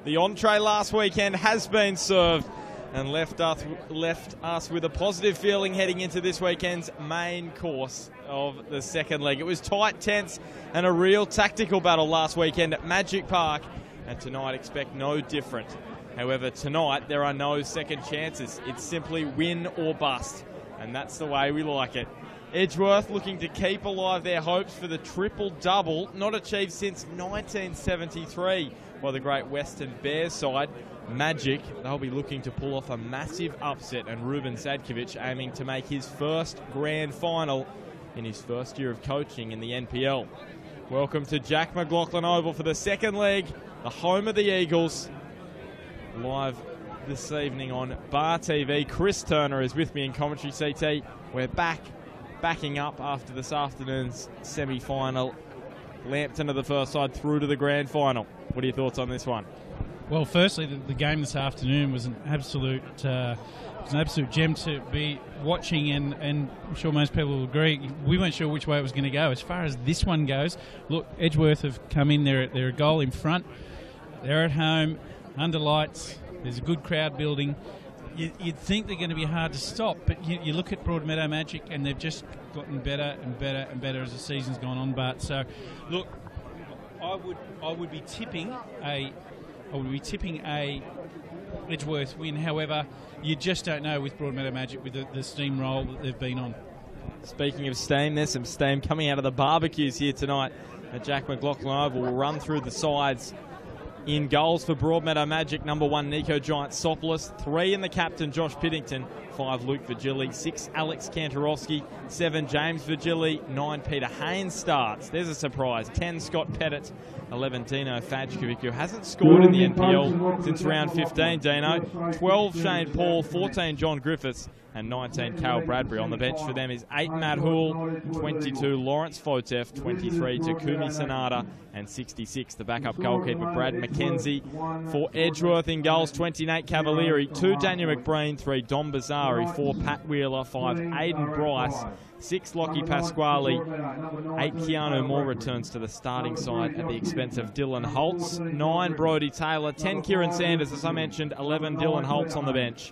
The entree last weekend has been served and left us with a positive feeling heading into this weekend's main course of the second leg. It was tight, tense, and a real tactical battle last weekend at Magic Park, and tonight expect no different. However, tonight there are no second chances. It's simply win or bust, and that's the way we like it. Edgeworth looking to keep alive their hopes for the triple-double, not achieved since 1973 by the Great Western Bears side. Magic, they'll be looking to pull off a massive upset, and Ruben Sadkovic aiming to make his first grand final in his first year of coaching in the NPL. Welcome to Jack McLaughlin Oval for the second leg, the home of the Eagles. Live this evening on Bar TV. Chris Turner is with me in commentary. CT, we're backing up after this afternoon's semi-final. Lambton of the first side through to the grand final. What are your thoughts on this one? Well, firstly, the game this afternoon was an absolute gem to be watching, and I'm sure most people will agree. We weren't sure which way it was going to go. As far as this one goes, look, Edgeworth have come in. They're a goal in front. They're at home, under lights. There's a good crowd building. You'd think they're going to be hard to stop, but you look at Broadmeadow Magic, and they've just gotten better and better and better as the season's gone on. But so, look, I would be tipping a Edgeworth win. However, you just don't know with Broadmeadow Magic with the steamroll that they've been on. Speaking of steam, there's some steam coming out of the barbecues here tonight at Jack McLaughlin Oval. We'll run through the sides. In goals for Broadmeadow Magic, number 1, Nico Giant-Sopoulos. 3 in the captain, Josh Piddington. 5, Luke Virgili. 6, Alex Kantorowski. 7, James Virgili. 9, Peter Haynes starts. There's a surprise. 10, Scott Pettit. 11, Dino Fajkovic, who hasn't scored in the NPL since round 15, Dino. 12, Shane Paul. 14, John Griffiths. And 19, Cale Bradbury. On the bench for them is 8, Matt Houle. 22, Lawrence Fotef. 23, Takumi Sanada. And 66, the backup goalkeeper, Brad McKenzie. For Edgeworth in goals, 20, Nate Cavalieri. 2, Daniel McBreen. 3, Dom Bazari. 4, Pat Wheeler. 5, Aidan Bryce. 6, Lockie Pasquale. 8, Keanu Moore returns to the starting side at the expense of Dylan Holtz. 9, Brody Taylor. 10, Kieran Sanders, as I mentioned. 11, Dylan Holtz on the bench.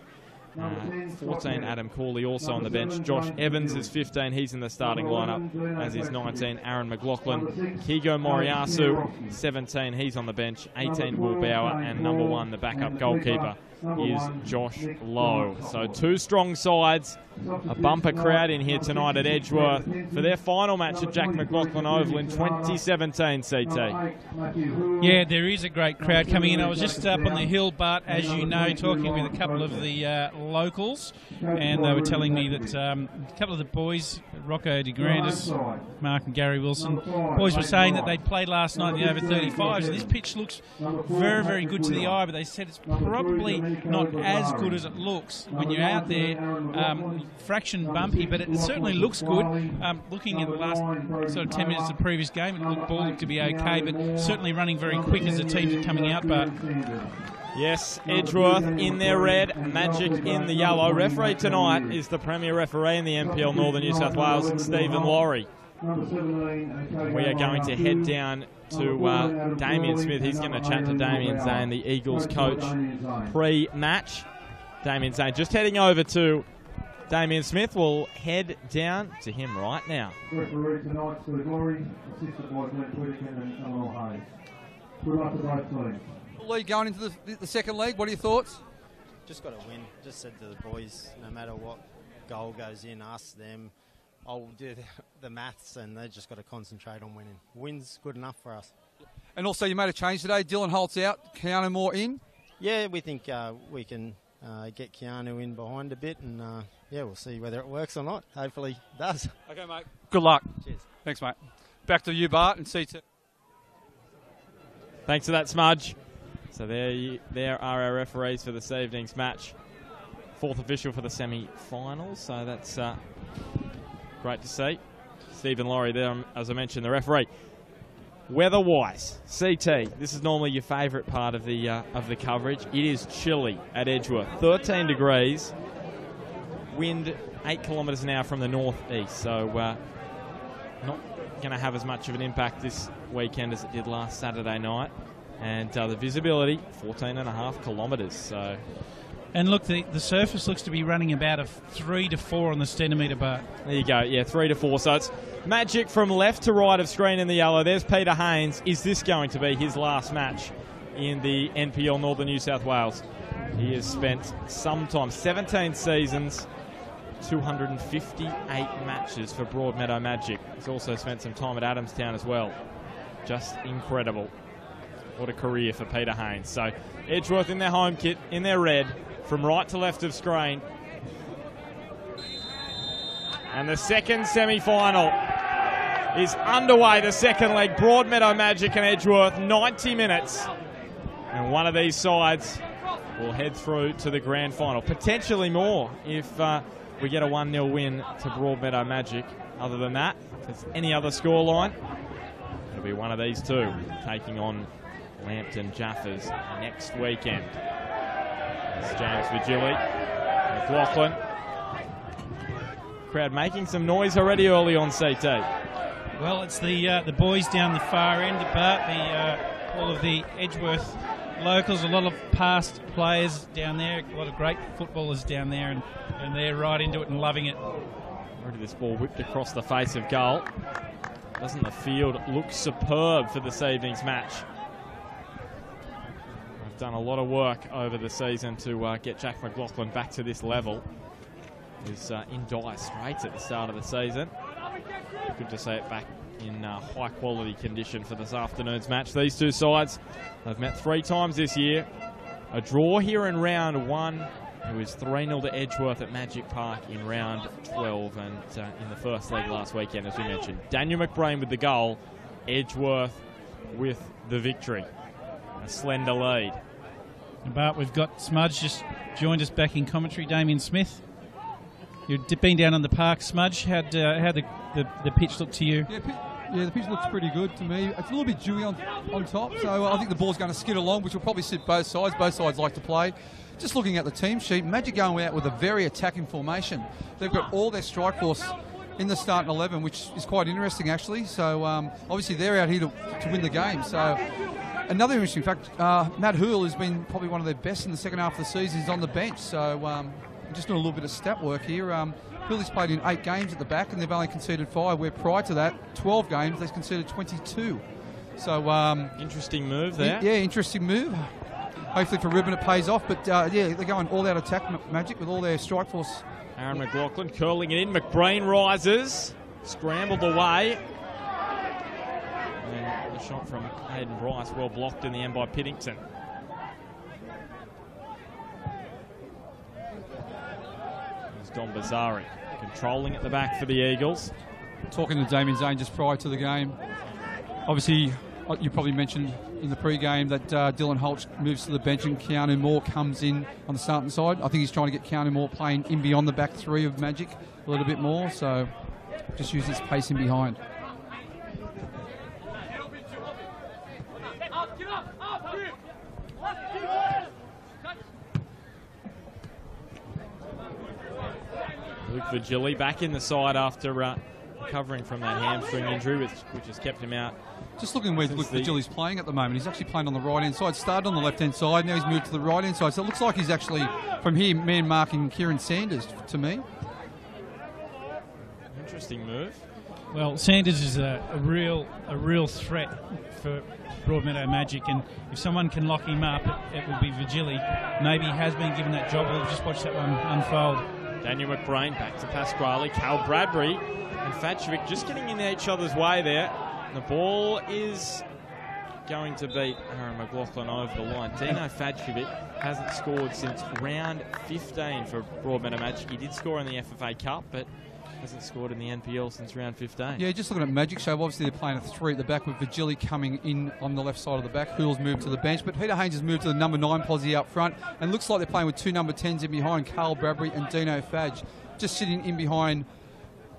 14, Adam Corley also on the bench. Josh Evans is 15, he's in the starting lineup, as is 19, Aaron McLaughlin. Kigo Moriyasu, 17, he's on the bench. 18, Will Bauer, and number 1, the backup goalkeeper, is Josh Lowe. So 2 strong sides, a bumper crowd in here tonight at Edgeworth for their final match at Jack McLaughlin Oval in 2017, CT. Yeah, there is a great crowd coming in. I was just up on the hill, but as you know, talking with a couple of the locals, and they were telling me that a couple of the boys, Rocco DeGrandis, Mark and Gary Wilson, boys were saying that they played last night in the over 35s, and this pitch looks very, very good to the eye, but they said it's probably not as good as it looks when you're out there. Fraction bumpy, but it certainly looks good. Looking at the last sort of 10 minutes of the previous game, ball looked to be okay, but certainly running very quick as the teams are coming out. But yes, Edgeworth in their red, Magic in the yellow. Referee tonight is the premier referee in the NPL Northern New South Wales, Stephen Laurie. We are going to head down to Damien Smith. He's going to chat to Damien Zane, the Eagles coach, pre-match. Damien Zane just heading over to Damien Smith. Will head down to him right now. Referee tonight, Steve Laurie, assisted by Glenn Whittaker and Eleanor Hayes. Good luck to both teams. Lee, going into the second leg, what are your thoughts? Just got to win. Just said to the boys, no matter what goal goes in, ask them. I'll do the maths, and they just got to concentrate on winning. Win's good enough for us. And also, you made a change today. Dylan Holtz out, Keanu Moore in. Yeah, we think we can get Keanu in behind a bit, and yeah, we'll see whether it works or not. Hopefully it does. Okay, mate. Good luck. Cheers. Thanks, mate. Back to you, Bart, and CT. Thanks for that, Smudge. So there are our referees for this evening's match. 4th official for the semi-finals, so that's great to see. Stephen Laurie there, as I mentioned, the referee. Weather-wise, CT, this is normally your favourite part of the coverage. It is chilly at Edgeworth. 13 degrees, wind 8 kilometres an hour from the northeast, so not going to have as much of an impact this weekend as it did last Saturday night. And the visibility, 14.5 kilometres. So, and look, the surface looks to be running about a 3 to 4 on the centimetre bar. There you go, yeah, 3 to 4. So it's Magic from left to right of screen in the yellow. There's Peter Haynes. Is this going to be his last match in the NPL Northern New South Wales? He has spent some time, 17 seasons, 258 matches for Broadmeadow Magic. He's also spent some time at Adamstown as well. Just incredible. What a career for Peter Haynes. So Edgeworth in their home kit, in their red, from right to left of screen. And the second semi-final is underway. The second leg, Broadmeadow Magic and Edgeworth, 90 minutes. And one of these sides will head through to the grand final. Potentially more if we get a 1-0 win to Broadmeadow Magic. Other than that, if it's any other scoreline, it'll be one of these two taking on Lambton Jaffers next weekend. It's James Vigili, McLaughlin. Crowd making some noise already early on CT. Well, it's the boys down the far end, Bart, all of the Edgeworth locals, a lot of past players down there, a lot of great footballers down there, and they're right into it and loving it. Already this ball whipped across the face of goal. Doesn't the field look superb for this evening's match? I've done a lot of work over the season to get Jack McLaughlin back to this level. He was in dire straits at the start of the season. Good to see it back in high quality condition for this afternoon's match. These two sides have met 3 times this year. A draw here in round 1. It was 3-0 to Edgeworth at Magic Park in round 12, and in the first leg last weekend, as we mentioned. Daniel McBrain with the goal, Edgeworth with the victory. A slender lead. Bart, we've got Smudge just joined us back in commentary, Damien Smith. You've been down on the park, Smudge. How'd the pitch look to you? Yeah, the pitch looks pretty good to me. It's a little bit dewy on top, so I think the ball's going to skid along, which will probably suit both sides. Both sides like to play. Just looking at the team sheet, Magic going out with a very attacking formation. They've got all their strike force in the starting 11, which is quite interesting, actually. So, obviously, they're out here to win the game. So, another interesting fact, Matt Hoole has been probably one of their best in the second half of the season. He's on the bench, so just doing a little bit of stat work here. Billy's played in 8 games at the back, and they've only conceded 5, where prior to that, 12 games, they've conceded 22. So interesting move there. Yeah, interesting move. Hopefully for Ribbon it pays off, but yeah, they're going all out attack Magic with all their strike force. Aaron McLaughlin curling it in. McBrain rises, scrambled away. And the shot from Hayden Bryce, well blocked in the end by Piddington. Don Bazari controlling at the back for the Eagles. Talking to Damien Zane just prior to the game, obviously you probably mentioned in the pre-game that Dylan Holtz moves to the bench and Keanu Moore comes in on the starting side. I think he's trying to get Keanu Moore playing in beyond the back 3 of Magic a little bit more, so just use his pace in behind. Luke Vigili back in the side after recovering from that hamstring injury, which has kept him out. Just looking where Luke Vigili's playing at the moment. He's actually playing on the right-hand side. Started on the left-hand side, now he's moved to the right-hand side. So it looks like he's actually, from here, man-marking Kieran Sanders to me. Interesting move. Well, Sanders is a real threat for Broadmeadow Magic, and if someone can lock him up, it will be Vigili. Maybe he has been given that job. We'll just watch that one unfold. Daniel McBrain back to Pasquale. Cal Bradbury and Fatchevic just getting in each other's way there. The ball is going to beat Aaron McLaughlin over the line. Dino Fatchevic hasn't scored since round 15 for Broadmeadow Magic. He did score in the FFA Cup, but hasn't scored in the NPL since round 15. Yeah, just looking at Magic Show, obviously they're playing a 3 at the back with Vigili coming in on the left side of the back. Hoole's moved to the bench, but Peter Haynes has moved to the number 9 posse out front, and looks like they're playing with 2 number 10s in behind, Carl Bradbury and Dino Fadge, just sitting in behind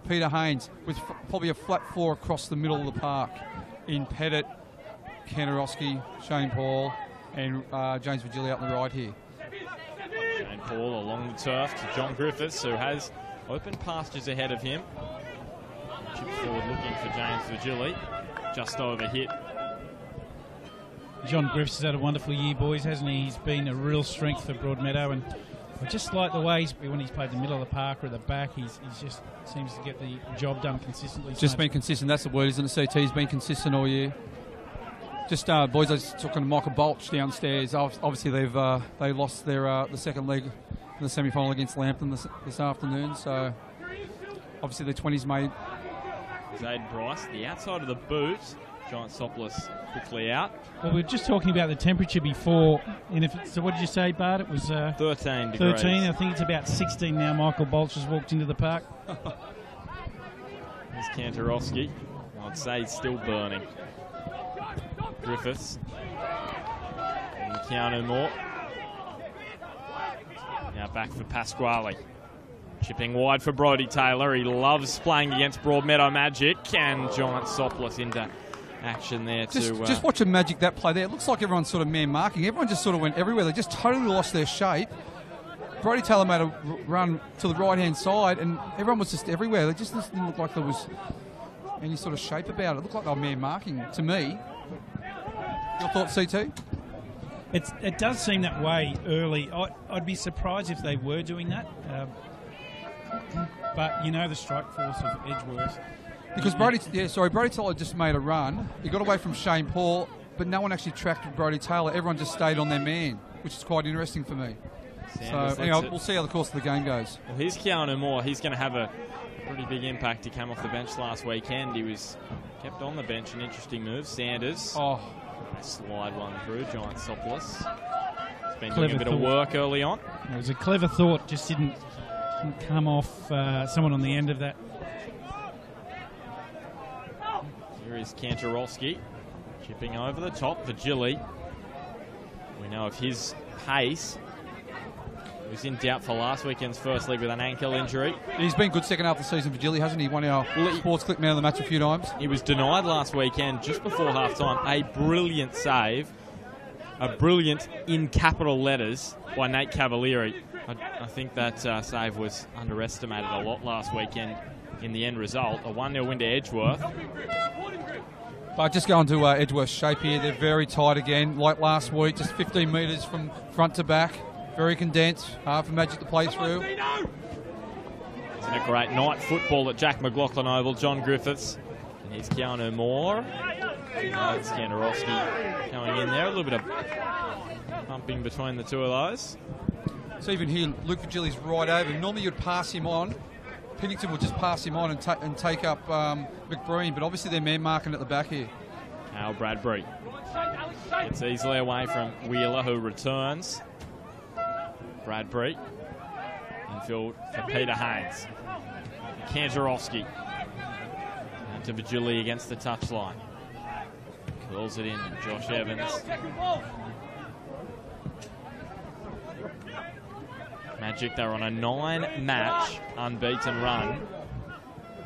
Peter Haynes with probably a flat 4 across the middle of the park in Pettit, Kanarowski, Shane Paul, and James Vigili out on the right here. Shane Paul along the turf to John Griffiths, who has open pastures ahead of him. Chips forward looking for James Vigili. Just over hit. John Griffiths has had a wonderful year, boys, hasn't he? He's been a real strength for Broadmeadow, and I just like the way when he's played the middle of the park or at the back, he's just seems to get the job done consistently. Just been consistent, that's the word, isn't it? CT's been consistent all year. Just boys, I was talking to Michael Bolch downstairs. Obviously, they lost their the second leg in the semi-final against Lambton this afternoon. So obviously the 20s made. Zade Bryce, the outside of the boot. Giant Sopless quickly out. Well, we were just talking about the temperature before. And so what did you say, Bart? It was 13 degrees. 13. I think it's about 16 now. Michael Bolch has walked into the park. There's Kantarowski. I'd say he's still burning. Griffiths. And Keanu Moore. Now back for Pasquale. Chipping wide for Brodie Taylor. He loves playing against Broadmeadow Magic. And Giant Sopless into action there too. Just watching Magic that play there. It looks like everyone's sort of man marking. Everyone just sort of went everywhere. They just totally lost their shape. Brodie Taylor made a run to the right-hand side, and everyone was just everywhere. They just didn't look like there was any sort of shape about it. It looked like they were man marking to me. Your thoughts, CT? It does seem that way early. I'd be surprised if they were doing that. But you know the strike force of Edgeworth. Because Brodie Taylor just made a run. He got away from Shane Paul, but no one actually tracked Brodie Taylor. Everyone just stayed on their man, which is quite interesting for me. Sanders, so anyway, we'll see how the course of the game goes. Well, here's Keanu Moore. He's going to have a pretty big impact. He came off the bench last weekend. He was kept on the bench. An interesting move. Sanders. Slide one through. Giant Sopless. He's been doing a bit of work early on. It was a clever thought. Just didn't come off someone on the end of that. Here is Kantarowski. Chipping over the top for Gilly. We know of his pace. He was in doubt for last weekend's first leg with an ankle injury. He's been good second half of the season for Gilly, hasn't he? Won our Sports Clip Man of the Match a few times. He was denied last weekend just before half-time. A brilliant save. A brilliant in capital letters by Nate Cavalieri. I think that save was underestimated a lot last weekend in the end result. A 1-0 win to Edgeworth. But just going to Edgeworth's shape here, they're very tight again. Like last week, just 15 metres from front to back. Very condensed, hard for Magic to play through. It's been a great night football at Jack McLaughlin Oval. John Griffiths. And here's Keanu Moore. It's Kantarowski going in there. A little bit of pumping between the two of those. So even here, Luke Virgili's right over. Normally you'd pass him on. Pennington would just pass him on and take up McBreen, but obviously they're man marking at the back here. Al Bradbury gets easily away from Wheeler, who returns. Bradbury infield for Peter Haynes. Kantarowski down to Vigili against the touchline. Curls it in, Josh Evans. Magic, they're on a 9-match unbeaten run.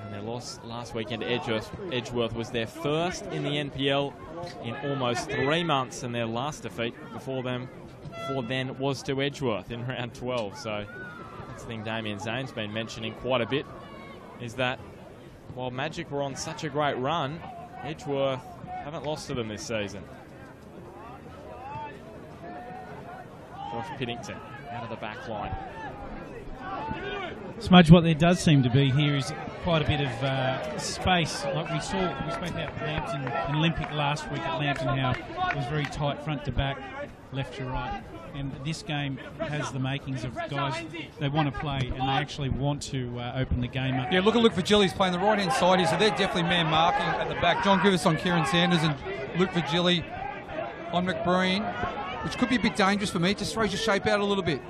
And their loss last weekend to Edgeworth was their first in the NPL in almost 3 months, and their last defeat before then was to Edgeworth in round 12. So that's the thing Damien Zane's been mentioning quite a bit, is that while Magic were on such a great run, Edgeworth haven't lost to them this season. Josh Piddington out of the back line. Smudge, what there does seem to be here is quite a bit of space. Like we spoke about Lambton and Olympic last week at Lambton, how it was very tight front to back, left to right. And this game has the makings of guys, they want to play and they actually want to open the game up. Yeah, look at Luke Virgili's playing the right-hand side here, so they're definitely man marking at the back. John Griffiths on Kieran Sanders and Luke Virgili on McBreen, which could be a bit dangerous for me. It just throws your shape out a little bit.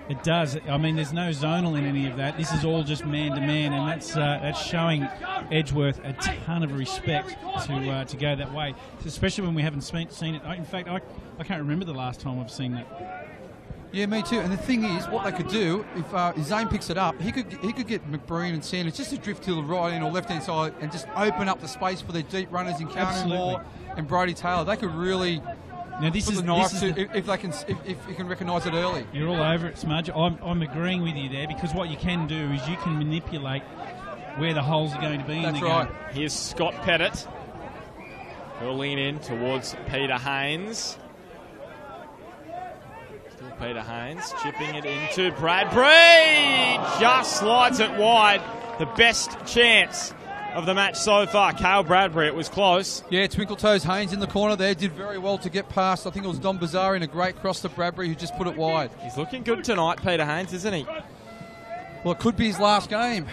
It does. I mean, there's no zonal in any of that. This is all just man-to-man, and that's showing Edgeworth a ton of respect to go that way, especially when we haven't seen it. In fact, I can't remember the last time I've seen that. Yeah, me too. And the thing is, what they could do, if Zane picks it up, he could get McBreen and Sanders just to drift to the right-hand or left-hand side and just open up the space for their deep runners in Keanu Moore and Brodie Taylor. They could really... Now this is if you can recognise it early. You're all over it, Smudge. I'm agreeing with you there, because what you can do is you can manipulate where the holes are going to be in the game. Here's Scott Pettit. Curling it in towards Peter Haynes. Still Peter Haynes chipping it into Bradbury. Just slides it wide. The best chance of the match so far. Cale Bradbury, it was close. Yeah, Twinkle Toes Haynes in the corner there. Did very well to get past. I think it was Don Bazari and a great cross to Bradbury who just put it wide. He's looking good tonight, Peter Haynes, isn't he? Well, it could be his last game.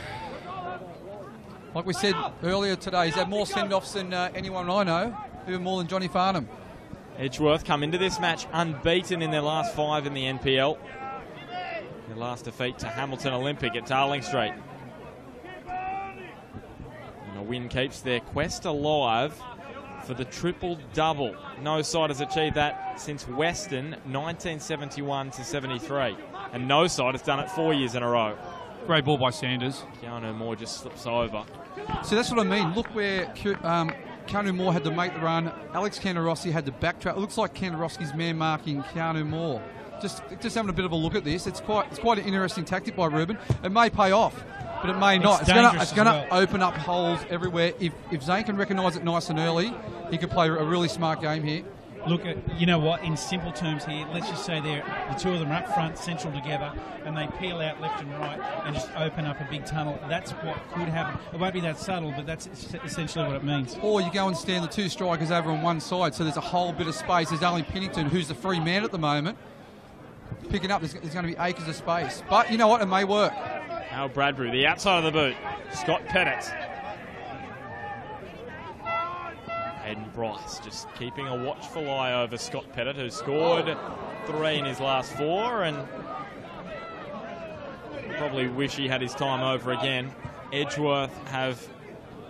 Like we said earlier today, he's had more send-offs than anyone I know, even more than Johnny Farnham. Edgeworth come into this match unbeaten in their last 5 in the NPL. Their last defeat to Hamilton Olympic at Darling Street. And a win keeps their quest alive for the triple-double. No side has achieved that since Western 1971 to 73. And no side has done it 4 years in a row. Great ball by Sanders. Keanu Moore just slips over. So that's what I mean. Look where Keanu Moore had to make the run. Alex Kandarowski had to backtrack. It looks like Kandarowski's man marking Keanu Moore. Just having a bit of a look at this. It's quite an interesting tactic by Ruben. It may pay off, but it may not. It's going to open up holes everywhere. If Zane can recognise it nice and early, he could play a really smart game here. Look, you know what, in simple terms here, let's just say the two of them are up front, central together, and they peel out left and right and just open up a big tunnel. That's what could happen. It won't be that subtle, but that's essentially what it means. Or you go and stand the two strikers over on one side, so there's a whole bit of space. There's only Pennington, who's the free man at the moment, picking up. There's going to be acres of space. But you know what, it may work. Cale Bradbury, the outside of the boot. Scott Pettit. Hayden Bryce just keeping a watchful eye over Scott Pettit, who scored 3 in his last 4 and probably wish he had his time over again. Edgeworth have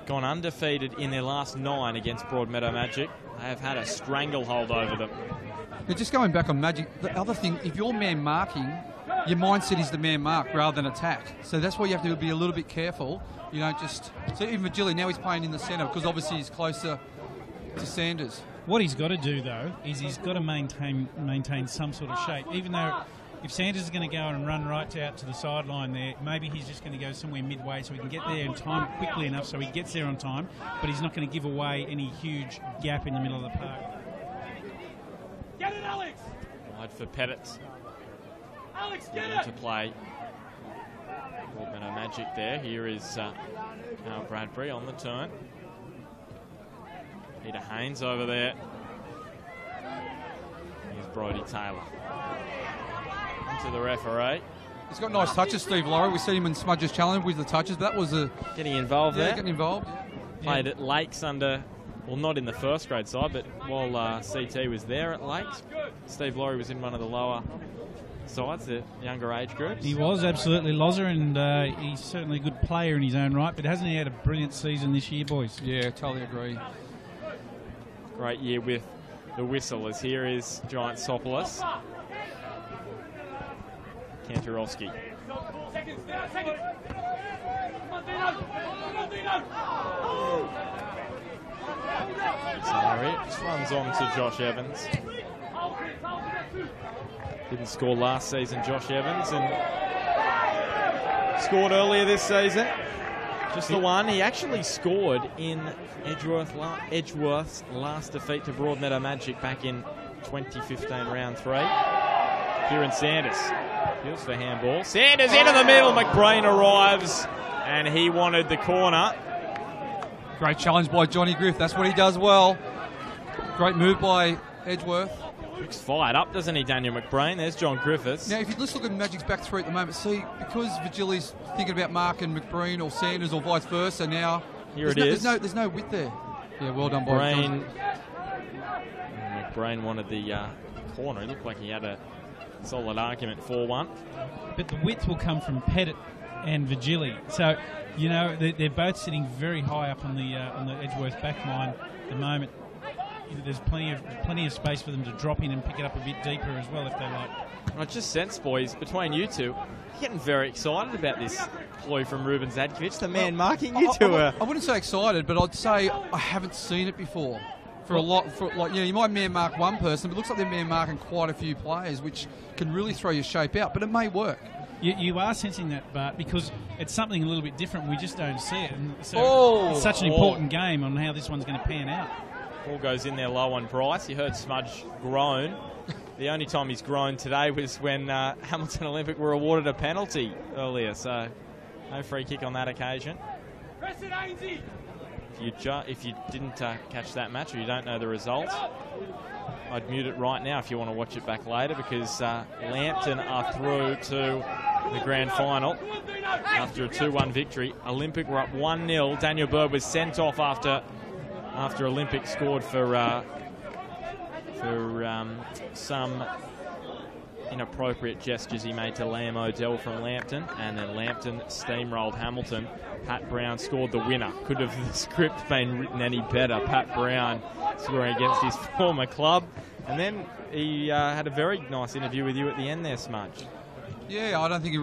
gone undefeated in their last 9 against Broadmeadow Magic. They have had a stranglehold over them. Yeah, just going back on Magic, the other thing, if you're man marking, your mindset is the man mark rather than attack. So that's why you have to be a little bit careful. You don't just... So even Vigili, now he's playing in the centre because obviously he's closer to Sanders. What he's got to do, though, is he's got to maintain some sort of shape. Even though if Sanders is going to go and run right out to the sideline there, maybe he's just going to go somewhere midway so he can get there in time quickly enough so he gets there on time, but he's not going to give away any huge gap in the middle of the park. Get it, Alex! Wide for Pettit. Alex, get it! To play. Broadmeadow Magic there. Here is Cale Bradbury on the turn. Peter Haynes over there. Here's Brodie Taylor. Into the referee. He's got nice touches, Steve Laurie. We see him in Smudge's Challenge with the touches, but that was a... Getting involved there. Getting involved. Played at Lakes under... Well, not in the first grade side, but while CT was there at Lakes, Steve Laurie was in one of the lower sides, the younger age groups. He was absolutely Lozer, and he's certainly a good player in his own right, but hasn't he had a brilliant season this year, boys? Yeah, totally agree. Great year with the Whistlers. Here is Giant Sopoulos. Kantarowski. Sorry, just runs on to Josh Evans. Didn't score last season, Josh Evans, and scored earlier this season. Just the one. He actually scored in Edgeworth's last defeat to Broadmeadow Magic back in 2015, round 3. Kieran Sanders. Heels for handball. Sanders into the middle. McBrain arrives, and he wanted the corner. Great challenge by Johnny Griff. That's what he does well. Great move by Edgeworth. Looks fired up, doesn't he, Daniel McBrain? There's John Griffiths. Now, if you just look at Magic's back 3 at the moment, see, because Vigili's thinking about marking McBrain or Sanders or vice versa now, there's no width there. Yeah, well done by John. McBrain wanted the corner. He looked like he had a solid argument for one. But the width will come from Pettit and Vigili. So, you know, they're both sitting very high up on the Edgeworth back line at the moment. There's plenty of space for them to drop in and pick it up a bit deeper as well if they like. I just sense, boys, between you two, you're getting very excited about this ploy from Ruben Zadkovic, the man marking you two. I wouldn't say excited, but I'd say I haven't seen it before. You might man mark one person, but it looks like they're man marking quite a few players, which can really throw your shape out. But it may work. You are sensing that, Bart, because it's something a little bit different. We just don't see it. And so it's such an important game on how this one's going to pan out. Ball goes in there low on Bryce. You heard Smudge groan. The only time he's groaned today was when Hamilton Olympic were awarded a penalty earlier, so no free kick on that occasion. If you didn't catch that match or you don't know the results, I'd mute it right now if you want to watch it back later, because Lambton are through to the grand final after a 2-1 victory. Olympic were up 1-0. Daniel Bird was sent off after Olympic scored for some inappropriate gestures he made to Liam Odell from Lambton, and then Lambton steamrolled Hamilton. Pat Brown scored the winner. Could have the script been written any better? Pat Brown scoring against his former club, and then he had a very nice interview with you at the end there, Smudge. Yeah, I don't think he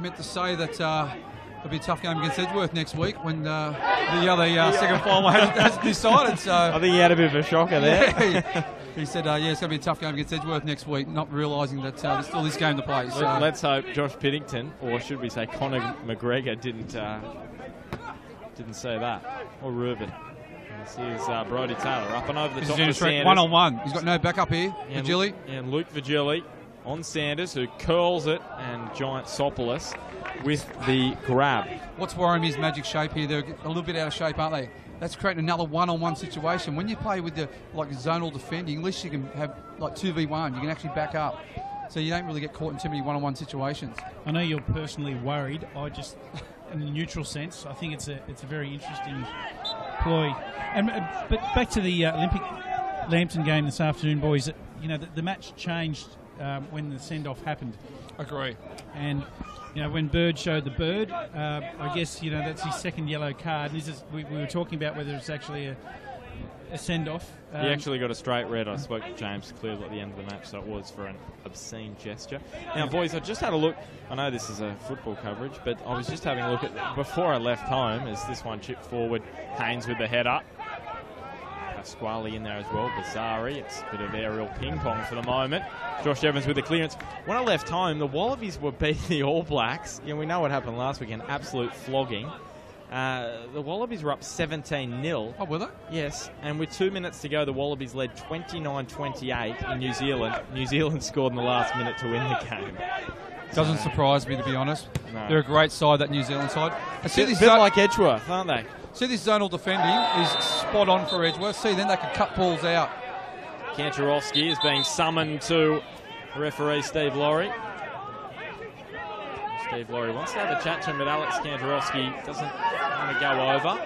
meant to say that it'll be a tough game against Edgeworth next week when the other second final hasn't decided. So I think he had a bit of a shocker there. Yeah, he said, yeah, it's going to be a tough game against Edgeworth next week, not realising that there's still this game to play. So. Let's hope Josh Piddington, or should we say Conor McGregor, didn't say that. Or Reuben. This is Brodie Taylor up and over the top of Sanders. One-on-one. He's got no backup here. Vigili. And Luke Vigili on Sanders, who curls it, and Giant Sopoulos with the grab. What's worrying me is Magic shape here. They're a little bit out of shape, aren't they? That's creating another one-on-one situation. When you play with the zonal defending, at least you can have like 2v1. You can actually back up, so you don't really get caught in too many one-on-one situations. I know you're personally worried. I just, in a neutral sense, I think it's a very interesting ploy. But back to the Olympic Lambton game this afternoon, boys. You know, the match changed when the send-off happened. Agree. And when Bird showed the bird, I guess that's his second yellow card. And we were talking about whether it's actually a send-off. He actually got a straight red. I spoke to James Clearly at the end of the match, so it was for an obscene gesture. Now, boys, I just had a look. I know this is a football coverage, but I was just having a look at before I left home as this one chipped forward. Haynes with the header. Pasquale in there as well. Bazzari. It's a bit of aerial ping-pong for the moment. Josh Evans with the clearance. When I left home, the Wallabies were beating the All Blacks. We know what happened last weekend. Absolute flogging. The Wallabies were up 17-0. Oh, were they? Yes, and with 2 minutes to go, the Wallabies led 29-28 in New Zealand. New Zealand scored in the last minute to win the game. Doesn't surprise me, to be honest. No. They're a great side, that New Zealand side. A bit like Edgeworth, aren't they? See, this zonal defending is spot on for Edgeworth. See, then they can cut balls out. Kantarowski is being summoned to referee Steve Laurie. Steve Laurie wants to have a chat to him, but Alex Kantarowski doesn't want to go over.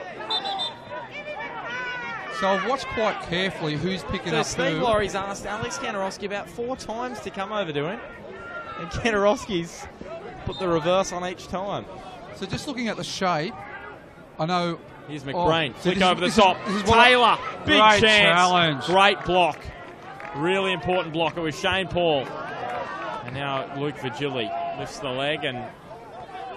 So I've watched quite carefully who's picking up Steve who. Laurie's asked Alex Kantarowski about 4 times to come over to him, and Kantarowski's put the reverse on each time. So just looking at the shape, I know... Here's McBrain. Flick over the this top. Is Taylor. Big great chance. Challenge. Great block. Really important blocker with Shane Paul. And now Luke Vigili lifts the leg. And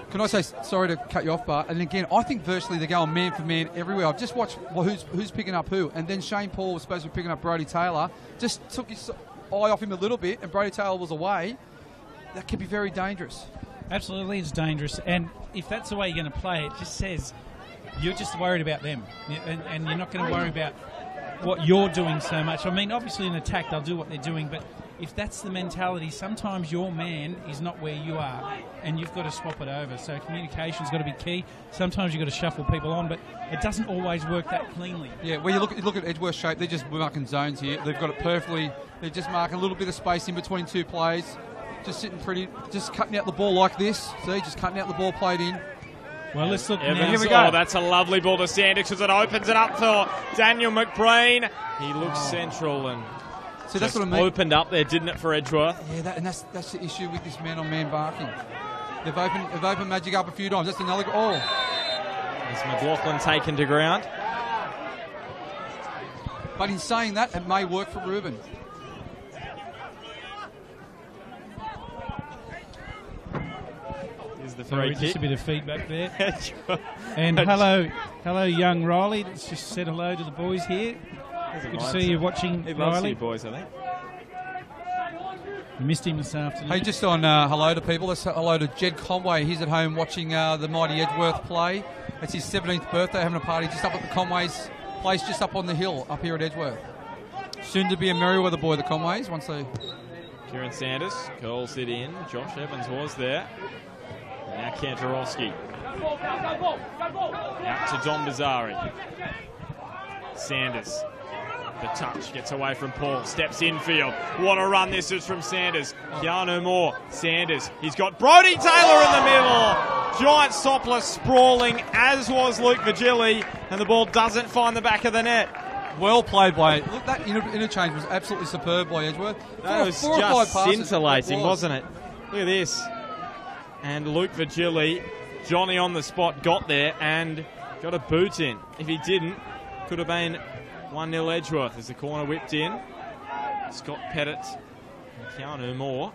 can I say, sorry to cut you off, Bart, and again, I think virtually they're going man for man everywhere. I've just watched who's picking up who, and then Shane Paul was supposed to be picking up Brodie Taylor. Just took his eye off him a little bit, and Brodie Taylor was away. That could be very dangerous. Absolutely, it's dangerous. And if that's the way you're going to play, it just says you're just worried about them, and you're not going to worry about what you're doing so much. I mean, obviously in attack they'll do what they're doing, but if that's the mentality, sometimes your man is not where you are, and you've got to swap it over. So communication's got to be key. Sometimes you've got to shuffle people on, but it doesn't always work that cleanly. Yeah, well, you look at Edgeworth shape, they're just marking zones here. They've got it perfectly. They're just marking a little bit of space in between two plays. Just sitting pretty, just cutting out the ball like this. See, just cutting out the ball played in. Well, let's look Evans, now. here we go. Oh, that's a lovely ball to Sanders as it opens it up for Daniel McBrain. He looks central and see, that's what I mean. Opened up there, didn't it, for Edgeworth? Yeah, and that's the issue with this man-on-man barking. They've opened Magic up a few times. That's another goal. Is McLaughlin taken to ground? But in saying that, it may work for Reuben. The free just a bit of feedback there. And Hello. hello, young Riley. Let's just say hello to the boys here. Good to see you watching, he loves Riley. you boys, I think. You missed him this afternoon. Hey, just on hello to people. Let's hello to Jed Conway. He's at home watching the mighty Edgeworth play. It's his 17th birthday, having a party just up at the Conways place just up on the hill up here at Edgeworth. Soon to be a Merriweather boy, the Conways, once they... Kieran Sanders curls it in. Josh Evans was there. Now Kantarowski. Out to Dom Bazari. Sanders. The touch gets away from Paul. Steps infield. What a run this is from Sanders. Keanu Moore. Sanders. He's got Brody Taylor in the middle. Giant Sopler sprawling, as was Luke Vigili. And the ball doesn't find the back of the net. Well played by... Look, that interchange was absolutely superb by Edgeworth. That was just scintillating, wasn't it? Look at this. And Luke Vigili, Johnny on the spot, got there and got a boot in. If he didn't, could have been 1-0 Edgeworth as the corner whipped in. Scott Pettit and Keanu Moore.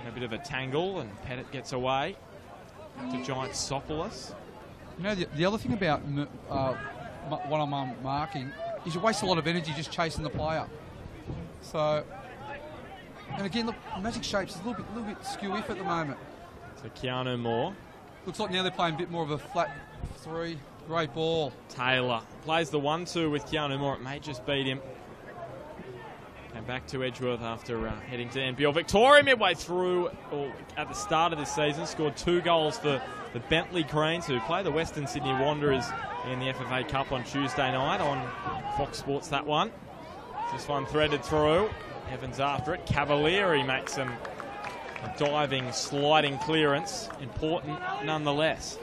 A bit of a tangle and Pettit gets away to Giant Sopoulos. You know, the other thing about what I'm marking is you waste a lot of energy just chasing the player. So, and again, look, Magic Shapes is a little bit skew-iff at the moment. So Keanu Moore. Looks like now they're playing a bit more of a flat 3. Great ball. Taylor plays the 1-2 with Keanu Moore. It may just beat him. Came back to Edgeworth after heading to NPL. Victoria midway through, or at the start of this season, scored 2 goals for the Bentley Cranes, who play the Western Sydney Wanderers in the FFA Cup on Tuesday night on Fox Sports, that one. This one threaded through. Evans after it. Cavalieri makes a diving, sliding clearance. Important nonetheless.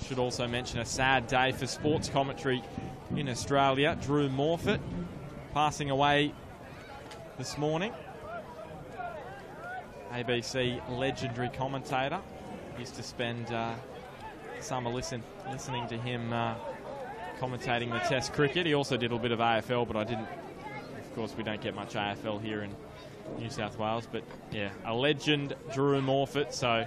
Should also mention a sad day for sports commentary in Australia. Drew Morfitt passing away this morning. ABC legendary commentator. Used to spend summer listening to him commentating the Test cricket. He also did a little bit of AFL, but I didn't. Of course, we don't get much AFL here in New South Wales. But yeah, a legend, Drew Morfitt. So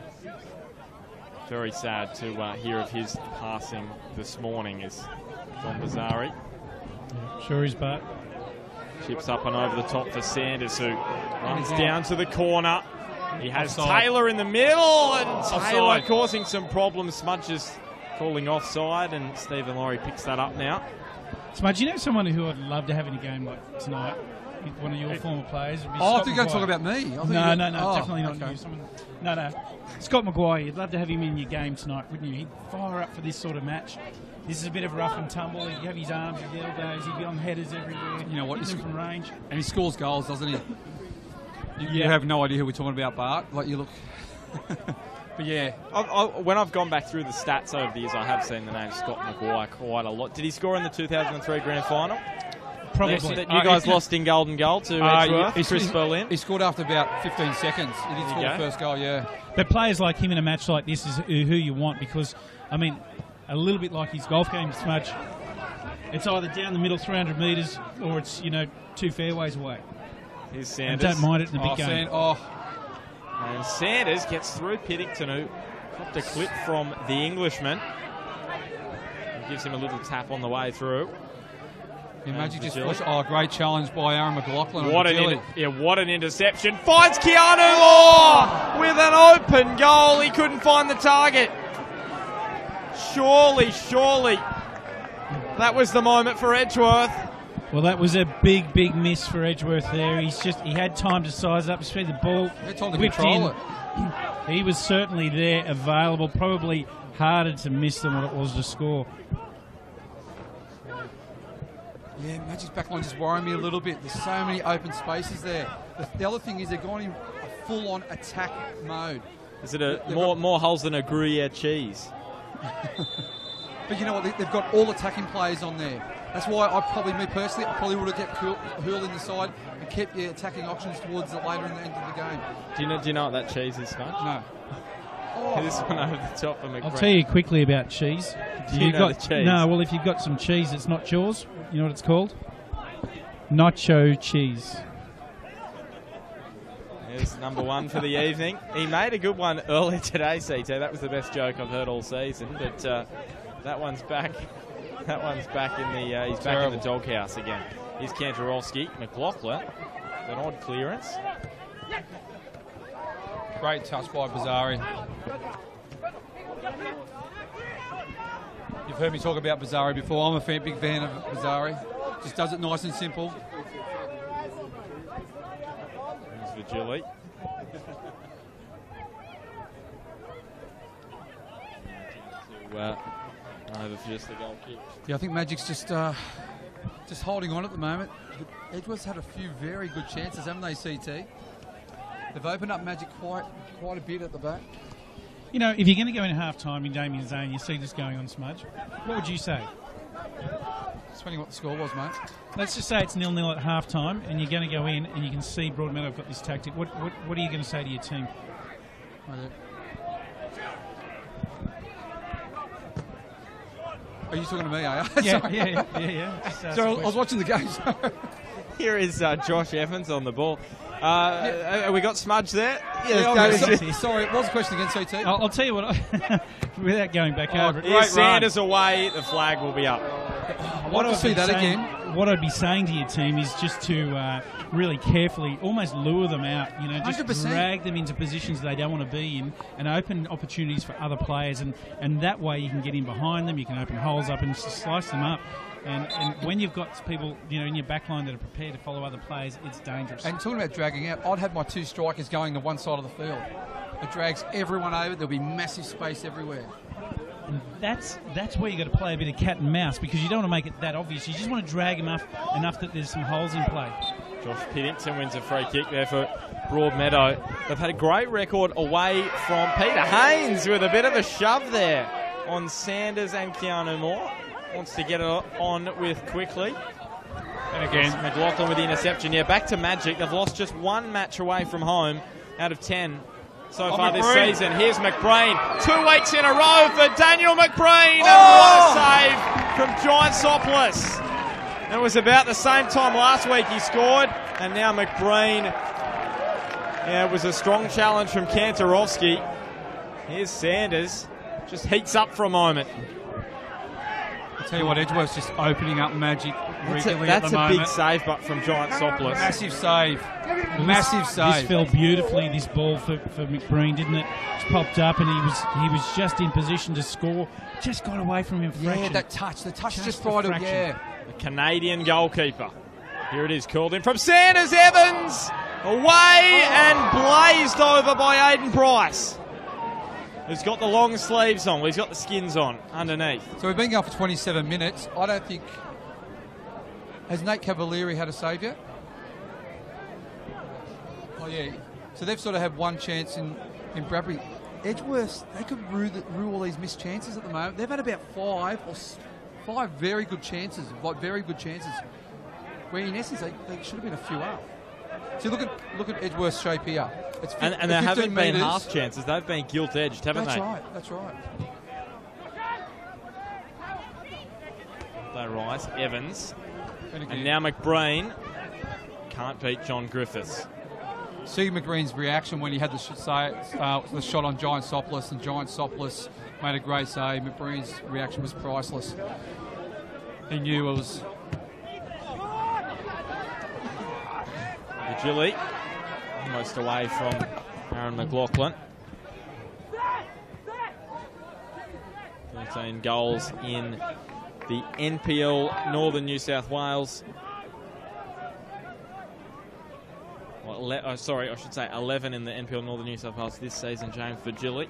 very sad to hear of his passing this morning. Is Don Bazari. Yeah, sure is, Bart. Chips up and over the top for Sanders, who runs down to the corner. He has offside. Taylor in the middle, and Taylor causing some problems. Smudges calling offside, and Stephen Laurie picks that up now. Smudge, you know someone who I'd love to have in a game like tonight? One of your former players. Would be I Scott think you're going to talk about me. No, definitely not you. No. Scott Maguire, you'd love to have him in your game tonight, wouldn't you? He'd fire up for this sort of match. This is a bit of rough and tumble. He'd have his arms and elbows. He'd be on headers everywhere. You know what? He's from range. And he scores goals, doesn't he? You have no idea who we're talking about, Bart. Like, you look... But yeah. When I've gone back through the stats over the years, I have seen the name Scott Maguire quite a lot. Did he score in the 2003 Grand Final? Probably. That you guys lost in Golden Goal to Edgeworth, Chris Berlin. He scored after about 15 seconds. He did score the first goal, yeah. But players like him in a match like this is who you want, because, I mean, a little bit like his golf game, Smudge, it's either down the middle 300 metres or it's, 2 fairways away. Here's Sanders. And don't mind it in a big game. And Sanders gets through Piddington, who copped a clip from the Englishman. He gives him a little tap on the way through. Magic just pushed. Great challenge by Aaron McLaughlin. What an interception. Finds Keanu Law with an open goal. He couldn't find the target. Surely. That was the moment for Edgeworth. Well, that was a big miss for Edgeworth there. He had time to size up, especially the ball whipped in. He was certainly there, available, probably harder to miss than what it was to score. Yeah, Magic's backline just worrying me a little bit. There's so many open spaces there. The other thing is they're going in a full-on attack mode. Is it more holes than a Gruyere cheese? But you know what? They've got all attacking players on there. That's why I probably would have kept Hool in the side and kept the attacking options towards the later in the end of the game. Do you know what that cheese is, Smudge? No. This one over the top of McGrath. I'll tell you quickly about cheese. Do you know the cheese? No, well, if you've got some cheese that's not yours, you know what it's called? Nacho cheese. There's number one for the evening. He made a good one earlier today, CT. That was the best joke I've heard all season. But that one's back. That one's back in the. He's back in the doghouse again. Here's Kantarowski. McLaughlin An odd clearance. Great touch by Bazzari. You've heard me talk about Bazzari before. I'm a big fan of Bazzari. Just does it nice and simple. Here's Vigili. Over for just the goal kick. Yeah, I think Magic's just holding on at the moment. Edgeworth's had a few very good chances, haven't they, CT? They've opened up Magic quite a bit at the back. You know, if you're going to go in half-time in Damien's zone, you see this going on, Smudge, what would you say? Depending what the score was, mate. Let's just say it's 0-0 at half-time, and you're going to go in, and you can see Broadmeadow have got this tactic. What are you going to say to your team? Are you talking to me, are you? Yeah. So I was watching the game. Here is Josh Evans on the ball. Have we got Smudge there? Sorry, it was a question against CT. I'll tell you what, without going back over it. Here's Sanders away, the flag will be up. I'd like to see that again. What I'd be saying to your team is just to really carefully almost lure them out, you know, just 100%. drag them into positions they don't want to be in and open opportunities for other players, and that way you can get in behind them, you can open holes up and slice them up. And when you've got people, you know, in your back line that are prepared to follow other players, it's dangerous. And talking about dragging out, I'd have my two strikers going to one side of the field. It drags everyone over. There'll be massive space everywhere. And that's where you've got to play a bit of cat and mouse, because you don't want to make it that obvious. You just want to drag enough that there's some holes in play. Josh Piddington wins a free kick there for Broadmeadow. They've had a great record away from Peter Haynes with a bit of a shove there on Sanders and Keanu Moore. Wants to get it on with quickly. And again, McLaughlin with the interception. Yeah, back to Magic. They've lost just one match away from home out of 10 so far this season. Here's McBrain. 2 weeks in a row for Daniel McBrain. And what a save from Giantsopoulos. It was about the same time last week he scored. And now McBrain. Yeah, it was a strong challenge from Kantarovski. Here's Sanders. Just heats up for a moment. I'll tell you what, Edgeworth's just opening up Magic regularly at the moment. That's a big save, but from Giantsopoulos. Massive save. Massive save. This fell beautifully, this ball for McBrain, didn't it? Just popped up and he was just in position to score. Just got away from him. Yeah, that touch. The touch just right of, yeah. The Canadian goalkeeper. Here it is, called in from Sanders. Evans away and blazed over by Aiden Price, who's got the long sleeves on. Well, he's got the skins on underneath. So we've been going for 27 minutes. I don't think... Has Nate Cavalieri had a save yet? Oh, yeah. So they've sort of had one chance in Bradbury. Edgeworth, they could rue all these missed chances at the moment. They've had about five very good chances, very good chances, where in essence they should have been a few up. See, look at Edgeworth's shape here. And there haven't been half chances. They've been gilt-edged, haven't they? That's right. They rise. Evans. And now McBrain can't beat John Griffiths. See McBrain's reaction when he had the shot on Giantsopoulos, and Giantsopoulos made a great save. McBrain's reaction was priceless. He knew it was... Vigili, almost away from Aaron McLaughlin. 13 goals in the NPL Northern New South Wales. Well, sorry, I should say 11 in the NPL Northern New South Wales this season, James Vigili.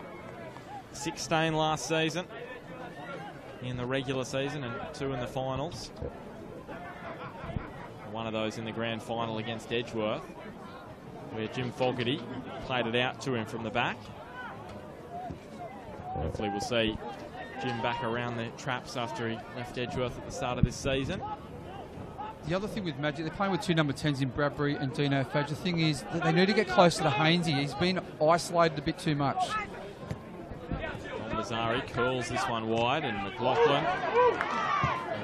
16 last season in the regular season and 2 in the finals. One of those in the grand final against Edgeworth, where Jim Fogarty played it out to him from the back. Hopefully we'll see Jim back around the traps after he left Edgeworth at the start of this season. The other thing with Magic, they're playing with 2 number 10s in Bradbury and Dino Fadge. The thing is that they need to get closer to Hainsey. He's been isolated a bit too much. Mazzari curls this one wide, and McLaughlin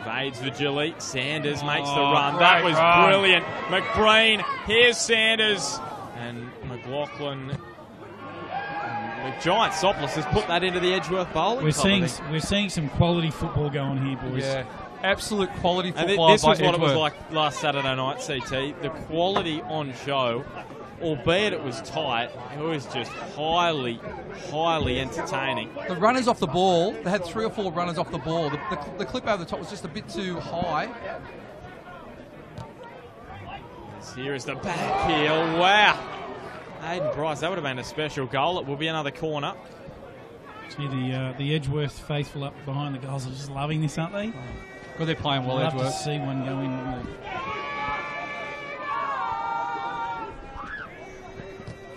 evades Vigili. Sanders makes the run. That was brilliant. McBrain, here's Sanders, and McLaughlin. Giantsopoulos has put that into the Edgeworth bowling. We're seeing some quality football going here, boys. Yeah. Absolute quality And football this by was what it was Edgeworth. like last Saturday night, CT. The quality on show, albeit it was tight, it was just highly, highly entertaining. The runners off the ball, they had 3 or 4 runners off the ball. The clip over the top was just a bit too high. Here is the back heel. Wow. Hayden Price, that would have been a special goal. It will be another corner. See the Edgeworth faithful up behind the goals are just loving this, aren't they? Well, they're playing well, Love Edgeworth. to see one go in.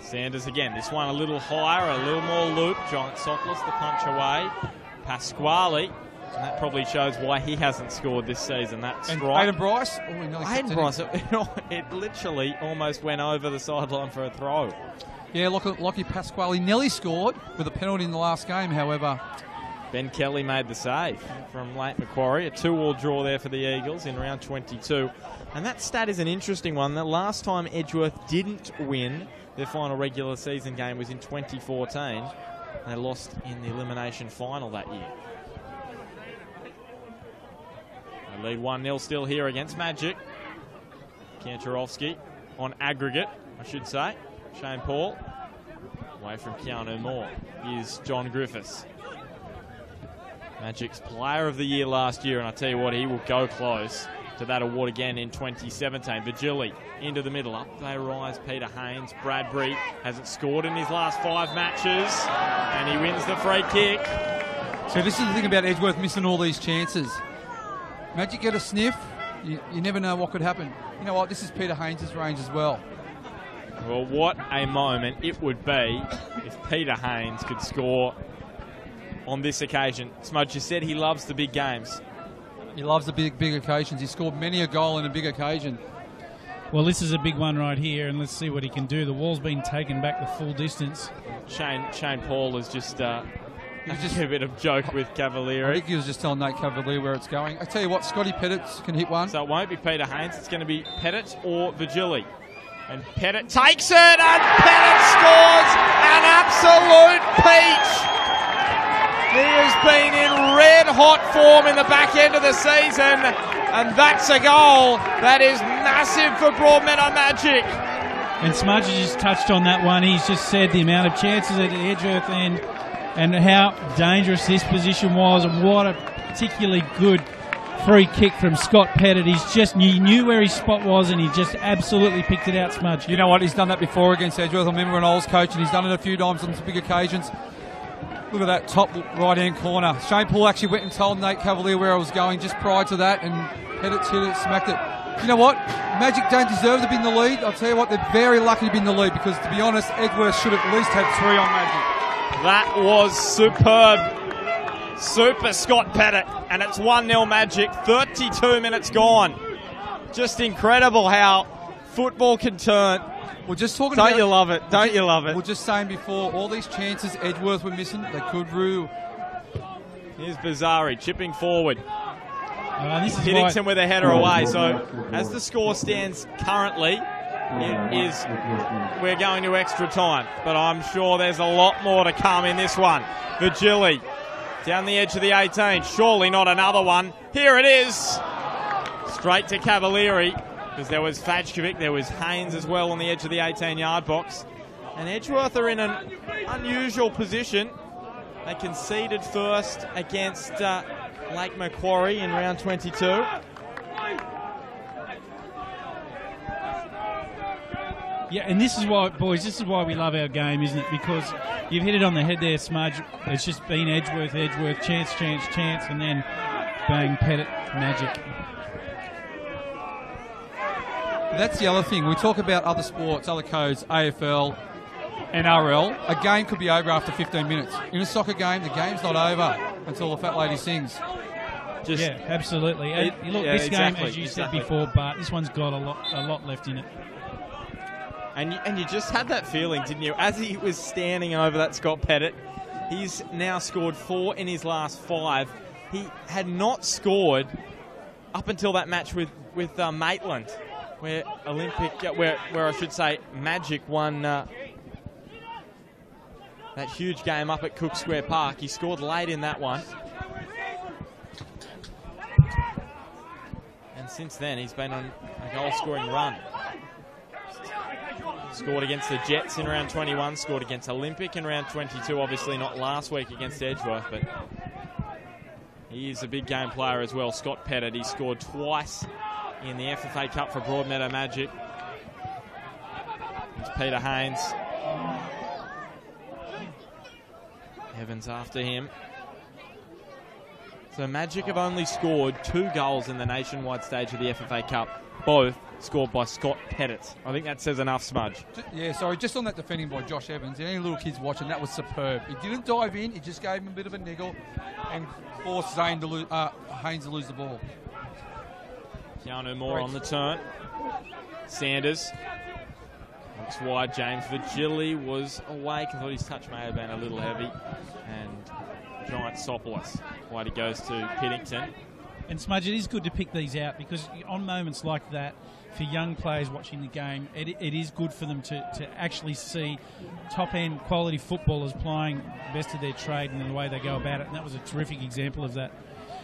Sanders again. This one a little higher, a little more loop. Giant Sockless, the punch away. Pasquale. And that probably shows why he hasn't scored this season. That And strike. Aiden Bryce. Oh, he nearly Hayden stepped it in. Bryce, it literally almost went over the sideline for a throw. Yeah, Lockie Pasquale nearly scored with a penalty in the last game, however. Ben Kelly made the save from late Macquarie. A 2-2 draw there for the Eagles in round 22. And that stat is an interesting one. The last time Edgeworth didn't win their final regular season game was in 2014. They lost in the elimination final that year. They lead 1-0 still here against Magic. Kantarovski on aggregate, I should say. Shane Paul. Away from Keanu Moore. Here's John Griffiths. Magic's Player of the Year last year, and I tell you what, he will go close to that award again in 2017. Vigili into the middle. Up they rise, Peter Haynes. Bradbury hasn't scored in his last 5 matches, and he wins the free kick. So this is the thing about Edgeworth missing all these chances. Magic get a sniff, you never know what could happen. You know what, this is Peter Haynes' range as well. Well, what a moment it would be if Peter Haynes could score on this occasion. Smudge, you said he loves the big games. He loves the big occasions. He scored many a goal in a big occasion. Well, this is a big one right here, and let's see what he can do. The wall's been taken back the full distance. Shane Paul is just a just bit of joke with I Cavalieri. think he was just telling Nate Cavalier where it's going. I tell you what, Scotty Pettit can hit one. So it won't be Peter Haynes. It's going to be Pettit or Vigili. And Pettit takes it, and Pettit scores an absolute peach. He has been in red-hot form in the back end of the season, and that's a goal that is massive for Broadmeadow Magic. And Smudge has just touched on that one. He's just said the amount of chances at the Edgeworth end and how dangerous this position was, and what a particularly good free kick from Scott Pettit. He knew where his spot was, and he just absolutely picked it out, Smudge. You know what, he's done that before against Edgeworth. I remember when I was coaching, he's done it a few times on some big occasions. Look at that top right-hand corner. Shane Paul actually went and told Nate Cavalier where I was going just prior to that, and Pettit's hit it, smacked it. You know what? Magic don't deserve to be in the lead. I'll tell you what, they're very lucky to be in the lead, because, to be honest, Edgeworth should at least have 3 on Magic. That was superb. Super Scott Pettit, and it's 1-0 Magic, 32 minutes gone. Just incredible how football can turn. We're just talking Don't about... you love it? Don't you love it? We're just saying before, all these chances Edgeworth were missing, they could rue. Here's Bizzari chipping forward. This is Hiddington why, with a header away. So as the score stands currently, we're going to extra time. But I'm sure there's a lot more to come in this one. Vigili down the edge of the 18. Surely not another one. Here it is. Straight to Cavalieri. Because there was Fajkovic, there was Haynes as well on the edge of the 18-yard box. And Edgeworth are in an unusual position. They conceded first against Lake Macquarie in round 22. yeah, and this is why, boys, this is why we love our game, isn't it? Because you've hit it on the head there, Smudge. It's just been Edgeworth, chance, and then bang, Pettit, Magic. That's the other thing. We talk about other sports, other codes, AFL, NRL. A game could be over after 15 minutes. In a soccer game, the game's not over until the fat lady sings. Yeah, absolutely. And look, this game, as you said before, Bart, this one's got a lot left in it. And you just had that feeling, didn't you? As he was standing over that Scott Pettit, he's now scored 4 in his last 5. He had not scored up until that match with Maitland, where I should say Magic won that huge game up at Cook Square Park. He scored late in that one. since then, he's been on a goal-scoring run. Scored against the Jets in round 21, scored against Olympic in round 22, obviously not last week against Edgeworth, but he is a big game player as well. Scott Pettit, he scored twice in the FFA Cup for Broadmeadow Magic. It's Peter Haynes. Evans after him. So Magic have only scored 2 goals in the nationwide stage of the FFA Cup, both scored by Scott Pettit. I think that says enough, Smudge. Yeah, sorry, just on that defending by Josh Evans, any little kids watching, that was superb. He didn't dive in, he just gave him a bit of a niggle and forced Haynes to lose the ball. Keanu Moore on the turn. Sanders looks wide. James Virgili was awake. I thought his touch may have been a little heavy. And Giant Sopoulos. Wide he goes to Piddington. And Smudge, it is good to pick these out because on moments like that, for young players watching the game, it is good for them to actually see top-end quality footballers playing the best of their trade and the way they go about it. And that was a terrific example of that.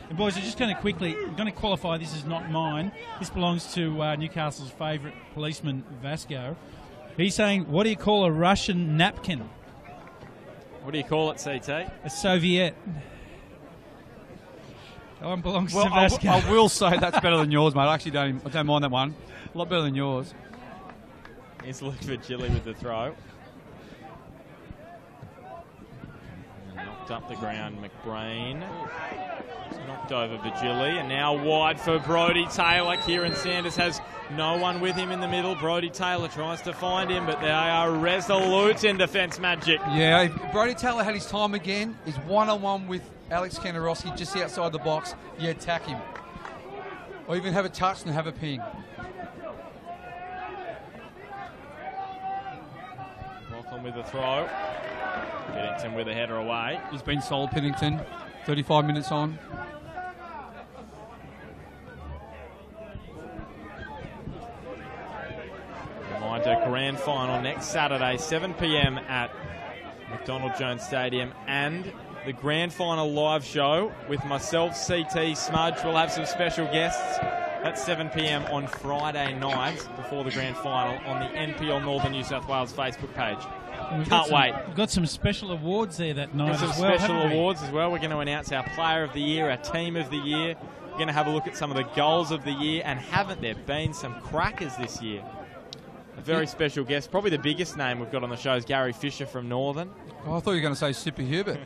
And boys, I'm just going to quickly, I'm going to qualify, this is not mine. This belongs to Newcastle's favourite policeman, Vasco. He's saying, what do you call a Russian napkin? What do you call it, CT? A Soviet. That one belongs to Vasco. I will say that's better than yours, mate. I actually don't mind that one. A lot better than yours. Here's Luke Virgili with the throw. And knocked up the ground, McBrain. Knocked over Virgili, and now wide for Brodie Taylor. Kieran Sanders has no one with him in the middle. Brodie Taylor tries to find him, but they are resolute in defence, Magic. Yeah, Brodie Taylor had his time again. He's one-on-one with Alex Kantarowski just outside the box. You attack him. Or even have a touch and have a ping. Lachlan with the throw. Piddington with a header away. He's been solid, Piddington. 35 minutes on. Reminder, grand final next Saturday, 7 p.m. at McDonald Jones Stadium, and the grand final live show with myself, CT, Smudge. We'll have some special guests at 7 p.m. on Friday night before the grand final on the NPL Northern New South Wales Facebook page. Can't wait. We've got some special awards there that night as well. Some special awards as well. We're going to announce our Player of the Year, our Team of the Year. We're going to have a look at some of the goals of the year, and haven't there been some crackers this year? A very special guest. Probably the biggest name we've got on the show is Gary Fisher from Northern. Oh, I thought you were going to say Sippy Hubert.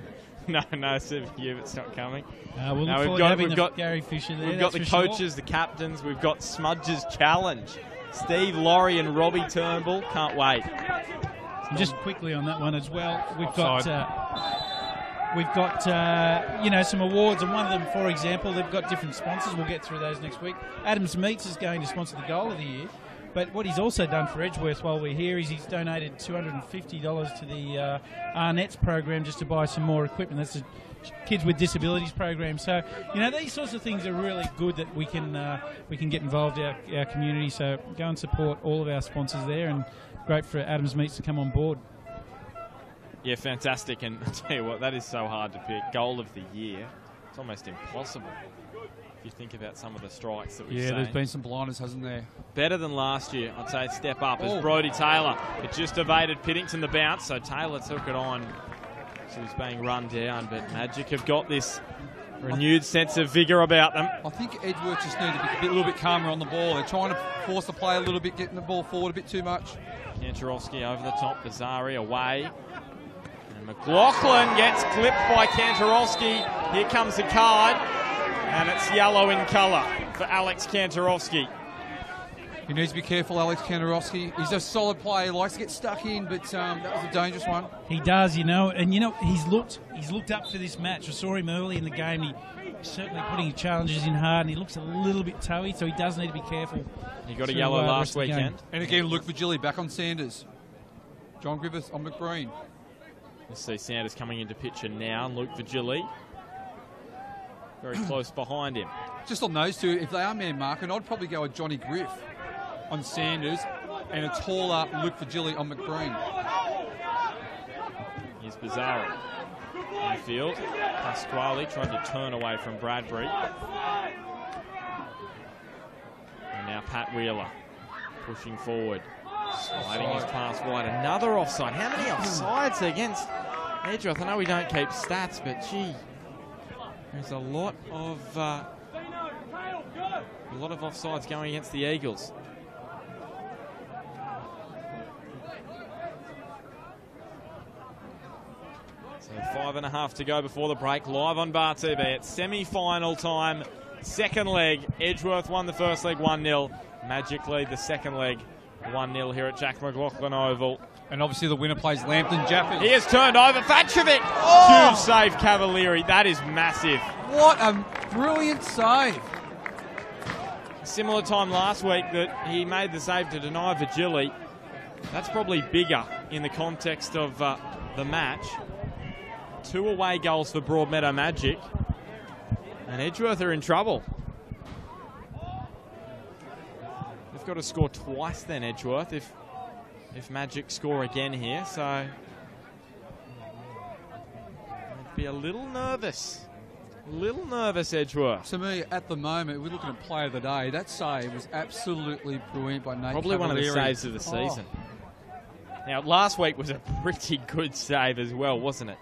No, Super Hubert's not coming. We've got Gary Fisher there. We've got the coaches, the captains. We've got Smudge's Challenge. Steve Laurie and Robbie Turnbull. Can't wait. And just quickly on that one as well, we've got some awards, and one of them, for example, they've got different sponsors. We'll get through those next week. Adams Meats is going to sponsor the goal of the year. But what he's also done for Edgeworth while we're here is he's donated $250 to the Arnett's program just to buy some more equipment. That's the Kids with Disabilities program. So, these sorts of things are really good that we can get involved in our community. So go and support all of our sponsors there, and great for Adams Meats to come on board. Yeah, fantastic. And I'll tell you what, that is so hard to pick. Goal of the year. It's almost impossible. You think about some of the strikes that we've seen. Yeah, there's been some blinders, hasn't there? Better than last year, I'd say. Step up as Brodie Taylor. It just evaded Piddington the bounce, so Taylor took it on. She was being run down, but Magic have got this renewed sense of vigour about them. I think Edgeworth just need to be a little bit calmer on the ball. They're trying to force the play a little bit, getting the ball forward a bit too much. Kantarowski over the top, Bazari away. And McLaughlin gets clipped by Kantarowski. Here comes the card. And it's yellow in colour for Alex Kantarowski. He needs to be careful, Alex Kantarowski. He's a solid player. He likes to get stuck in, but that was a dangerous one. He does, he's looked up for this match. I saw him early in the game. He's certainly putting his challenges in hard, and he looks a little bit toey, so he does need to be careful. He got a yellow last weekend. And again, Luke Virgili back on Sanders. John Griffith on McBrain. Let's see Sanders coming into picture now. Luke Virgili very close behind him. Just on those two, if they are man marking, I'd probably go with Johnny Griff on Sanders and a taller Luke Virgili on McBrain. Here's Bizarro in the field. Pasquale tried to turn away from Bradbury. Pat Wheeler pushing forward. Sliding his pass wide. Another offside. How many offsides against Edgeworth? I know we don't keep stats, but gee, there's a lot of offsides going against the Eagles. So 5.5 to go before the break. Live on Bar TV. It's semi-final time. Second leg. Edgeworth won the first leg 1-0. Magic lead the second leg 1-0 here at Jack McLaughlin Oval. And obviously the winner plays Lambton Jaffa. He has turned over. Fatrovic. Oh! Huge save, Cavalieri. That is massive. What a brilliant save. Similar time last week that he made the save to deny Vigili. That's probably bigger in the context of the match. 2 away goals for Broadmeadow Magic. And Edgeworth are in trouble. They've got to score twice then, Edgeworth, if Magic score again here. So I'd be a little nervous. Edgeworth. To me, at the moment, we're looking at play of the day. That save was absolutely brilliant by Nate Probably Cavalieri. one of the saves of the season. Now, last week was a pretty good save as well, wasn't it?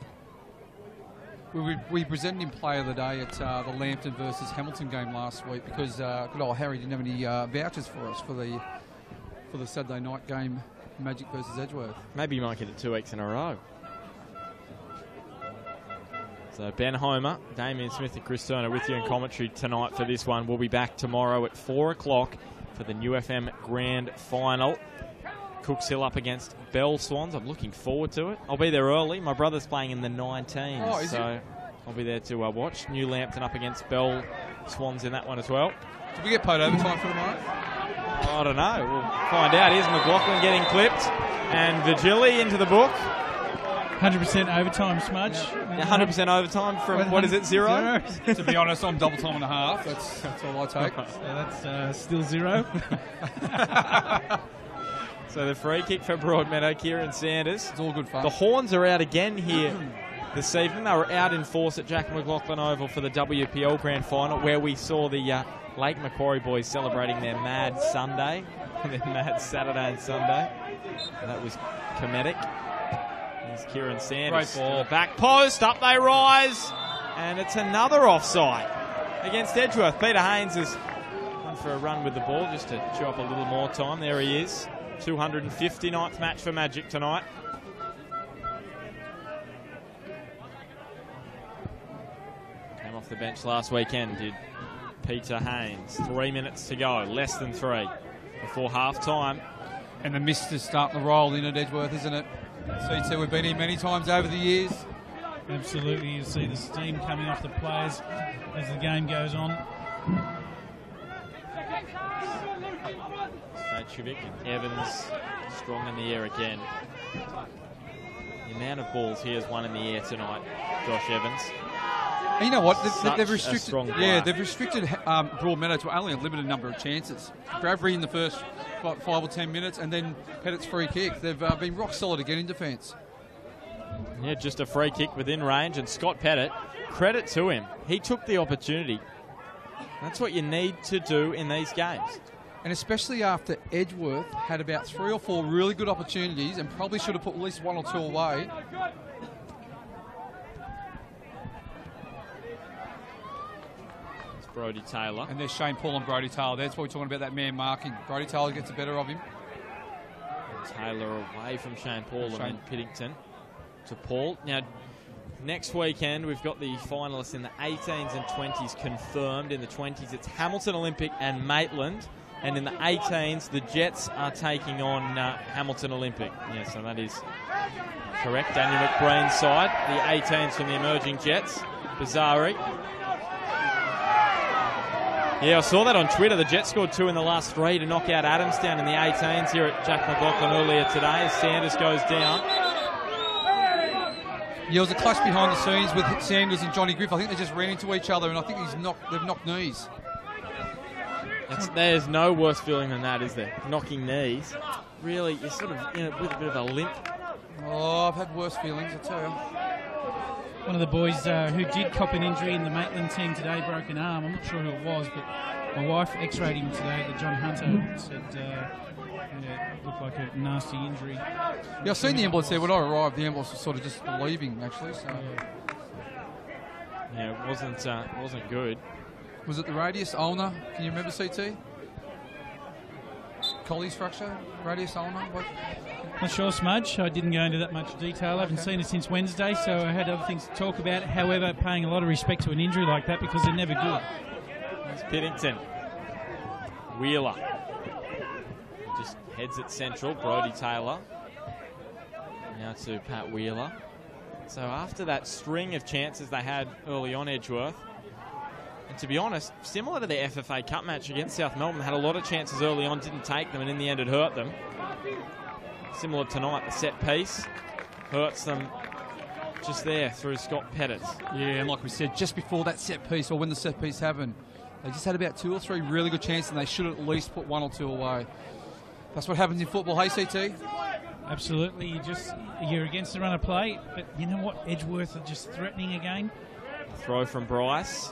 We presented him play of the day at the Lambton versus Hamilton game last week because good old Harry didn't have any vouchers for us for the Saturday night game, Magic versus Edgeworth. Maybe you might get it 2 weeks in a row. So Ben Homer, Damien Smith and Chris Turner with you in commentary tonight for this one. We'll be back tomorrow at 4 o'clock for the New FM Grand Final. Cooks Hill up against Bell Swans. I'm looking forward to it. I'll be there early. My brother's playing in the 19s, so I'll be there to watch. New Lambton up against Bell Swans in that one as well. Did we get paid overtime for tomorrow? I don't know. We'll find out. Here's McLaughlin getting clipped, and Vigili into the book. 100% overtime, Smudge. 100% overtime from, what is it, 0? To be honest, I'm double time and a half. That's all I take. So that's still 0. So the free kick for Broadmeadow, Kieran Sanders. It's all good fun. The Horns are out again here this evening. They were out in force at Jack McLaughlin Oval for the WPL Grand Final, where we saw the Lake Macquarie boys celebrating their Mad Sunday, their Mad Saturday and Sunday. And that was comedic. Here's Kieran Sanders. Great ball. Back post, up they rise, and it's another offside against Edgeworth. Peter Haynes has gone for a run with the ball just to chew up a little more time. There he is. 259th match for Magic tonight. Came off the bench last weekend, did Peter Haynes. 3 minutes to go, less than 3 before half-time. And the mist is starting to roll in at Edgeworth, isn't it? C2, we've been here many times over the years. Absolutely, you see the steam coming off the players as the game goes on. Fatrovic and Evans strong in the air again. The amount of balls he has won in the air tonight, Josh Evans. And you know what? They've Such a strong restricted. player. Yeah, they've restricted Broadmeadow to only a limited number of chances. Bradbury in the first 5 or 10 minutes, and then Pettit's free kick. They've been rock solid again in defence. Yeah, just a free kick within range, and Scott Pettit, credit to him. He took the opportunity. That's what you need to do in these games. And especially after Edgeworth had about 3 or 4 really good opportunities and probably should have put at least 1 or 2 away. It's Brody Taylor. And there's Shane Paul and Brody Taylor. That's what we're talking about, that man marking. Brody Taylor gets the better of him. And Taylor away from Shane Paul and then Piddington to Paul. Now, next weekend, we've got the finalists in the 18s and 20s confirmed. In the 20s, it's Hamilton Olympic and Maitland. And in the 18s, the Jets are taking on Hamilton Olympic. Yeah, so that is correct. Daniel McBreen's side. The 18s from the emerging Jets. Bizarre. Yeah, I saw that on Twitter. The Jets scored 2 in the last 3 to knock out Adamstown in the 18s here at Jack McLaughlin earlier today as Sanders goes down. Yeah, it was a clash behind the scenes with Sanders and Johnny Griff. I think they just ran into each other, and I think they've knocked knees. There's no worse feeling than that, is there? Knocking knees. Really, you're sort of with a bit of a limp. Oh, I've had worse feelings, I tell you. One of the boys who did cop an injury in the Maitland team today broke an arm. I'm not sure who it was, but My wife x-rayed him today at the John Hunter. Said it looked like a nasty injury. Yeah, I've seen the ambulance there. When I arrived, the ambulance was sort of just leaving, actually. So. Yeah, it wasn't good. Was it the radius ulnar? Can you remember, CT? Colles fracture? Radius ulnar? What? Not sure, Smudge. I didn't go into that much detail. I haven't seen it since Wednesday, so I had other things to talk about. However, paying a lot of respect to an injury like that because they're never good. It's Piddington. Wheeler. Just heads it central. Brodie Taylor. Now to Pat Wheeler. So after that string of chances they had early on, Edgeworth, and to be honest, similar to the FFA Cup match against South Melbourne, they had a lot of chances early on, didn't take them, and in the end it hurt them. Similar tonight, the set piece hurts them just there through Scott Pettit. Yeah, and like we said, just before that set piece, or when the set piece happened, they just had about 2 or 3 really good chances, and they should at least put 1 or 2 away. That's what happens in football, hey, CT? Absolutely. You're against the run of play, but you know what? Edgeworth are just threatening again. Throw from Bryce,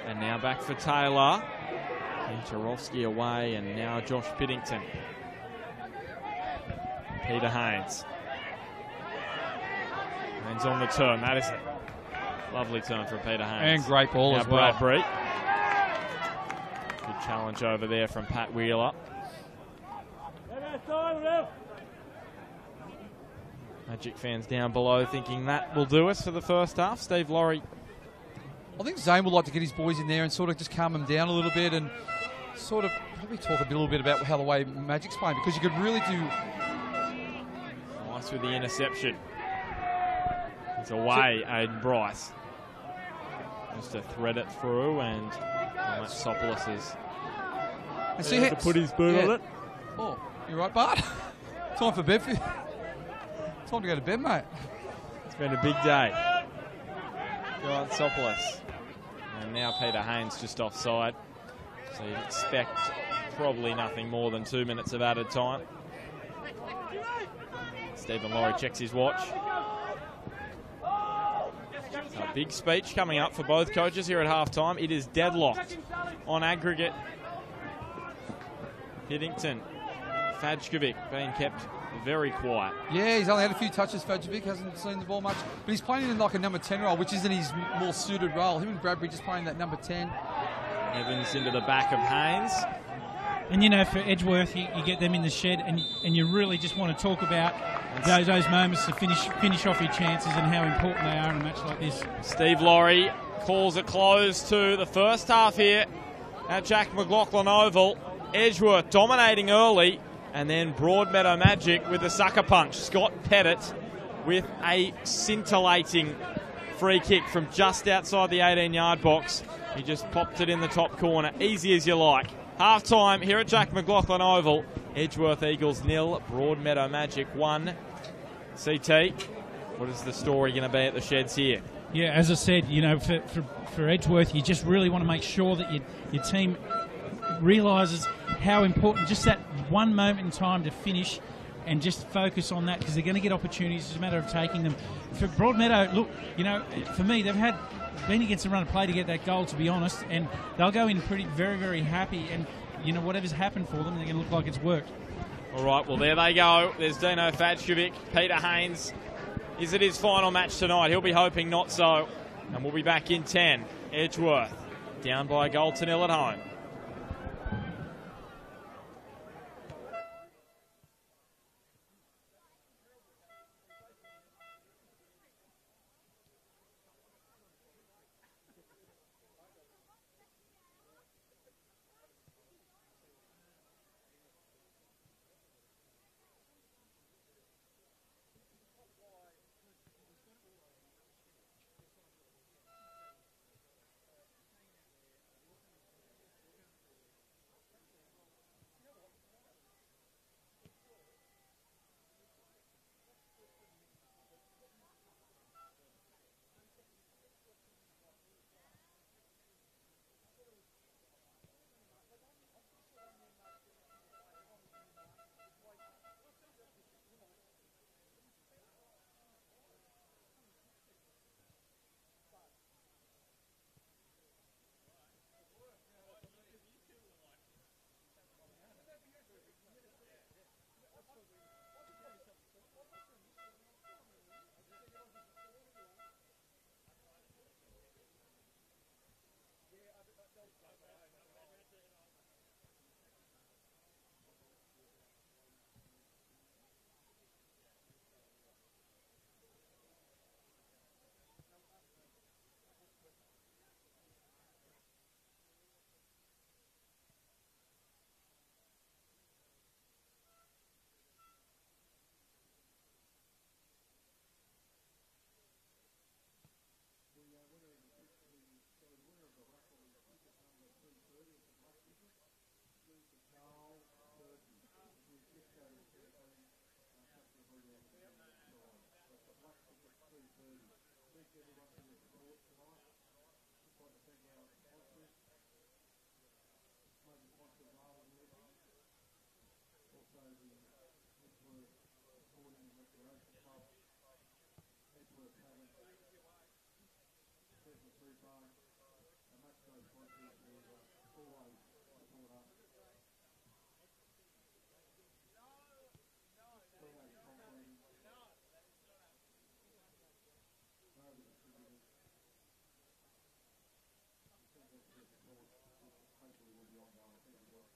and now back for Taylor. Jarowski away, and now Josh Piddington. Peter Haynes. Haynes on the turn. That is a lovely turn from Peter Haynes. And great ball now as well. Bradbury. Good challenge over there from Pat Wheeler. Magic fans down below thinking that will do us for the first half. Steve Laurie. I think Zane would like to get his boys in there and sort of just calm them down a little bit and sort of probably talk a little bit about how the way Magic's playing, because you could really do... Nice with the interception. It's away, Aiden Bryce. Just to thread it through, and Matt Sopoulos has to put his boot on it. Oh, you right, Bart? Time for bed for you. Time to go to bed, mate. It's been a big day. Giant Sopoulos. And now Peter Haynes just offside. So you'd expect probably nothing more than 2 minutes of added time. Stephen Laurie checks his watch. So a big speech coming up for both coaches here at halftime. It is deadlocked on aggregate. Piddington, Fajkovic being kept very quiet. Yeah, he's only had a few touches. Fajkovic hasn't seen the ball much, but he's playing in like a number 10 role, which isn't his more suited role. Him and Bradbury just playing that number 10. Evans into the back of Haynes. And you know, for Edgeworth, you get them in the shed, and you really just want to talk about those moments to finish off your chances and how important they are in a match like this. Steve Laurie calls a close to the first half here at Jack McLaughlin Oval. Edgeworth dominating early, and then Broadmeadow Magic with a sucker punch. Scott Pettit with a scintillating free kick from just outside the 18-yard box. He just popped it in the top corner, easy as you like. Half-time here at Jack McLaughlin Oval. Edgeworth Eagles 0, Broadmeadow Magic 1. CT, what is the story going to be at the sheds here? Yeah, as I said, you know, for Edgeworth, you just really want to make sure that your team realises how important just that one moment in time to finish and just focus on that, because they're going to get opportunities. It's a matter of taking them. For Broadmeadow, look, you know, for me, they've been against the run of play to get that goal, to be honest, and they'll go in very, very happy, and, you know, whatever's happened for them, they're going to look like it's worked. All right, well, there they go. There's Dino Fajkovic, Peter Haynes. Is it his final match tonight? He'll be hoping not so. And we'll be back in 10. Edgeworth down by a goal to 0 at home. everyone for your support tonight. Just like to thank our sponsors, major sponsor of Marlon Living, also the Edgeworth Sporting and Recreation Club, Edgeworth Tavern, Circle Free Park, and match day sponsors who always support us. Always complete. Hopefully will be ongoing. Thank you, boys.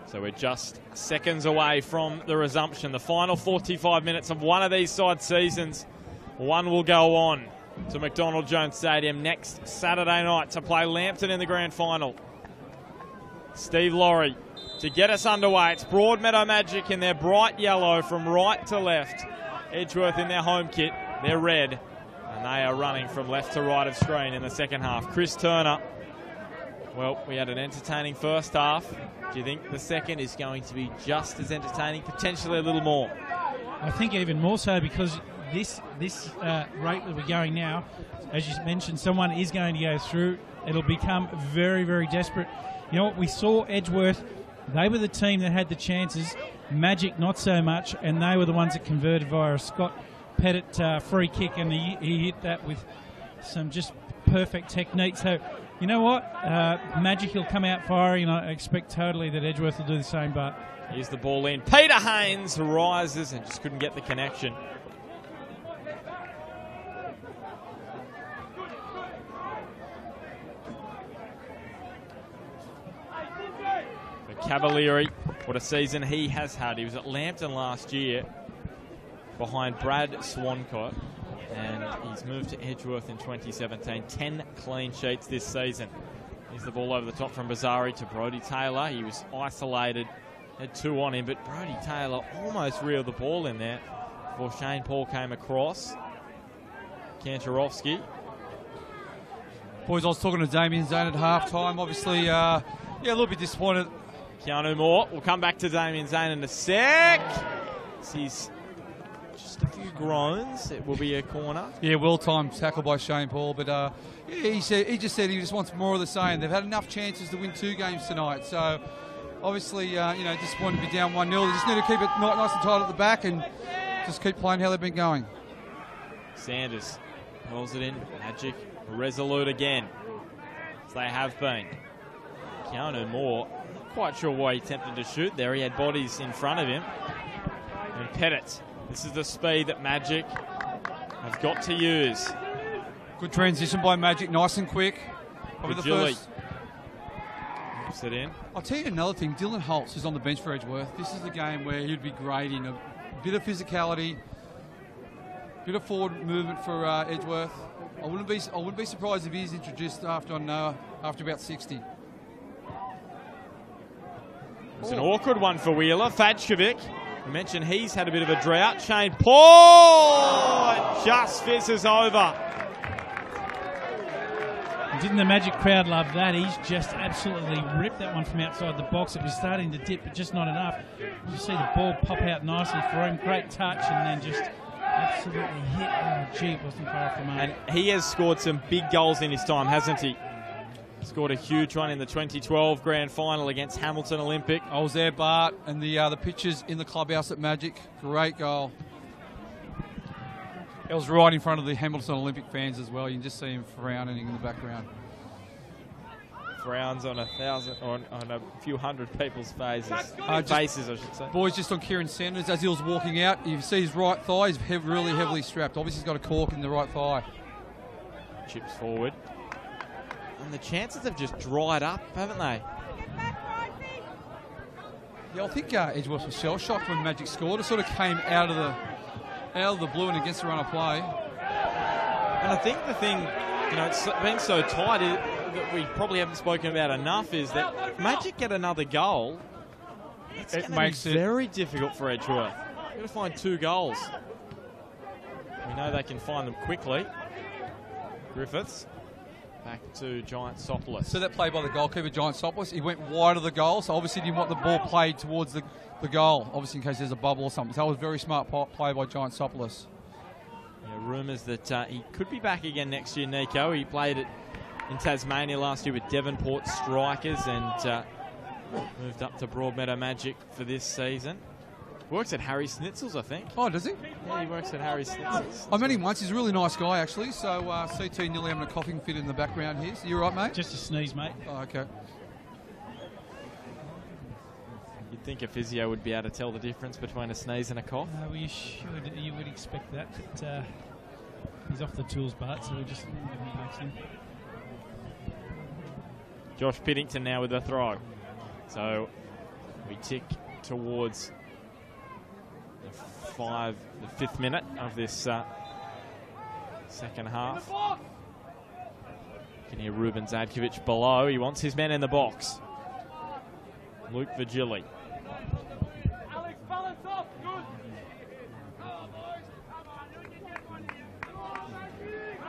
So we're just seconds away from the resumption. The final 45 minutes of one of these side seasons. One will go on to McDonald Jones Stadium next Saturday night to play Lambton in the grand final. Steve Laurie to get us underway. It's Broadmeadow Magic in their bright yellow from right to left. Edgeworth in their home kit, they're red. And they are running from left to right of screen in the second half. Chris Turner. Well, we had an entertaining first half. Do you think the second is going to be just as entertaining, potentially a little more? I think even more so, because this rate that we're going now, as you mentioned, someone is going to go through. It'll become very, very desperate. You know what, we saw Edgeworth, they were the team that had the chances, Magic not so much, and they were the ones that converted via a Scott Pettit free kick, and he hit that with some just perfect technique. So, you know what, Magic will come out firing, and I expect totally that Edgeworth will do the same. But here's the ball in. Peter Haynes rises and just couldn't get the connection. Cavalieri, what a season he has had. He was at Lambton last year behind Brad Swancott, and he's moved to Edgeworth in 2017. 10 clean sheets this season. Here's the ball over the top from Bazzari to Brodie Taylor. He was isolated, had two on him, but Brodie Taylor almost reeled the ball in there before Shane Paul came across. Kantarovski. Boys, I was talking to Damien Zane at half-time. Obviously, a little bit disappointed. Keanu Moore. We'll come back to Damien Zane in a sec. He's just a few groans. It will be a corner. Yeah, well-timed tackle by Shane Paul. But he just said he just wants more of the same. They've had enough chances to win 2 games tonight. So obviously, disappointed to be down 1-0. They just need to keep it nice and tight at the back and just keep playing how they've been going. Sanders rolls it in. Magic resolute again, as they have been. Keanu Moore, not quite sure why he attempted to shoot there. He had bodies in front of him. And Pettit, this is the speed that Magic have got to use. Good transition by Magic, nice and quick. Probably the first. Puts it in. I'll tell you another thing. Dylan Holtz is on the bench for Edgeworth. This is the game where he'd be great in a bit of physicality, bit of forward movement for Edgeworth. I wouldn't be surprised if he's introduced after about 60. It's an awkward one for Wheeler. Fajkovic, we mentioned he's had a bit of a drought. Shane Paul just fizzes over. Didn't the Magic crowd love that? He's just absolutely ripped that one from outside the box. It was starting to dip, but just not enough. You see the ball pop out nicely for him. Great touch, and then just absolutely hit. Oh, gee, it wasn't far off the mark. And he has scored some big goals in his time, hasn't he? Scored a huge one in the 2012 grand final against Hamilton Olympic. I was there, Bart, and the pictures in the clubhouse at Magic. Great goal. It was right in front of the Hamilton Olympic fans as well. You can just see him frowning in the background. Frowns on a few hundred people's faces. Faces, I should say. Boys, just on Kieran Sanders, as he was walking out, you see his right thigh is really heavily strapped. Obviously, he's got a cork in the right thigh. Chips forward. And the chances have just dried up, haven't they? Yeah, I think Edgeworth was shell-shocked when Magic scored. It sort of came out of the blue and against the run of play. And I think the thing, it's been so tight that we probably haven't spoken about enough is that if Magic get another goal, it makes it very difficult for Edgeworth. They've got to find 2 goals. We know they can find them quickly. Griffiths back to Giant Sopolis. So that play by the goalkeeper, Giant Sopolis, he went wide of the goal, so obviously didn't want the ball played towards the goal, obviously in case there's a bubble or something. So that was a very smart play by Giant Sopolis. Yeah, rumours that he could be back again next year, Nico. He played in Tasmania last year with Devonport Strikers and moved up to Broadmeadow Magic for this season. Works at Harry Snitzel's, I think. Oh, does he? Yeah, he works at Harry Snitzel's. I met him once. He's a really nice guy, actually. So CT nearly having a coughing fit in the background here. So you right, mate? Just a sneeze, mate. Oh, okay. You'd think a physio would be able to tell the difference between a sneeze and a cough. Well, you should. You would expect that. But he's off the tools, Bart, so we just makes him. Josh Piddington now with a throw. So we tick towards the 5th minute of this second half. You can hear Ruben Zadkovic below. He wants his men in the box. Luke Virgili. Alex, balance off. Good.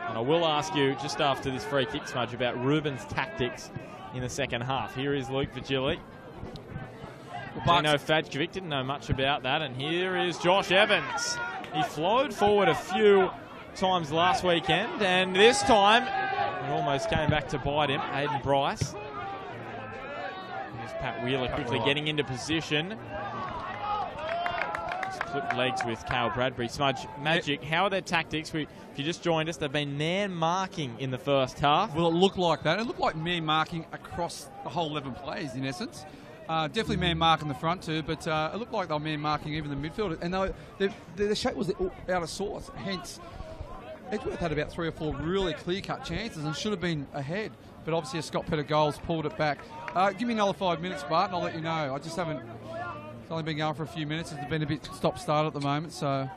And I will ask you just after this free kick smudge about Ruben's tactics in the second half. Here is Luke Virgili. Dino Fadkovic didn't know much about that, and here is Josh Evans. He flowed forward a few times last weekend, and this time it almost came back to bite him. Hayden Bryce. Here's Pat Wheeler quickly getting into position. Just clipped legs with Cale Bradbury. Smudge, Magic, how are their tactics? If you just joined us, they've been man marking in the first half. Well, it looked like that. It looked like man marking across the whole 11 players, in essence. Definitely man marking the front too, but it looked like they were man marking even the midfield. And the shape was out of sorts. Hence, Edgeworth had about 3 or 4 really clear-cut chances and should have been ahead. But obviously, Scott Petter goals pulled it back. Give me another 5 minutes, Bart, and I'll let you know. I just haven't. It's only been going for a few minutes. It's been a bit stop-start at the moment, so.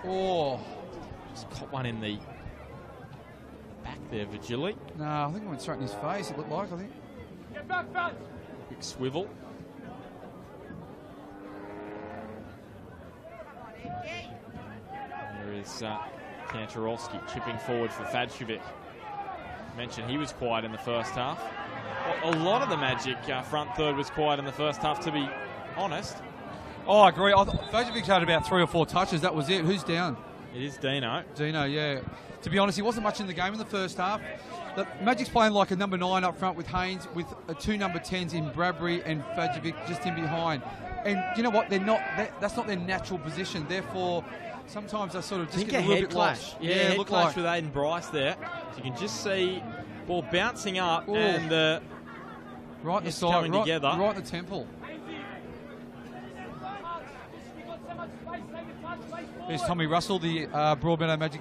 Oh, just caught one in the back there, Virgili. No, I think it went straight in his face, it looked like, I think. Get back, Fats. Quick swivel. There is Kantarowski chipping forward for Fadkovic. Mentioned he was quiet in the first half. A lot of the Magic front third was quiet in the first half, to be honest. Oh, I agree. Fadkovic had about 3 or 4 touches. That was it. Who's down? It is Dino. Dino, yeah. To be honest, he wasn't much in the game in the first half. The Magic's playing like a number 9 up front with Haynes, with 2 number 10s in Bradbury and Fadkovic just in behind. And you know what? They're not. That's not their natural position. Therefore, sometimes they sort of just get a little bit lost. Yeah, head clash with Aiden Bryce there. So you can just see ball bouncing up and right in the side, coming together. Right in the temple. There's Tommy Russell, the Broadmeadow Magic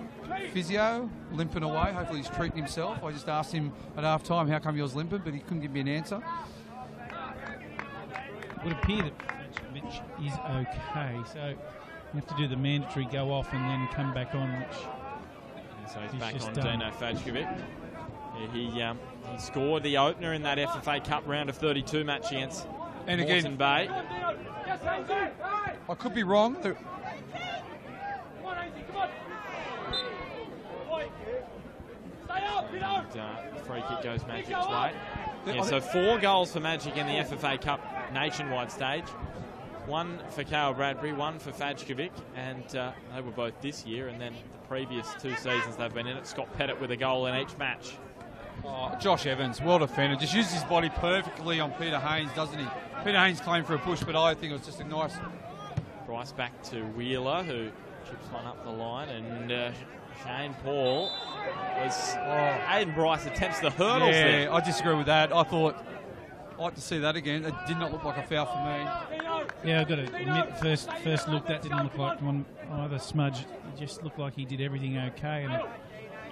physio, limping away. Hopefully he's treating himself. I just asked him at half time how come he was limping, but he couldn't give me an answer. It would appear that Fadkovic is okay, so you have to do the mandatory go off and then come back on, which so he's back on Dino Fadkovic. Yeah, he scored the opener in that FFA Cup round of 32 match against Moreton Bay. I could be wrong. Free kick goes Magic's way. Yeah, so 4 goals for Magic in the FFA Cup nationwide stage. One for Cale Bradbury, one for Fajkovic, and they were both this year, and then the previous 2 seasons they've been in it. Scott Pettit with a goal in each match. Oh, Josh Evans, well defended. Just uses his body perfectly on Peter Haynes, doesn't he? Peter Haynes claimed for a push, but I think it was just a nice... Bryce back to Wheeler, who chips one up the line, and Shane Paul was... Aiden Bryce attempts the hurdles there. Yeah, I disagree with that. I thought... I'd like to see that again. It did not look like a foul for me. Yeah, I've got to admit, first look, that didn't look like one either smudge. It just looked like he did everything okay. And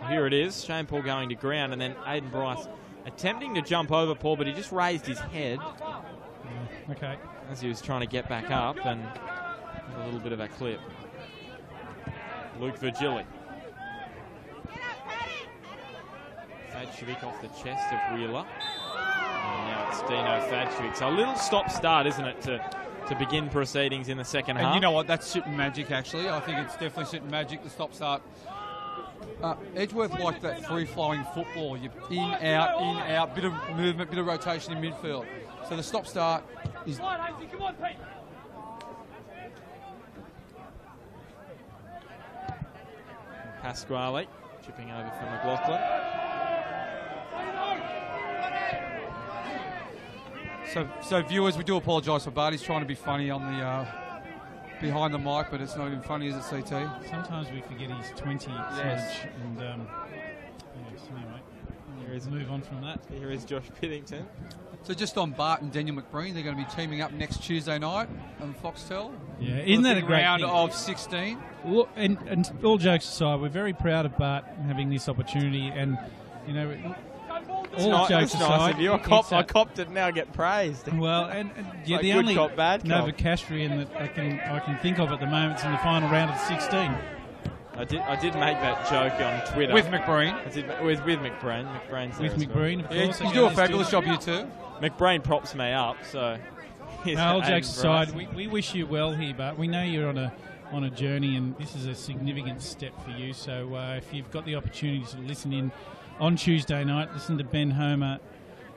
here it is, Shane Paul going to ground, and then Aiden Bryce attempting to jump over Paul, but he just raised his head. Yeah, okay. As he was trying to get back up, and a little bit of a clip. Luke Virgili. Fajkovic off the chest of Wheeler. And now it's Dino Fajkovic. So a little stop-start, isn't it, to begin proceedings in the second half? And you know what? That's sitting magic, actually. I think it's definitely sitting magic, the stop-start. Edgeworth like that free-flowing football. You're in, out, bit of movement, bit of rotation in midfield. So the stop-start is... Pasquale chipping over for McLaughlin. So viewers, we do apologise for Barty's trying to be funny on the behind the mic, but it's not even funny, is it, CT? Sometimes we forget he's 20, Yes. Smudge, and so anyway, we'll move on from that. Here is Josh Piddington. So just on Bart and Daniel McBreen, they're going to be teaming up next Tuesday night on Foxtel. Yeah, isn't that a great round thing? of 16? Look, and all jokes aside, we're very proud of Bart having this opportunity, and you know, all jokes That's aside, nice of you. I copped it, now get praised. well, and you're Like the good only cop, bad cop. Novocastrian that I can think of at the moment in the final round of 16. I did make that joke on Twitter. With McBreen. I did, with McBreen. McBrain's there With as well. McBreen, of Yeah, course. you do a fabulous job, you two. McBrain props me up, so... No, all jokes aside, we wish you well here, but we know you're on a journey, and this is a significant step for you. So if you've got the opportunity to listen in on Tuesday night, listen to Ben Homer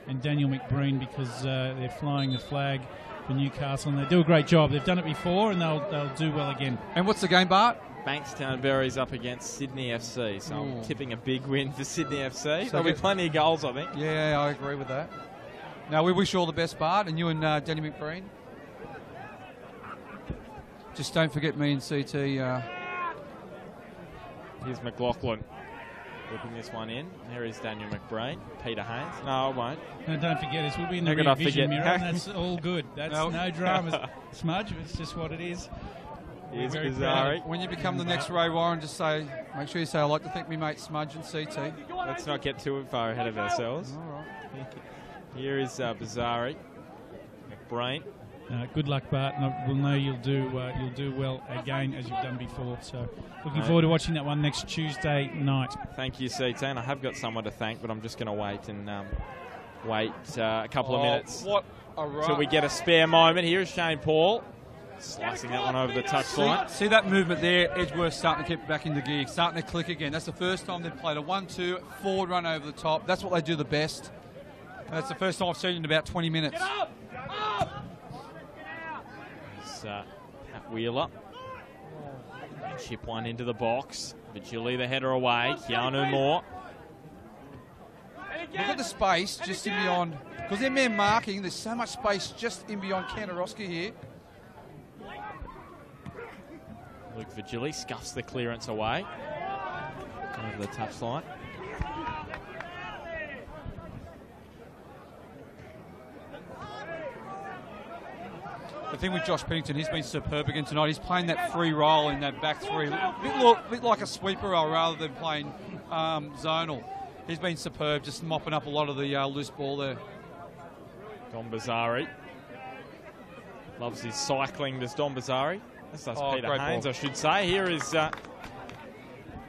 and Daniel McBreen, because they're flying the flag for Newcastle, and they do a great job. They've done it before, and they'll do well again. And what's the game, Bart? Bankstown Berries up against Sydney FC, so I'm Ooh. tipping a big win for Sydney FC. So There'll be plenty of goals, I think. Yeah, I agree with that. Now, we wish you all the best, Bart, and you and Danny McBreen. Just don't forget me and CT. Here's McLaughlin whipping this one in. There is Daniel McBrain. Peter Haynes. No, I won't. And don't forget us, we'll be in the How could I rear vision forget? mirror, and that's all good. That's no dramas, Smudge. It's just what it is. Here's Very proud. Bizarre. When you become the next Ray Warren, just make sure you say, I'd like to thank me mate Smudge and CT. Let's not get too far ahead of ourselves. All right. Here is Bizarre. McBrain. Good luck, Bart, and we'll know you'll do well again as you've done before. So, looking forward to watching that one next Tuesday night. Thank you, CT. And I have got someone to thank, but I'm just going to wait and wait a couple of minutes What a run. till we get a spare moment. Here is Shane Paul slicing that one over the touchline. See that movement there? Edgeworth starting to get back into gear, starting to click again. That's the first time they've played a 1-2 forward run over the top. That's what they do the best. And that's the first time I've seen it in about 20 minutes. It's Pat Wheeler. Chip one into the box. Vigili the header away. Keanu Moore. Look at the space just in beyond, because they're man marking. There's so much space just in beyond Kantarowski here. Luke Vigili scuffs the clearance away. Over the touchline. The thing with Josh Pennington, he's been superb again tonight. He's playing that free role in that back three. A bit like a sweeper role rather than playing zonal. He's been superb, just mopping up a lot of the loose ball there. Don Bazari. Loves his cycling, does Don Bazari. This does Peter great Haynes, ball. I should say. Here is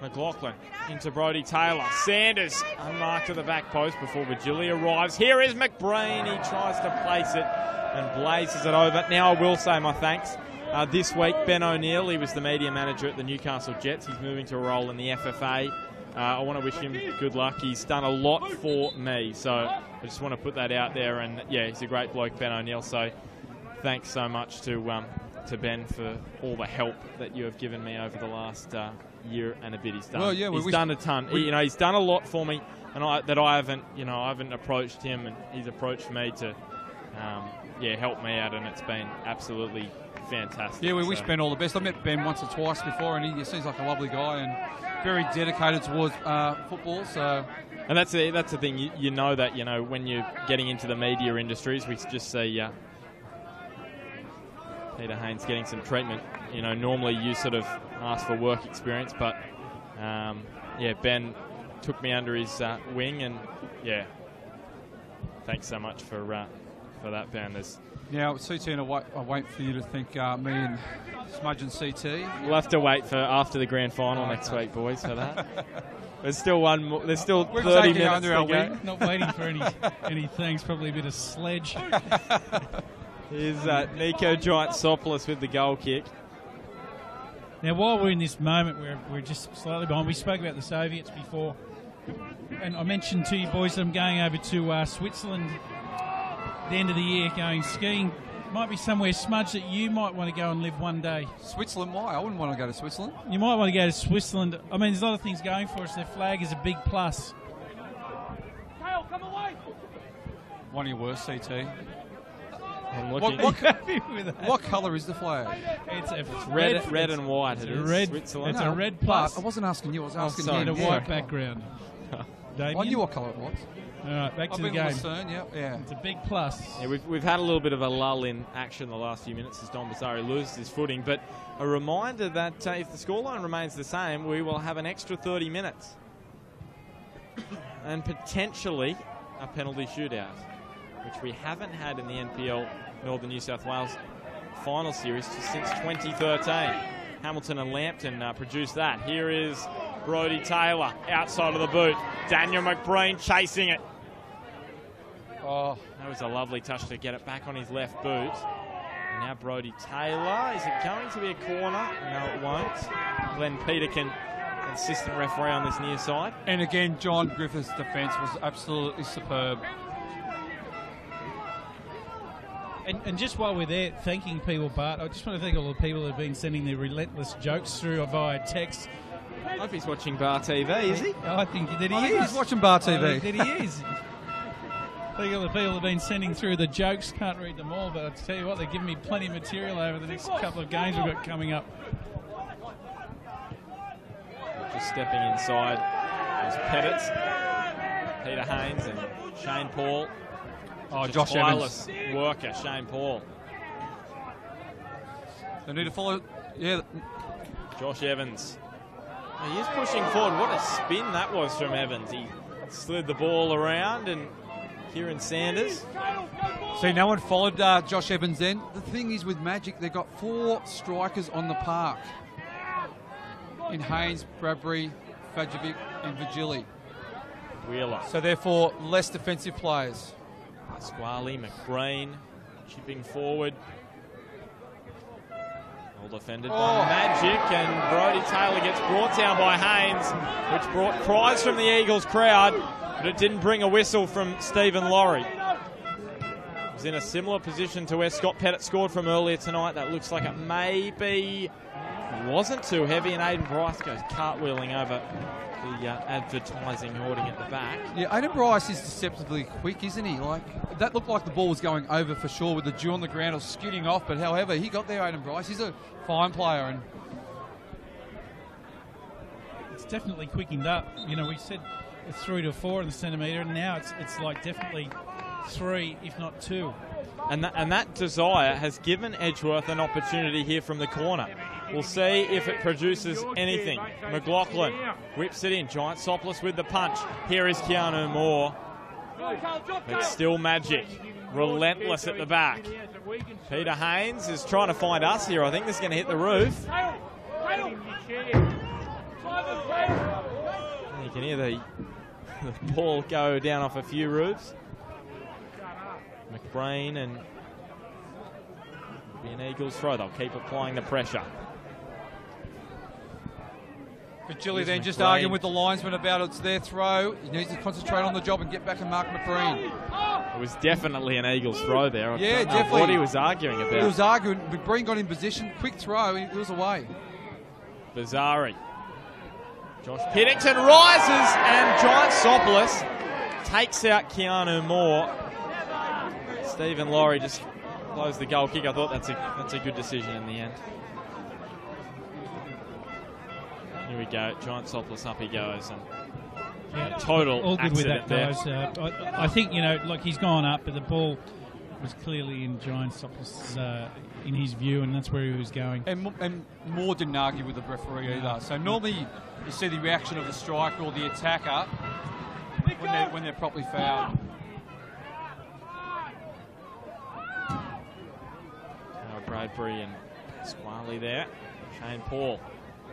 McLaughlin into Brodie Taylor. Sanders unmarked to the back post before Vigili arrives. Here is McBrain. He tries to place it and blazes it over. Now I will say my thanks. This week, Ben O'Neill, he was the media manager at the Newcastle Jets. He's moving to a role in the FFA. I want to wish him good luck. He's done a lot for me, so I just want to put that out there. And yeah, he's a great bloke, Ben O'Neill. So thanks so much to Ben for all the help that you have given me over the last year and a bit. He's done. Well, yeah, he's done a ton. He's done a lot for me, and I haven't approached him, and he's approached me to, help me out, and it's been absolutely fantastic. Yeah, we wish Ben all the best. I met Ben once or twice before, and he seems like a lovely guy and very dedicated towards football. So. And that's the thing. You know that when you're getting into the media industries, we just see Peter Haynes getting some treatment. Normally you sort of ask for work experience, but Ben took me under his wing, and thanks so much for that, Ben. Now, CT, and I wait for you to thank me and Smudge and CT. We'll have to wait for after the grand final next week, boys, for that. There's still one more. There's still 30 minutes under our to go. wing. Not waiting for any thanks. Probably a bit of sledge. Here's Nico Giantsopoulos with the goal kick. Now, while we're in this moment, we're just slightly behind. We spoke about the Soviets before, and I mentioned to you boys that I'm going over to Switzerland at the end of the year, going skiing. Might be somewhere, Smudge, that you might want to go and live one day. Switzerland? Why? I wouldn't want to go to Switzerland. You might want to go to Switzerland. I mean, there's a lot of things going for us. Their flag is a big plus. Kyle, come away! One of your worst, CT. I'm looking. What colour is the flag? It's red and white. It is red. Switzerland. It's a red plus. I wasn't asking you. I was asking sorry. him. And a white background. I knew what colour it was. All right, back to I've the been game. Lucerne, yeah. It's a big plus. Yeah, we've had a little bit of a lull in action the last few minutes as Don Basari loses his footing, but a reminder that if the scoreline remains the same, we will have an extra 30 minutes and potentially a penalty shootout, which we haven't had in the NPL Northern New South Wales final series since 2013. Hamilton and Lambton produced that. Here is Brodie Taylor outside of the boot. Daniel McBreen chasing it. Oh, that was a lovely touch to get it back on his left boot. And now Brodie Taylor. Is it going to be a corner? No, it won't. Glenn Peterkin, assistant referee on this near side. And again, John Griffith's defence was absolutely superb. And just while we're there, thanking people, Bart, I just want to thank all the people that have been sending their relentless jokes through via text. I hope he's watching Bar TV, is he? I think that he is. He's watching Bar TV. I think that he is. Thank all the people that have been sending through the jokes. Can't read them all, but I'll tell you what, they're giving me plenty of material over the next couple of games we've got coming up. Just stepping inside was Pettits, Peter Haynes and Shane Paul. Oh, Josh Evans. Worker, Shane Paul. They need to follow. Yeah. Josh Evans. He is pushing forward. What a spin that was from Evans. He slid the ball around, and Kieran Sanders. See, no one followed Josh Evans then. The thing is with Magic, they've got 4 strikers on the park. In Haynes, Bradbury, Fajovic and Vigili. Wheeler. So therefore, less defensive players. Pasquale, McBreen, chipping forward. All defended by Magic, and Brodie Taylor gets brought down by Haynes, which brought cries from the Eagles crowd, but it didn't bring a whistle from Stephen Laurie. He was in a similar position to where Scott Pettit scored from earlier tonight. That looks like it maybe wasn't too heavy, and Aiden Bryce goes cartwheeling over the advertising hoarding at the back. Yeah, Aiden Bryce is deceptively quick, isn't he? Like, that looked like the ball was going over for sure with the dew on the ground or skidding off, but however, he got there, Aiden Bryce. He's a fine player. And it's definitely quickened up. You know, we said 3 to 4 in the centimetre, and now it's like definitely 3, if not 2. And that desire has given Edgeworth an opportunity here from the corner. We'll see if it produces anything. McLaughlin whips it in. Giantsopoulos with the punch. Here is Keanu Moore. It's still Magic. Relentless at the back. Peter Haynes is trying to find us here. I think this is going to hit the roof. You can hear the ball go down off a few roofs. McBreen, and be an Eagles throw. They'll keep applying the pressure. Vigili then just arguing with the linesman about it's their throw. He needs to concentrate on the job and get back and mark McBreen. It was definitely an Eagles throw there. Yeah, I don't know definitely. what he was arguing about. He was arguing. McBreen got in position. Quick throw. It was away. Bizarre. Josh Piddington rises, and Giantsopoulos takes out Keanu Moore. Stephen Laurie just closed the goal kick. I thought that's a good decision in the end. Here we go. Giantsopoulos, up he goes. And Yeah, total all good with that, there. guys. I think, like he's gone up, but the ball was clearly in Giantsopoulos' in his view, and that's where he was going. And Moore didn't argue with the referee either. So normally you see the reaction of the striker or the attacker when they're properly fouled. Now Bradbury and Squally there. Shane Paul.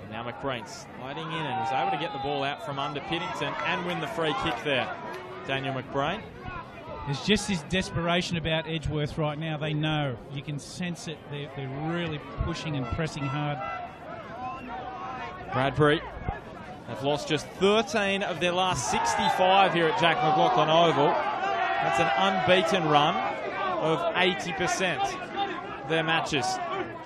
And now McBreen sliding in and was able to get the ball out from under Piddington and win the free kick there. Daniel McBreen. There's just this desperation about Edgeworth right now. They know. You can sense it. They're really pushing and pressing hard. Bradbury. They've lost just 13 of their last 65 here at Jack McLaughlin Oval. That's an unbeaten run of 80% of their matches.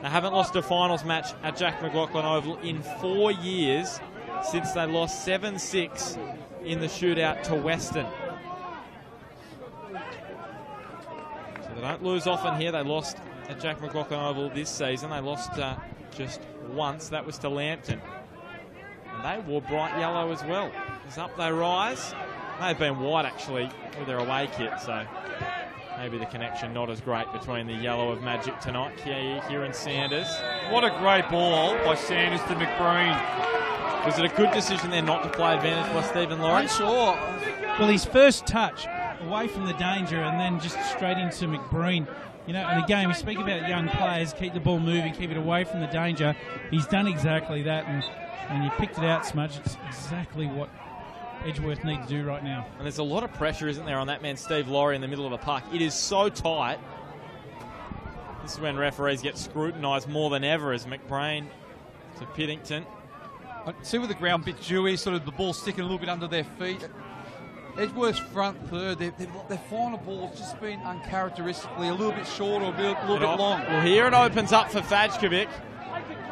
They haven't lost a finals match at Jack McLaughlin Oval in 4 years since they lost 7-6 in the shootout to Western. So they don't lose often here. They lost at Jack McLaughlin Oval this season. They lost just once. That was to Lambton. And they wore bright yellow as well. As up they rise. They've been white actually with their away kit, so maybe the connection not as great between the yellow of Magic tonight. Kieran Sanders. What a great ball by Sanders to McBreen. Was it a good decision there not to play advantage by Stephen Laurie? Unsure. Well, his first touch away from the danger and then just straight into McBreen. In the game, we speak about young players, keep the ball moving, keep it away from the danger. He's done exactly that, and you picked it out, Smudge. It's exactly what Edgeworth need to do right now. And there's a lot of pressure, isn't there, on that man Steve Laurie in the middle of the park. It is so tight. This is when referees get scrutinised more than ever as McBreen to Piddington. See with the ground bit dewy, sort of the ball sticking a little bit under their feet. Edgeworth's front third, their final ball's just been uncharacteristically a little bit short or a little bit long. Well, here it opens up for Fajkovic.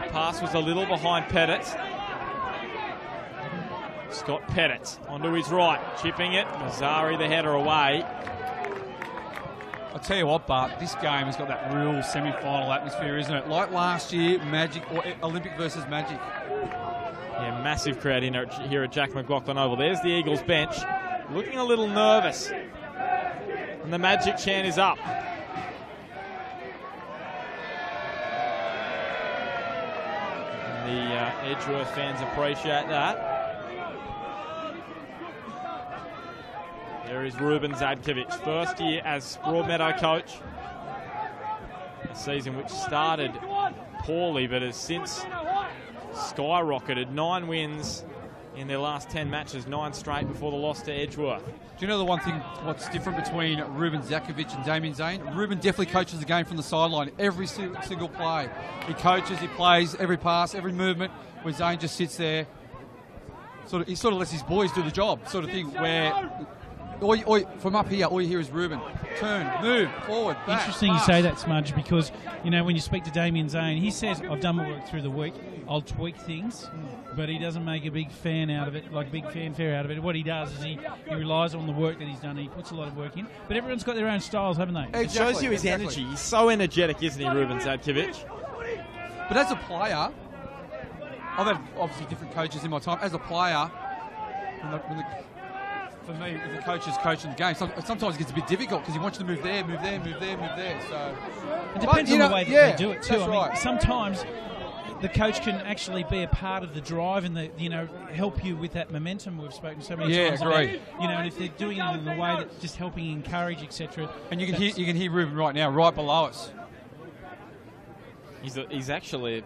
Pass was a little behind Pettit. Scott Pettit onto his right, chipping it. Mazzari the header away. I'll tell you what, Bart, this game has got that real semi-final atmosphere, isn't it? Like last year, Magic, or Olympic versus Magic. Yeah, massive crowd in here at Jack McLaughlin Oval. There's the Eagles bench, looking a little nervous. And the Magic chant is up. And the Edgeworth fans appreciate that. There is Ruben Zadkovic, first year as Broadmeadow coach. A season which started poorly but has since skyrocketed. 9 wins in their last 10 matches, 9 straight before the loss to Edgeworth. Do you know the one thing, what's different between Ruben Zadkovic and Damien Zane? Ruben definitely coaches the game from the sideline, every single play. He coaches, he plays, every pass, every movement, where Zane just sits there. He sort of lets his boys do the job, sort of thing, where from up here, all you hear is Ruben. Turn, move, forward, back. Interesting pass. you say that, Smudge, because, when you speak to Damien Zane, he says, I've done my work through the week, I'll tweak things, but he doesn't make a big fan out of it, like a big fanfare out of it. What he does is he relies on the work that he's done, he puts a lot of work in, but everyone's got their own styles, haven't they? It shows you his energy. He's so energetic, isn't he, Ruben Zadkovic? But as a player, I've had obviously different coaches in my time. As a player, for me, if the coach is coaching the game, sometimes it gets a bit difficult because he wants you to move there, move there, move there, move there. So it depends on the way that they do it too. That's right. Sometimes the coach can actually be a part of the drive and help you with that momentum we've spoken so many times about. And if they're doing it in a way that's just helping encourage, etc. And you can hear Ruben right now, right below us. He's actually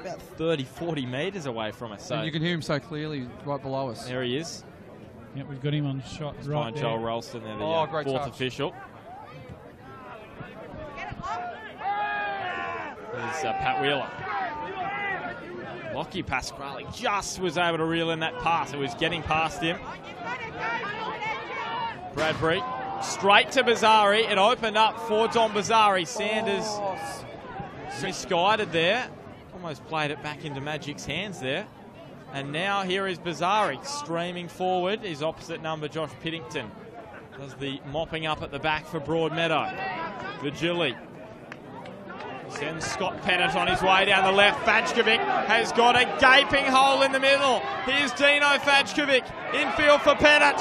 about 30, 40 metres away from us. So and you can hear him so clearly right below us. There he is. Yep, we've got him on shot right there. Joel Ralston there, the great fourth touch. official. There's Pat Wheeler. Lockie Pasquale just was able to reel in that pass. It was getting past him. Bradbury Straight to Bazzari. It opened up for Don Bazzari. Sanders misguided there. Almost played it back into Magic's hands there. And now here is Bazzari streaming forward. His opposite number, Josh Piddington, does the mopping up at the back for Broadmeadow. Vigili sends Scott Pennant on his way down the left. Fajkovic has got a gaping hole in the middle. Here's Dino Fajkovic. Infield for Pennant.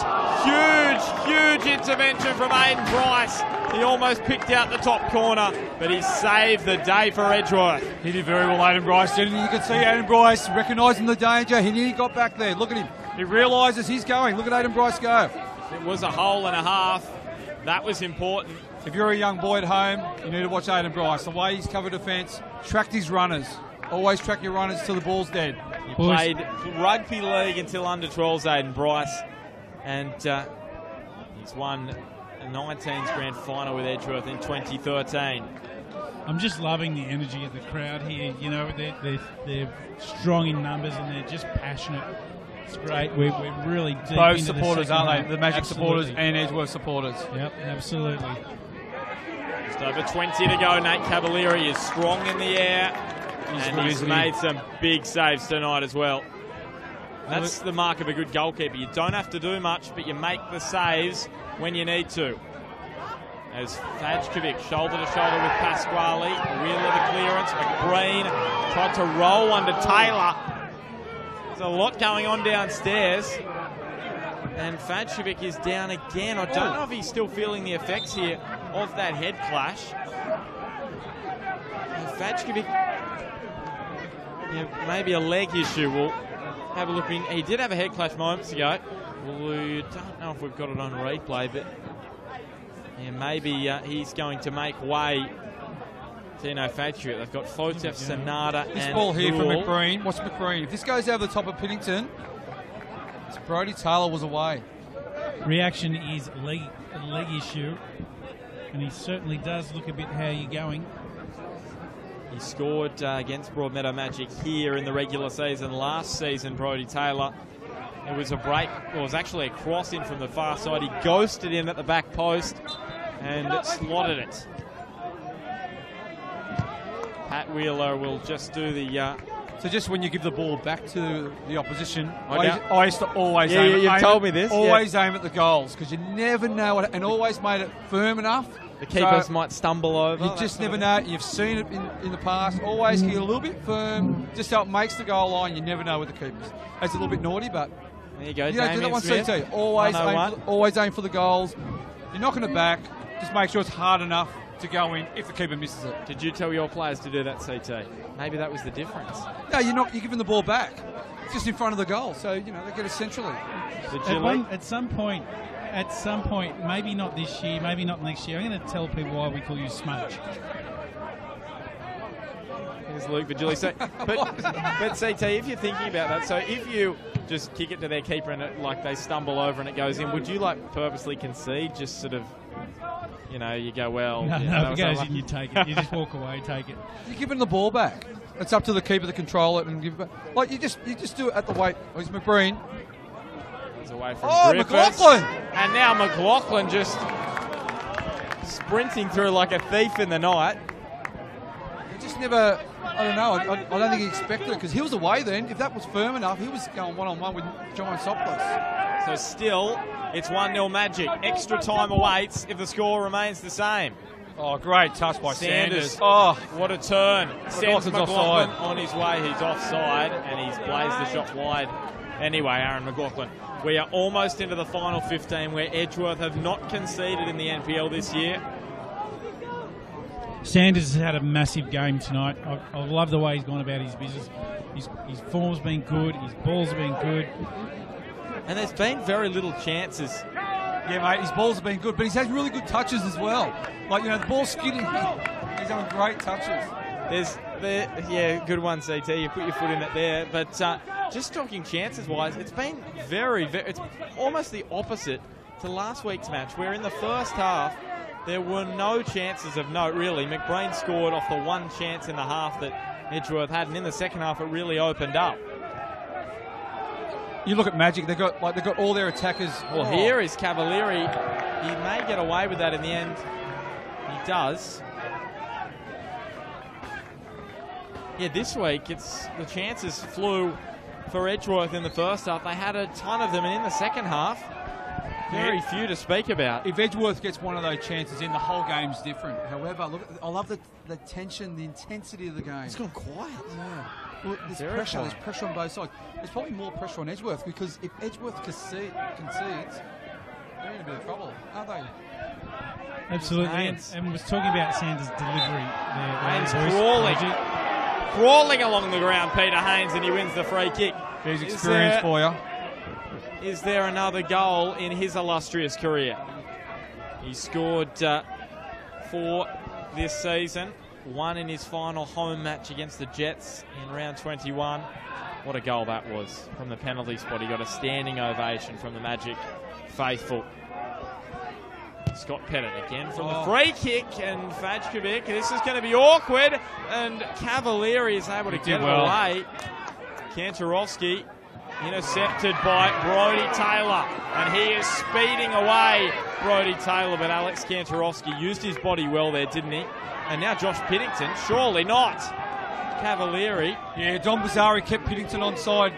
Huge intervention from Aiden Bryce. He almost picked out the top corner, but he saved the day for Edgeworth. He did very well, Aiden Bryce, didn't he? You could see Aiden Bryce recognising the danger. He nearly got back there. Look at him. He realises he's going. Look at Aiden Bryce go. It was a hole and a half. That was important. If you're a young boy at home, you need to watch Aiden Bryce. The way he's covered defence, tracked his runners. Always track your runners till the ball's dead. He played rugby league until under 12s, Aiden Bryce, and he's won a 19s grand final with Edgeworth in 2013. I'm just loving the energy of the crowd here. You know, they're strong in numbers and they're just passionate. It's great. We're really deep Both into supporters, the aren't they? The Magic Absolutely. supporters and Edgeworth supporters. Yep, absolutely. Just over 20 to go. Nate Cavalieri is strong in the air, and he's made some big saves tonight as well. That's the mark of a good goalkeeper. You don't have to do much, but you make the saves when you need to. As Fajkovic shoulder to shoulder with Pasquale, Wheeler the clearance. McBreen tried to roll under Taylor. There's a lot going on downstairs. And Fajkovic is down again. I don't know if he's still feeling the effects here of that head clash. Fajkovic, maybe a leg issue. We'll have a look in. He did have a head clash moments ago. We don't know if we've got it on replay, but maybe he's going to make way. Dino Fajkovic. They've got Fotef, Sonata, this and ball here Gould. for McBreen. Watch McBreen. If this goes over the top of Piddington, Brody Taylor was away. Reaction is a leg issue, and he certainly does look a bit how you're going. He scored against Broadmeadow Magic here in the regular season. Last season, Brody Taylor. It was a break. It was actually a cross in from the far side. He ghosted in at the back post and slotted it. Pat Wheeler will just do the... So just when you give the ball back to the opposition, I used to always Yeah, aim you've told me this. Always aim at the goals, because you never know what, and always made it firm enough. The keepers might stumble over. You just never know. You've seen it in the past. Always get a little bit firm, just so it makes the goal line. You never know with the keepers. That's a little bit naughty, but there you go. you don't do that one, Smith. CT. Always aim for the goals. You're knocking it back. Just make sure it's hard enough to go in if the keeper misses it. Did you tell your players to do that, CT? Maybe that was the difference. No, you're giving the ball back. It's just in front of the goal, so they get it centrally. At some point, maybe not this year, maybe not next year, I'm going to tell people why we call you Smudge. Here's Luke Vigili. So, but CT, if you're thinking about that, so if you just kick it to their keeper and they stumble over and it goes in, would you purposely concede? Just sort of, you go, well. No, if it goes in, you take it. You just walk away, take it. You're giving the ball back. It's up to the keeper to control it and give it back. You just do it at the weight. Oh, he's McBreen. He's away from Griffiths. McLaughlin! And now McLaughlin just sprinting through like a thief in the night. He just never, I don't know, I don't think he expected it, because he was away then. If that was firm enough, he was going one-on-one with John Soplis. So still, it's 1-0 Magic. Extra time awaits if the score remains the same. Oh, great touch by Sanders. Oh, what a turn. Sends McLaughlin's McLaughlin offside. on his way. He's offside, and he's blazed the shot wide. Anyway, Aaron McLaughlin. We are almost into the final 15, where Edgeworth have not conceded in the NPL this year. Sanders has had a massive game tonight. I love the way he's gone about his business. His form's been good. His balls have been good. And there's been very little chances. Yeah, mate, his balls have been good, but he's had really good touches as well. The ball's skidding. He's having great touches. Good one, CT. You put your foot in it there. But just talking chances-wise, it's been it's almost the opposite to last week's match, where in the first half, there were no chances of note, really. McBreen scored off the one chance in the half that Edgeworth had, and in the second half, it really opened up. You look at Magic; they've got all their attackers. Well, here is Cavalieri he may get away with that in the end. He does. Yeah, this week the chances flew for Edgeworth in the first half. They had a ton of them, and in the second half, very few to speak about. If Edgeworth gets one of those chances in, the whole game's different. However, look, I love the tension, the intensity of the game. It's gone quiet. Yeah. Well, there's pressure on both sides. There's probably more pressure on Edgeworth, because if Edgeworth concedes, they're in a bit of trouble, aren't they? Absolutely. And was talking about Sanders' delivery there. Haynes crawling along the ground, Peter Haynes, and he wins the free kick. There's experience for you. Is there another goal in his illustrious career? He scored 4 this season, 1 in his final home match against the Jets in round 21. What a goal that was from the penalty spot. He got a standing ovation from the Magic faithful. Scott Pettit again from the free kick, and Fajkovic. This is going to be awkward, and Cavalieri is able to get it away. Kantorowski intercepted by Brodie Taylor, and he is speeding away Brodie Taylor, but Alex Kantorowski used his body well there, didn't he? And now Josh Piddington, surely not. Cavalieri. Yeah, Don Bazzari kept Piddington onside.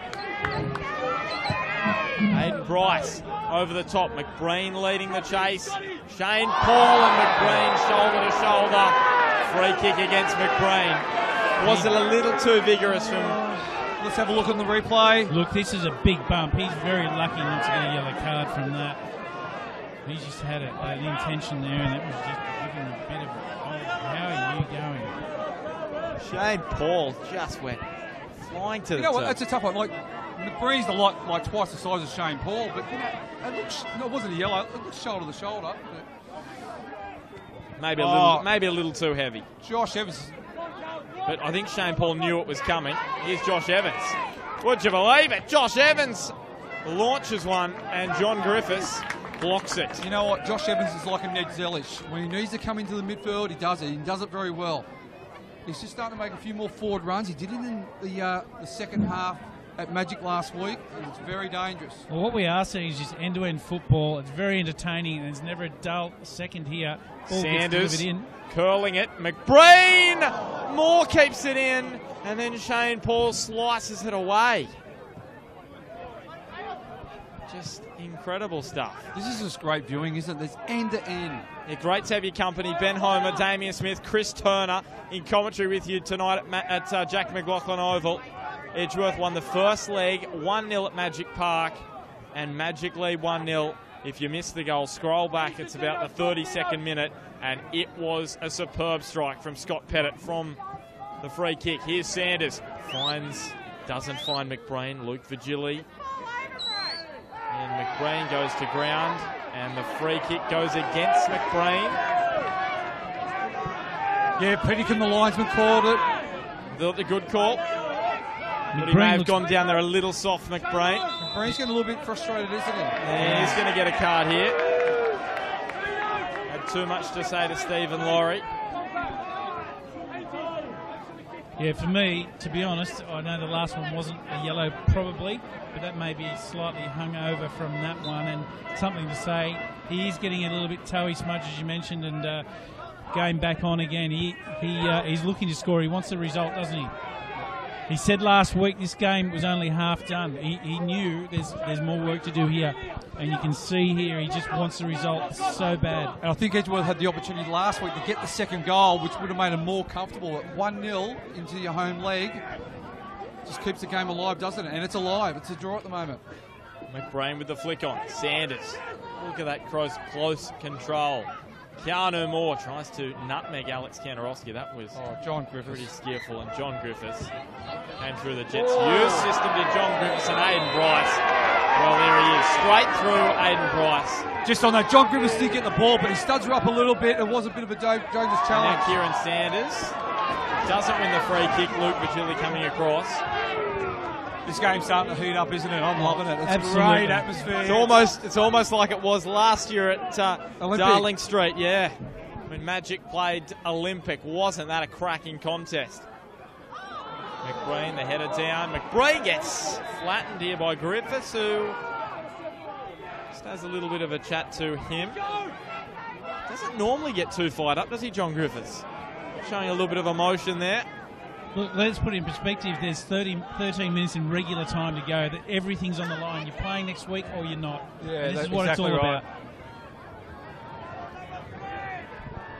Aiden Bryce over the top. McBreen leading the chase. Shane Paul and McBreen shoulder to shoulder. Free kick against McBreen. Was it a little too vigorous from... Let's have a look on the replay. Look, this is a big bump. He's very lucky not to get a yellow card from that. He just had an intention there, and that was just giving a bit of, how are you going? Shane Paul just went flying to the top. what, that's a tough one. Like, McBree's like twice the size of Shane Paul, but it looks, no, it wasn't a yellow. It looks shoulder to shoulder. Maybe a little too heavy. Josh Evans. But I think Shane Paul knew it was coming. Here's Josh Evans. Would you believe it? Josh Evans launches one, and John Griffiths blocks it. You know what? Josh Evans is like a Ned Zellish. When he needs to come into the midfield, he does it. He does it very well. He's just starting to make a few more forward runs. He did it in the second half at Magic last week, and it's very dangerous. Well, what we are seeing is just end-to-end football. It's very entertaining, and there's never a dull second here. All Sanders in. Curling it. McBreen! Moore keeps it in, and then Shane Paul slices it away. Just incredible stuff. This is just great viewing, isn't it? There's end-to-end. Yeah, great to have your company. Ben Homer, Damien Smith, Chris Turner in commentary with you tonight at Jack McLaughlin Oval. Edgeworth won the first leg 1-0 at Magic Park, and Magic lead 1-0. If you missed the goal, scroll back. It's about the 32nd minute, and it was a superb strike from Scott Pettit from the free kick. Here's Sanders. Doesn't find McBreen. Luke Vigili. And McBreen goes to ground, and the free kick goes against McBreen. Yeah, Pettican, the linesman, called it. The good call. But he may have gone down there a little soft, McBreen. McBreen's getting a little bit frustrated, isn't he? And he's going to get a card here. Had too much to say to Stephen Laurie. Yeah, for me, to be honest, I know the last one wasn't a yellow probably, but that may be slightly hungover from that one, and something to say. He is getting a little bit toey smudge, as you mentioned, and going back on again. He's looking to score. He wants the result, doesn't he? He said last week this game was only half done. He knew there's more work to do here. And you can see here he just wants the result so bad. And I think Edgeworth had the opportunity last week to get the second goal, which would have made him more comfortable. At 1-0 into your home leg, just keeps the game alive, doesn't it? And it's alive. It's a draw at the moment. McBreen with the flick on. Sanders. Look at that close control. Keanu Moore tries to nutmeg Alex Kantorowski. That was John Griffiths. Pretty skillful. And John Griffiths came through the Jets' youth system to John Griffiths and Aiden Bryce. Well, there he is. Straight through Aiden Bryce. Just on that, John Griffiths did get the ball, but he studs her up a little bit. It was a bit of a dangerous challenge. Now Kieran Sanders doesn't win the free kick. Luke Vigili coming across. This game's starting to heat up, isn't it? I'm loving it. It's Absolutely. a great atmosphere. It's almost like it was last year at Darling Street, yeah. When Magic played Olympic. Wasn't that a cracking contest? McBreen, the header down. McBreen gets flattened here by Griffiths, who Just has a little bit of a chat to him. Doesn't normally get too fired up, does he, John Griffiths? Showing a little bit of emotion there. Look, let's put it in perspective. There's 13 minutes in regular time to go. That everything's on the line. You're playing next week or you're not. Yeah, this is what it's all about.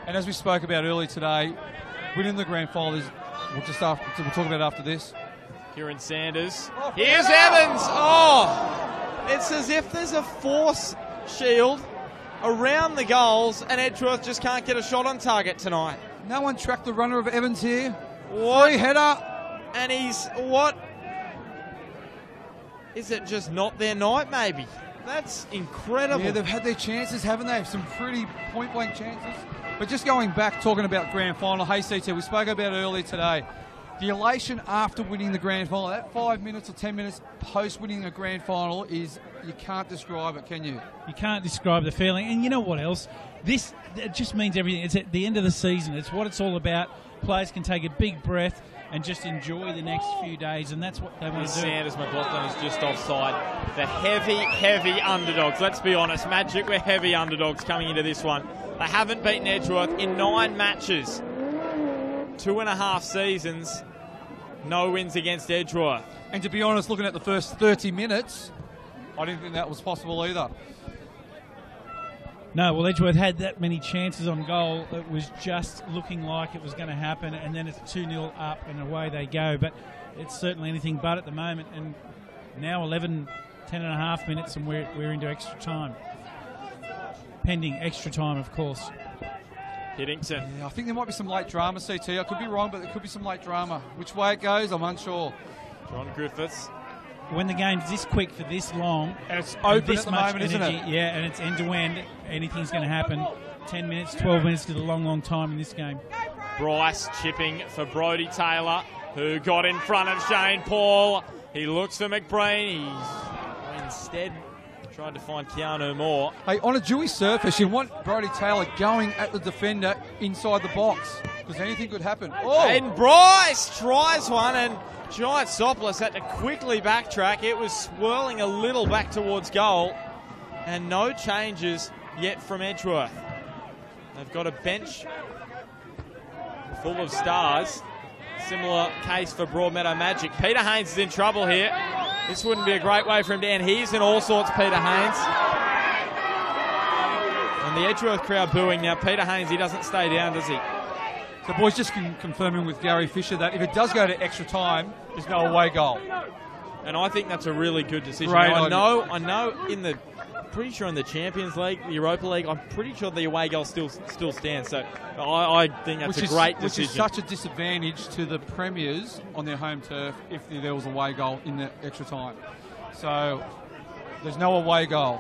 And as we spoke about earlier today, winning the grand final is, we'll talk about after this. Kieran Sanders. Here's Evans. Oh, it's as if there's a force shield around the goals and Edgeworth just can't get a shot on target tonight. No one tracked the runner of Evans here. What? Free header. And he's, what? Is it just not their night, maybe? That's incredible. Yeah, they've had their chances, haven't they? Some pretty point-blank chances. But just going back, talking about grand final, hey CT, we spoke about it earlier today. The elation after winning the grand final, that 5 minutes or 10 minutes post winning a grand final is, you can't describe it, can you? You can't describe the feeling. And you know what else? It just means everything. It's at the end of the season. It's what it's all about. Players can take a big breath and just enjoy the next few days, and that's what they want to do. Sanders McLaughlin is just offside. The heavy underdogs. Let's be honest, Magic were heavy underdogs coming into this one. They haven't beaten Edgeworth in 9 matches. 2.5 seasons, no wins against Edgeworth. And to be honest, looking at the first 30 minutes, I didn't think that was possible either. No, well, Edgeworth had that many chances on goal. It was just looking like it was going to happen, and then it's 2-0 up and away they go. But it's certainly anything but at the moment. And now 10.5 minutes, and we're into extra time. Pending extra time, of course. Hiddington. Yeah, I think there might be some late drama, CT. I could be wrong, but there could be some late drama. Which way it goes, I'm unsure. John Griffiths. When the game's this quick for this long, and it's open this at the much moment, energy, isn't it? Yeah, and it's end-to-end. Anything's going to happen. 10 minutes, 12 minutes is a long time in this game. Bryce chipping for Brodie Taylor, who got in front of Shane Paul. He looks for McBreen. He's instead tried to find Keanu Moore. Hey, on a dewy surface, you want Brodie Taylor going at the defender inside the box, because anything could happen. Oh! And Bryce tries one, and Giant Soplis had to quickly backtrack. It was swirling a little back towards goal, and no changes yet from Edgeworth. They've got a bench full of stars. Similar case for Broadmeadow Magic. Peter Haynes is in trouble here. This wouldn't be a great way for him to end. He's in all sorts, Peter Haynes. And the Edgeworth crowd booing now. Peter Haynes, he doesn't stay down, does he? The boys just confirming with Gary Fisher that if it does go to extra time, there's no away goal. And I think that's a really good decision. Great I idea. know pretty sure in the Champions League, the Europa League, I'm pretty sure the away goal still stands. So I think that's a great decision. Which is such a disadvantage to the premiers on their home turf if there was a away goal in the extra time. So there's no away goal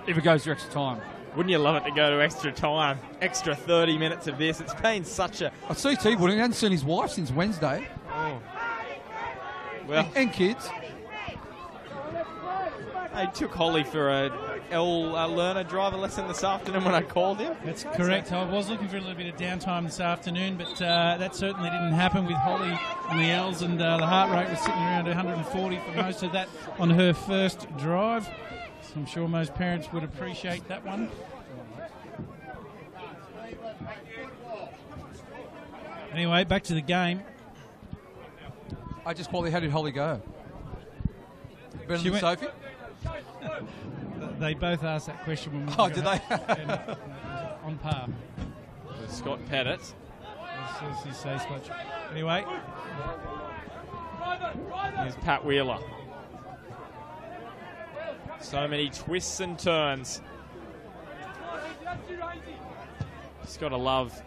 if it goes to extra time. Wouldn't you love it to go to extra time? Extra 30 minutes of this. It's been such a... I CT wouldn't. He hadn't seen his wife since Wednesday. Oh. Well, and kids. I took Holly for a learner driver lesson this afternoon when I called him. That's correct. I was looking for a little bit of downtime this afternoon, but that certainly didn't happen with Holly and the L's, and the heart rate was sitting around 140 for most of that on her first drive. So I'm sure most parents would appreciate that one. Anyway, back to the game. I just quietly, how did Holly go? Better than Sophie? They both asked that question when we Oh, did they? On par. With Scott Pettit. Anyway. Here's Pat Wheeler. So many twists and turns. Just got to love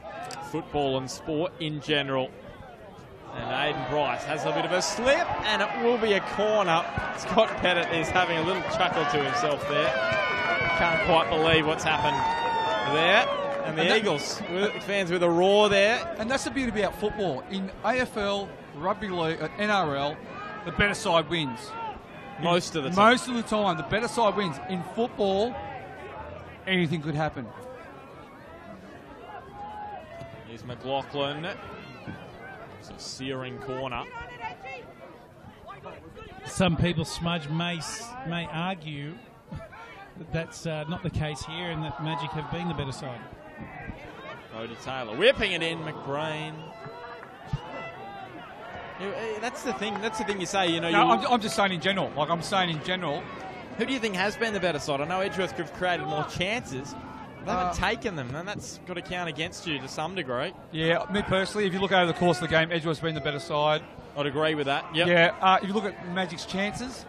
football and sport in general. And Aiden Bryce has a bit of a slip, and it will be a corner. Scott Pettit is having a little chuckle to himself there. Can't quite believe what's happened there. And the Eagles fans with a roar there. And that's the beauty about football. In AFL, Rugby League, NRL, the better side wins. Most of the time. Most of the time, the better side wins. In football, anything could happen. Here's McLaughlin. It's a searing corner. Some people, Smudge, may argue that's not the case here, and that Magic have been the better side. Brody Taylor whipping it in. McBrain. That's the thing. That's the thing you say. You know, No, I'm just saying in general. Like I'm saying in general. who do you think has been the better side? I know Edgeworth have created more chances. They haven't taken them, and that's got to count against you to some degree. Yeah, me personally, if you look over the course of the game, Edgeworth's been the better side. I'd agree with that. Yep. Yeah, if you look at Magic's chances,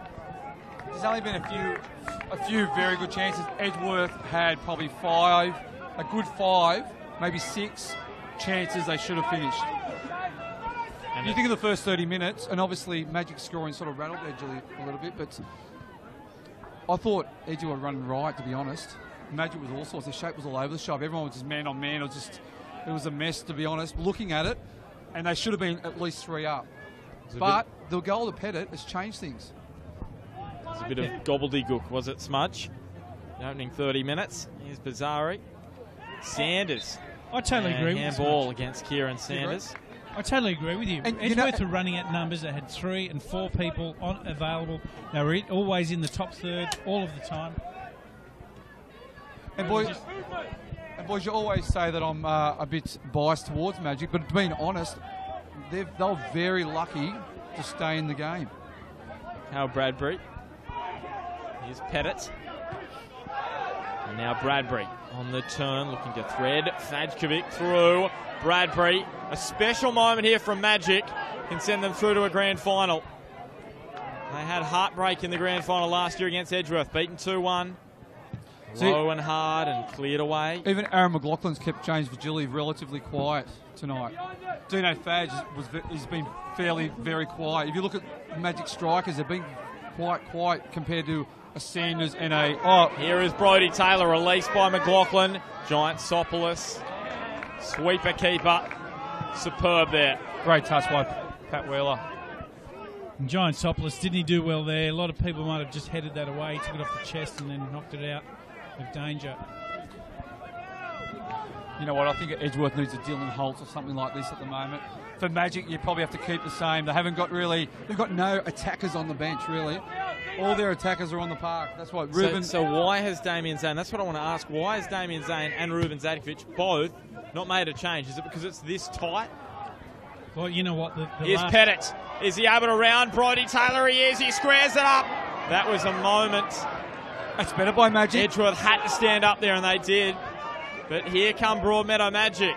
there's only been a few very good chances. Edgeworth had probably a good five, maybe 6 chances they should have finished. And you think of the first 30 minutes, and obviously Magic's scoring sort of rattled Edgeworth a little bit, but I thought Edgeworth were running right, to be honest. Magic was all sorts. The shape was all over the shop. Everyone was just man on man. It was a mess, to be honest, looking at it, and they should have been at least 3 up. But the goal to Pettit has changed things. It's a bit of gobbledygook, was it, Smudge? The opening 30 minutes. Here's Bazari. Sanders. I totally agree with you. Handball against Kieran Sanders. I totally agree with you. And Edgeworth were running at numbers that had 3 and 4 people available. They were always in the top third all of the time. And boys, you always say that I'm a bit biased towards Magic, but being honest, they were very lucky to stay in the game. Hal Bradbury. Here's Pettit. And now Bradbury on the turn, looking to thread Fajkovic through. Bradbury, a special moment here from Magic, can send them through to a grand final. They had heartbreak in the grand final last year against Edgeworth, beaten 2-1. Low and hard and cleared away. Even Aaron McLaughlin's kept James Vigili relatively quiet tonight. Dino Fadge has been very quiet. If you look at Magic strikers, they've been quite quiet compared to a Sanders and a... Here is Brody Taylor, released by McLaughlin. Giantsopoulos, sweeper keeper. Superb there. Great touch by Pat Wheeler. And Giantsopoulos, didn't he do well there? A lot of people might have just headed that away, took it off the chest and then knocked it out of danger. You know what, I think Edgeworth needs a Dylan Holt or something like this at the moment. For Magic, you probably have to keep the same. They've got no attackers on the bench, really. All their attackers are on the park. That's why Ruben... So why has Damien Zane, that's what I want to ask, why has Damien Zane and Ruben Zadkovic both not made a change? Is it because it's this tight? Well, you know what? Here's Pettit. Is he able to round Brody Taylor? He is. He squares it up. That was a moment. That's better by Magic. Edgeworth had to stand up there, and they did. But here come Broadmeadow Magic.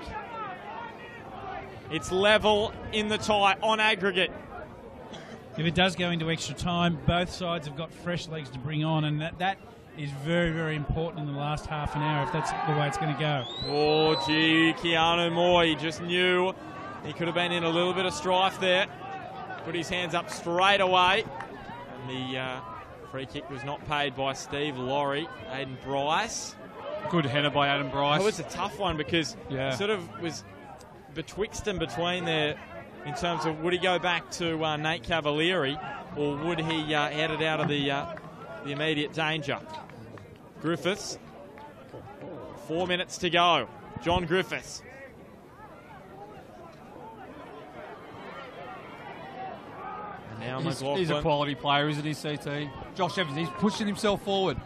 It's level in the tie on aggregate. If it does go into extra time, both sides have got fresh legs to bring on, and that is very, very important in the last half an hour if that's the way it's going to go. Oh, gee, Keanu Moore, he just knew he could have been in a little bit of strife there. Put his hands up straight away. And the free kick was not paid by Steve Laurie. Aidan Bryce. Good header by Adam Bryce. It was a tough one because he sort of was betwixt and between there in terms of would he go back to Nate Cavalieri or would he head it out of the immediate danger. Griffiths. 4 minutes to go. John Griffiths. Now he's a quality player, isn't he, CT? Josh Evans, he's pushing himself forward.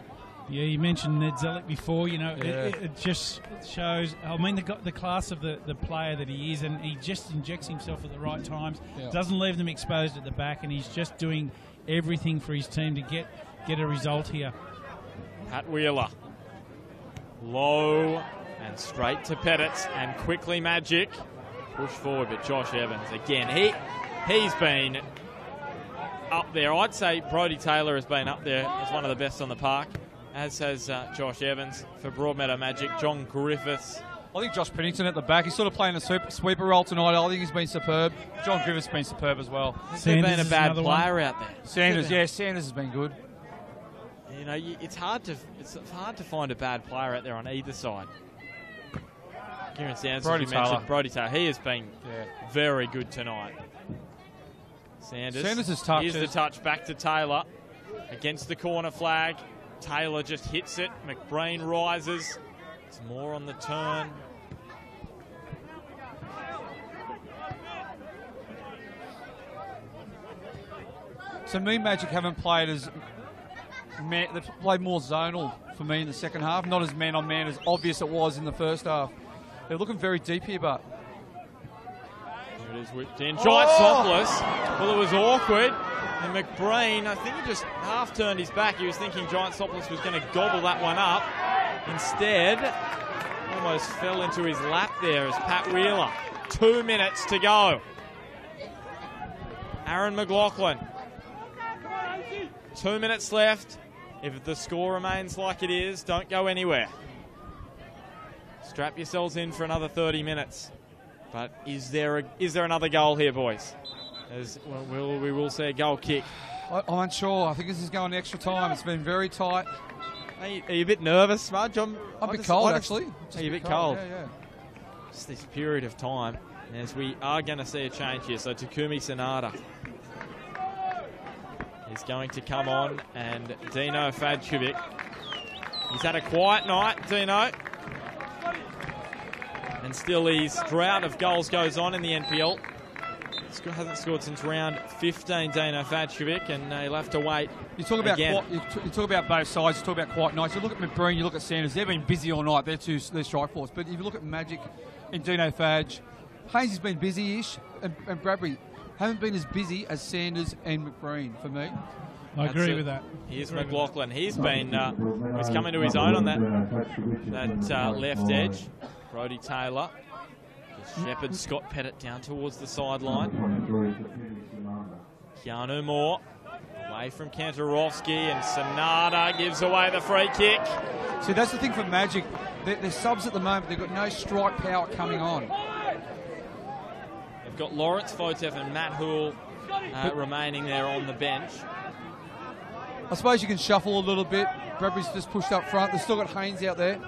Yeah, you mentioned Ned Zellick before. You know, it just shows. I mean, the class of the player that he is, and he just injects himself at the right times. Yeah. Doesn't leave them exposed at the back, and he's just doing everything for his team to get a result here. Pat Wheeler, low and straight to Pettit, and quickly Magic push forward. But Josh Evans again, he's been up there. I'd say Brody Taylor has been up there as one of the best on the park, as has Josh Evans. For Broadmeadow Magic, John Griffiths. I think Josh Pennington at the back, he's sort of playing a sweeper role tonight. I think he's been superb. John Griffiths has been superb as well. Has there been a bad player out there? Sanders has been good. You know, it's hard to find a bad player out there on either side. Kieran Sanders, Brody Taylor, he has been very good tonight. Sanders is touch. Here's the touch back to Taylor against the corner flag. Taylor just hits it. McBrain rises. It's more on the turn. So me, Magic haven't played as they played more zonal for me in the second half. Not as man-on-man as obvious it was in the first half. They're looking very deep here, but... Here it is whipped in. Giant Sopless. Well, it was awkward. And McBreen, I think he just half turned his back. He was thinking Giant Sopless was going to gobble that one up. Instead, almost fell into his lap there as Pat Wheeler. 2 minutes to go. Aaron McLaughlin. 2 minutes left. If the score remains like it is, don't go anywhere. Strap yourselves in for another 30 minutes. But is there another goal here, boys? We will see a goal kick. I'm unsure. I think this is going extra time. It's been very tight. Are you a bit nervous, Smudge? I'm a bit cold, actually. Are you a bit cold? Yeah. Just this period of time, as we are going to see a change here. So Takumi Sanada is going to come on, and Dino Fadkovic. He's had a quiet night, Dino. And still his drought of goals goes on in the NPL. Hasn't scored since round 15, Dino Fadkovic, and he'll have to wait. You talk about you talk about both sides. You talk about quiet nights. You look at McBreen, you look at Sanders. They've been busy all night. They're strike force. But if you look at Magic and Dino Fadge, Haynes has been busy-ish, and Bradbury haven't been as busy as Sanders and McBreen for me. I agree with that. Here's McLaughlin. He's been he's coming to his own on that left edge. Brody Taylor. Shepherd, Scott Pettit down towards the sideline. Keanu Moore away from Kantorowski, and Sanada gives away the free kick. See, that's the thing for Magic. They're subs at the moment. They've got no strike power coming on. They've got Lawrence Fotef and Matt Hoole remaining there on the bench. I suppose you can shuffle a little bit. Bradbury's just pushed up front. They've still got Haynes out there.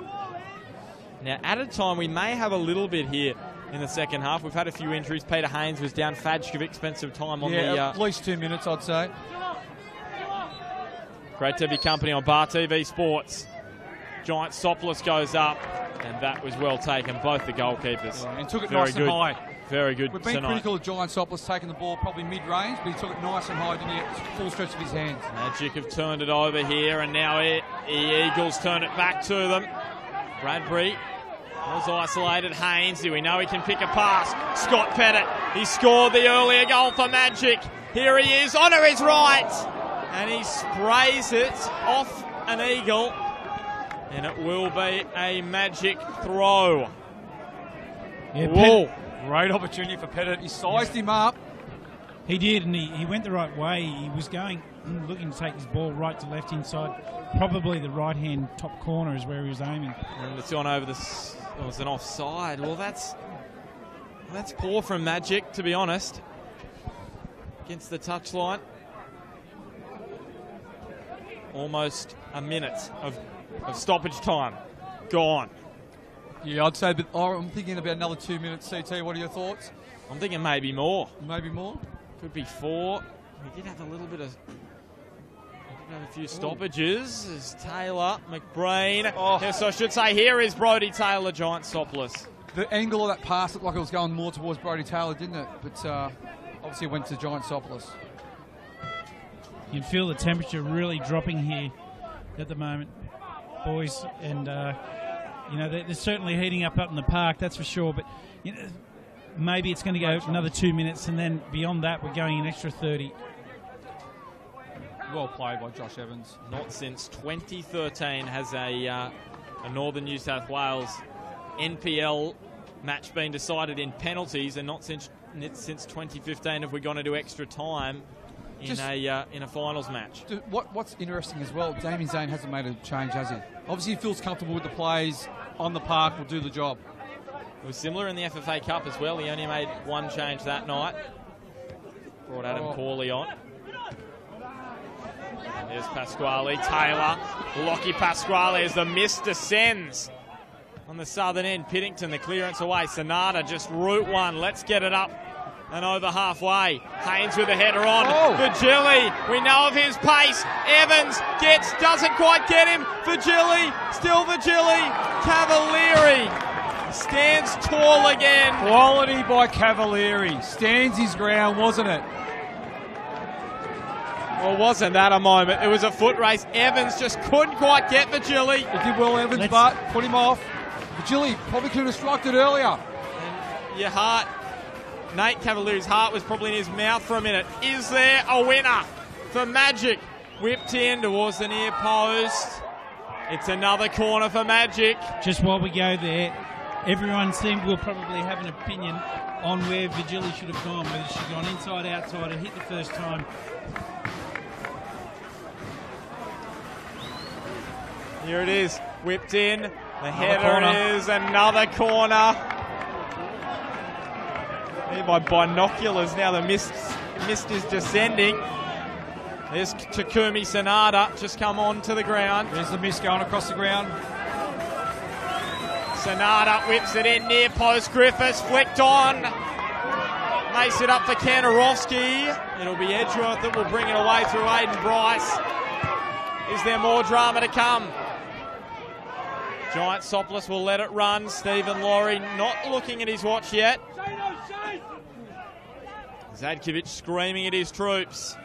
Now, at a time, we may have a little bit here in the second half. We've had a few injuries. Peter Haynes was down. Fadkovic spent some time on the... at least 2 minutes, I'd say. Great to be company on Bar TV Sports. Giant Sopless goes up, and that was well taken. Both the goalkeepers. Yeah, and took it nice and high. Very good We've been tonight. critical of Giant Sopless taking the ball probably mid-range, but he took it nice and high, didn't he? At full stretch of his hands. Magic have turned it over here, and now the Eagles turn it back to them. Bradbury was isolated. Haynes, do we know he can pick a pass? Scott Pettit, he scored the earlier goal for Magic. Here he is, onto his right, and he sprays it off an Eagle, and it will be a Magic throw. Yeah, Whoa. Great opportunity for Pettit. He sized him up. He did, and he went the right way. He was looking to take his ball right to left inside. Probably the right-hand top corner is where he was aiming. And it's gone over this. It was an offside. Well, that's poor from Magic, to be honest. Against the touchline. Almost a minute of stoppage time gone. Yeah, I'd say, but I'm thinking about another 2 minutes. CT, what are your thoughts? I'm thinking maybe more. Maybe more? Could be 4. We did have a little bit of... a few stoppages. There's Taylor, McBreen. Yes, I should say, here is Brody Taylor, Giant Sopless. The angle of that pass looked like it was going more towards Brody Taylor, didn't it? But obviously it went to Giant Sopless. You can feel the temperature really dropping here at the moment, boys. And, they're certainly heating up in the park, that's for sure. But maybe it's going to go another 2 minutes, and then beyond that, we're going an extra 30. Well played by Josh Evans. Not since 2013 has a Northern New South Wales NPL match been decided in penalties, and not since 2015 have we gone into extra time in a finals match. What's interesting as well, Damien Zane hasn't made a change, has he? Obviously he feels comfortable with the plays on the park, will do the job. It was similar in the FFA Cup as well. He only made one change that night. Brought Adam Corley on. And there's Pasquale. Taylor. Lockie Pasquale as the mist descends on the southern end. Piddington, the clearance away. Sanada just route one. Let's get it up and over halfway. Haynes with the header on. Virgili, we know of his pace. Evans doesn't quite get him. Virgili, still Virgili. Cavalieri stands tall again. Quality by Cavalieri. Stands his ground, wasn't it? Well, wasn't that a moment? It was a foot race. Evans just couldn't quite get Vigili. He did well, Evans, but put him off. Vigili probably could have struck it earlier. And your heart, Nate Cavalier's heart was probably in his mouth for a minute. Is there a winner for Magic? Whipped in towards the near post. It's another corner for Magic. Just while we go there, everyone will probably have an opinion on where Vigili should have gone, whether she'd gone inside, outside, and hit the first time. Here it is, whipped in. The header is another corner. Here by binoculars, now the mist is descending. There's Takumi Sanada just come on to the ground. There's the mist going across the ground. Sanada whips it in near post. Griffiths flicked on. Makes it up for Kanarowski. It'll be Edgeworth that will bring it away through Aiden Bryce. Is there more drama to come? Giant Soplis will let it run. Stephen Laurie not looking at his watch yet. Zadkovic screaming at his troops.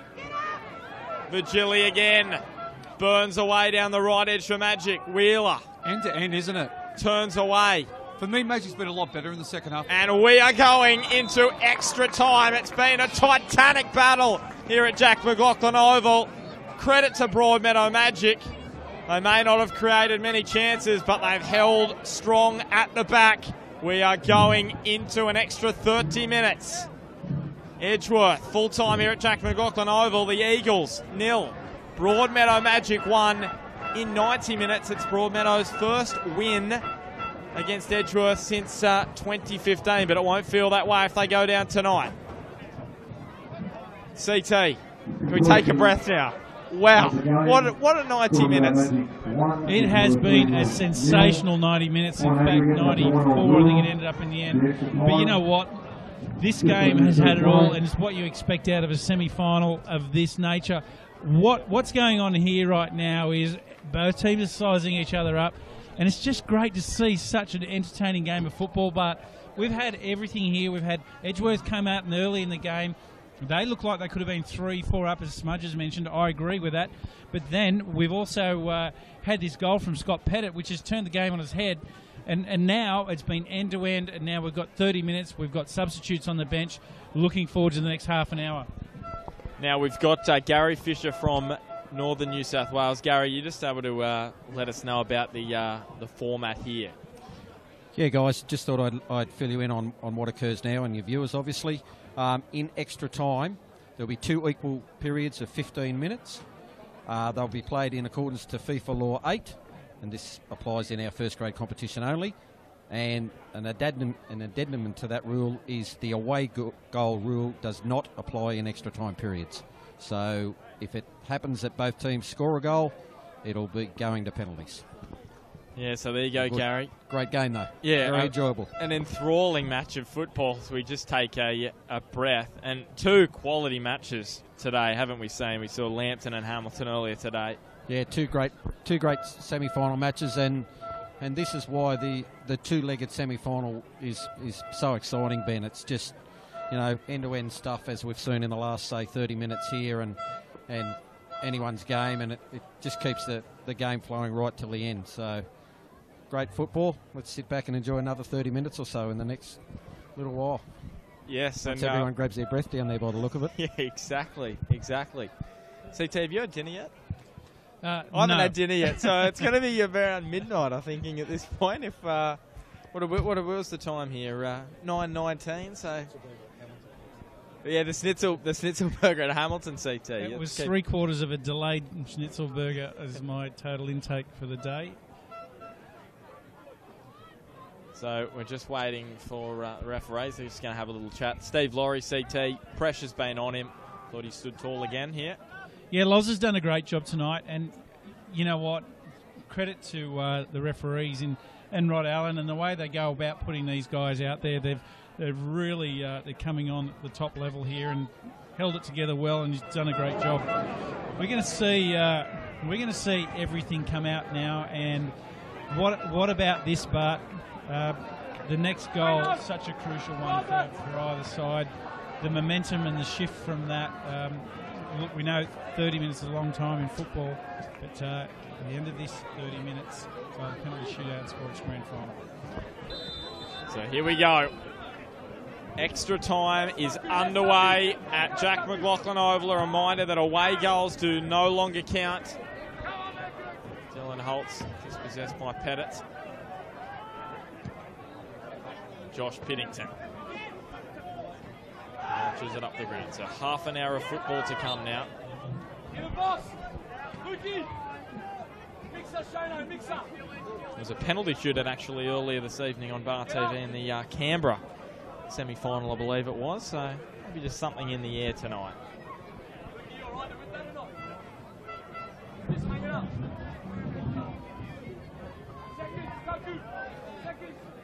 Vigili again. Burns away down the right edge for Magic. Wheeler. End to end, isn't it? Turns away. For me, Magic's been a lot better in the second half. And we are going into extra time. It's been a titanic battle here at Jack McLaughlin Oval. Credit to Broadmeadow Magic. They may not have created many chances, but they've held strong at the back. We are going into an extra 30 minutes. Edgeworth, full time here at Jack McLaughlin Oval. The Eagles, 0. Broadmeadow Magic 1 in 90 minutes. It's Broadmeadow's first win against Edgeworth since 2015, but it won't feel that way if they go down tonight. CT, can we take a breath now? Wow, what a 90 minutes. It has been a sensational 90 minutes. In fact, 94, I think it ended up in the end. But you know what? This game has had it all, and it's what you expect out of a semi-final of this nature. What's going on here right now is both teams are sizing each other up, and it's just great to see such an entertaining game of football. But we've had everything here. We've had Edgeworth come out and early in the game. They look like they could have been 3-4 up, as Smudges mentioned. I agree with that. But then we've also had this goal from Scott Pettit, which has turned the game on its head. And now it's been end-to-end, and now we've got 30 minutes. We've got substitutes on the bench. Looking forward to the next half an hour. Now we've got Gary Fisher from Northern New South Wales. Gary, you just able to let us know about the format here? Yeah, guys, just thought I'd fill you in on what occurs now and your viewers, obviously. In extra time, there'll be 2 equal periods of 15 minutes. They'll be played in accordance to FIFA Law 8, and this applies in our first grade competition only. And an addendum to that rule is the away goal rule does not apply in extra time periods. So if it happens that both teams score a goal, it'll be going to penalties. Yeah, so there you go, Gary. Great game, though. Yeah, very enjoyable. An enthralling match of football. So we just take a breath. And 2 quality matches today, haven't we seen? We saw Lambton and Hamilton earlier today. Yeah, two great semi-final matches, and this is why the 2-legged semi-final is so exciting, Ben. It's just, you know, end-to-end stuff as we've seen in the last, say, 30 minutes here, and anyone's game, and it just keeps the game flowing right till the end. So great football. Let's sit back and enjoy another 30 minutes or so in the next little while. Yes, once and everyone grabs their breath down there by the look of it. Yeah, exactly. CT, have you had dinner yet? I haven't No. had dinner yet, so it's going to be around midnight, I'm thinking, at this point. If what was the time here? 9:19. So yeah, the schnitzel burger at Hamilton, CT. It was 3/4 of a delayed schnitzel burger as my total intake for the day. So we're just waiting for the referees. They're just going to have a little chat. Steve Laurie, CT, pressure's been on him. Thought he stood tall again here. Yeah, Loz has done a great job tonight, and you know what? Credit to the referees and Rod Allen and the way they go about putting these guys out there. They've really they're coming on at the top level here and held it together well, and he's done a great job. We're going to see everything come out now, and what about this, Bart? The next goal, such a crucial one for either side. The momentum and the shift from that. look, we know 30 minutes is a long time in football, but at the end of this 30 minutes, the penalty shootout sports grand final. So here we go. Extra time is underway at Jack McLaughlin Oval. A reminder that away goals do no longer count. Dylan Holtz dispossessed by Pettit. Josh Piddington launches it up the ground. So half an hour of football to come now. There was a penalty shootout actually earlier this evening on Bar TV in the Canberra semi-final, I believe it was. So maybe just something in the air tonight.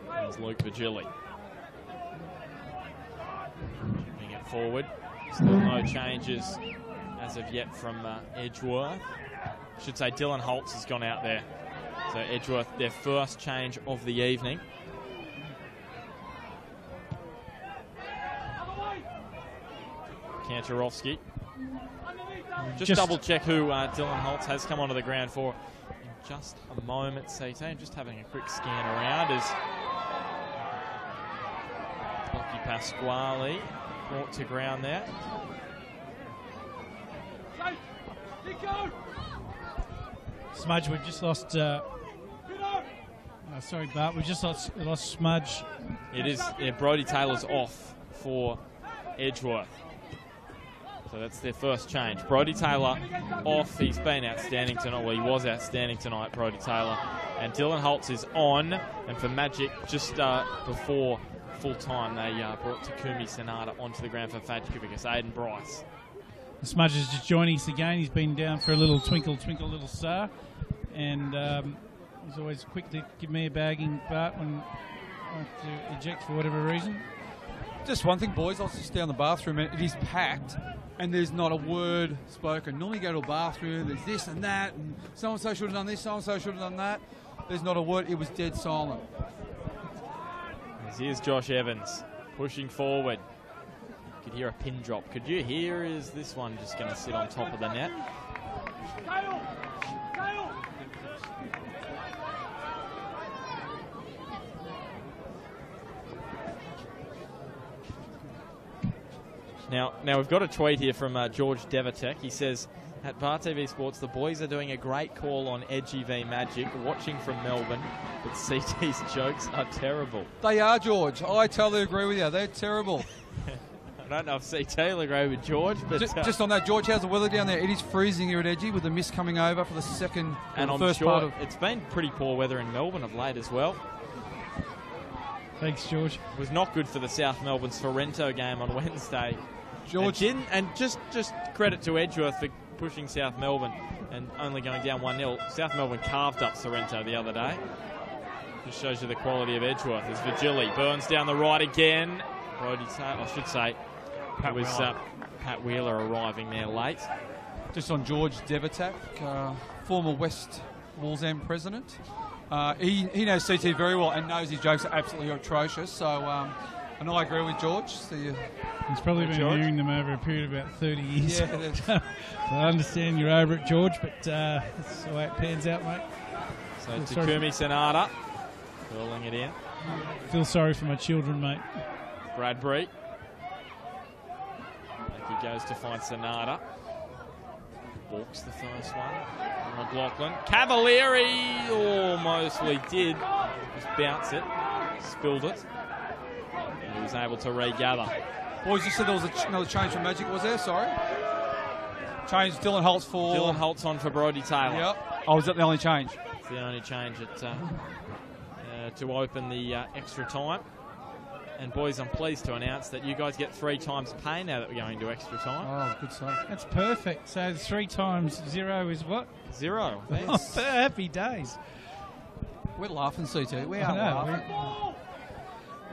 There's Luke Virgili. Moving it forward. Still no changes as of yet from Edgeworth. I should say Dylan Holtz has gone out there. So Edgeworth, their first change of the evening. Kantarovski. Just double check who Dylan Holtz has come onto the ground for in just a moment, CT. I'm just having a quick scan around as Lucky Pasquale brought to ground there. Smudge, we've just lost. Sorry, Bart, we just lost Smudge. It is, yeah, Brodie Taylor's off for Edgeworth. So that's their first change. Brodie Taylor off. He's been outstanding tonight. Well, he was outstanding tonight, Brodie Taylor. And Dylan Holtz is on. And for Magic, just before full time, they brought Takumi Sonata onto the ground for Fajkovic. Aiden Bryce. Smudge is just joining us again. He's been down for a little twinkle, twinkle, little star. And he's always quick to give me a bagging, Bart, when I have to eject for whatever reason. Just one thing, boys. I was just down the bathroom and it is packed and there's not a word spoken. Normally you go to a bathroom, there's this and that, and so-and-so should have done this, so-and-so should have done that. There's not a word. It was dead silent. Here's Josh Evans pushing forward. You could hear a pin drop. Could you hear, is this one just going to sit on top of the net? Now we've got a tweet here from George Devatek. He says, at Bar TV Sports, the boys are doing a great call on Edgy v Magic, watching from Melbourne, but CT's jokes are terrible. They are, George. I totally agree with you. They're terrible. I don't know if CT will agree with George, but... Just on that, George, how's the weather down there? It is freezing here at Edgy with the mist coming over for the second and the I'm first sure part of... It's been pretty poor weather in Melbourne of late as well. Thanks, George. It was not good for the South Melbourne Sorrento game on Wednesday. George, and just credit to Edgeworth for pushing South Melbourne and only going down 1-0. South Melbourne carved up Sorrento the other day. Just shows you the quality of Edgeworth. As Virgili burns down the right again. Brodie Taylor, I should say, it was Pat Wheeler arriving there late. just on George Devatak, former West Wallsend president. He knows CT very well and knows his jokes are absolutely atrocious. So, and I agree with George. So he's probably been hearing them over a period of about 30 years. Yeah, so I understand you're over it, George, but that's the way it pans out, mate. So Takumi Sonata curling it in. Feel sorry for my children, mate. Bradbury. He goes to find Sonata. Walks the first one. McLaughlin. Cavalieri almostly did. Just bounce it. Spilled it. And he was able to regather. Boys, you said there was another change for Magic, was there? Sorry. Change Dylan Holtz for... Dylan Holtz on for Brodie Taylor. Yep. Oh, was that the only change? It's the only change to open the extra time. And boys, I'm pleased to announce that you guys get 3 times pay now that we're going to extra time. Oh, good stuff. That's perfect. So 3 times 0 is what? 0. Oh, happy days. We're laughing, CT. We are laughing.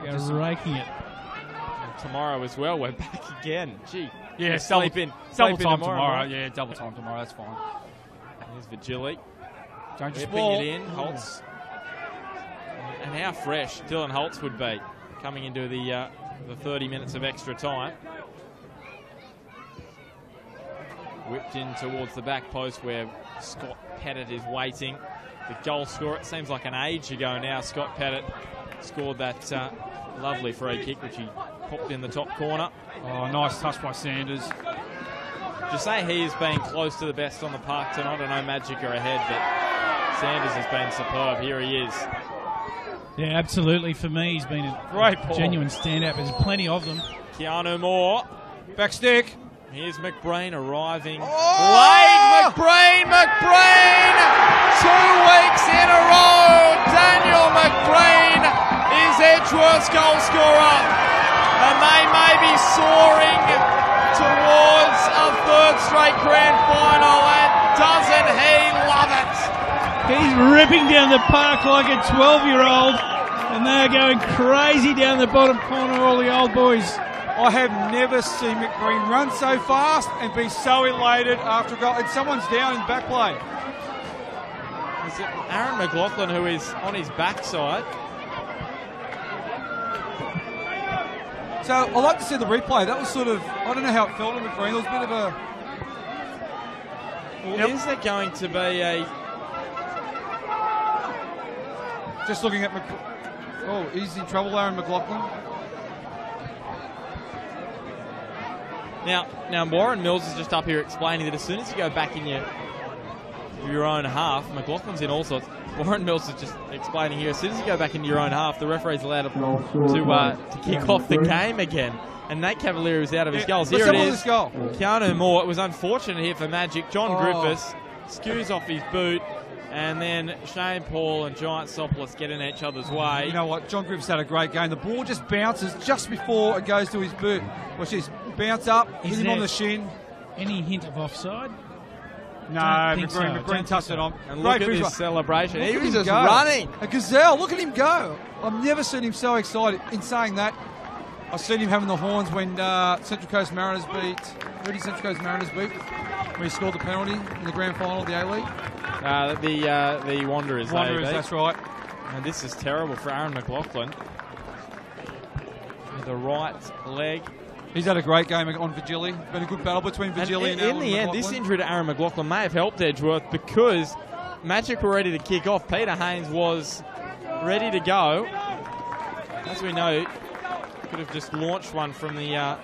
We are raking it. And tomorrow as well, we're back again. Gee. Yeah, sleep in double time tomorrow. Right? Yeah, double time tomorrow. That's fine. Here's Virgili. Dangerous Whipping ball. it in. Holtz. And how fresh Dylan Holtz would be coming into the 30 minutes of extra time. Whipped in towards the back post where Scott Pettit is waiting. The goal scorer, it seems like an age ago now, Scott Pettit scored that lovely free kick, which he popped in the top corner. Oh, nice touch by Sanders. Just say he has been close to the best on the park tonight. I know Magic are ahead, but Sanders has been superb. Here he is. Yeah, absolutely. For me, he's been a Great ball. genuine standout. There's plenty of them. Keanu Moore. Back stick. Here's McBrain arriving. Oh! Late McBrain! 2 weeks in a row. Daniel McBrain is Edgeworth's goal scorer. And they may be soaring towards a 3rd straight grand final. And doesn't he love it? He's ripping down the park like a 12-year-old. And they're going crazy down the bottom corner, all the old boys. I have never seen McBreen run so fast and be so elated after a goal. And someone's down in back play. Is it Aaron McLaughlin who is on his backside? So I like to see the replay. That was sort of, I don't know how it felt on McBreen. There was a bit of a... Well, is there going to be a... Just looking at Oh, he's in trouble, Aaron McLaughlin. Now Warren Mills is just up here explaining that as soon as you go back in your own half, McLaughlin's in all sorts. Warren Mills is just explaining here, as soon as you go back into your own half, the referee's allowed to kick off the game again. And Nate Cavalieri was out of his goals. Here it is. Keanu Moore. It was unfortunate here for Magic. John Griffiths skews off his boot. And then Shane Paul and Giant Soplis get in each other's way. You know what? John Griffiths had a great game. The ball just bounces just before it goes to his boot. Watch this. Bounce up, hit him on the shin. Any hint of offside? No, McBreen touched it on. And look at this celebration. He was just running. A gazelle. Look at him go. I've never seen him so excited. In saying that, I've seen him having the horns when Central Coast Mariners beat when he scored the penalty in the grand final of the A-League. The Wanderers. That's right. And this is terrible for Aaron McLaughlin. With the right leg. He's had a great game on Vigili. Been a good battle between Vigili and Aaron in the end, this injury to Aaron McLaughlin may have helped Edgeworth because Magic were ready to kick off. Peter Haynes was ready to go. As we know, could have just launched one from the...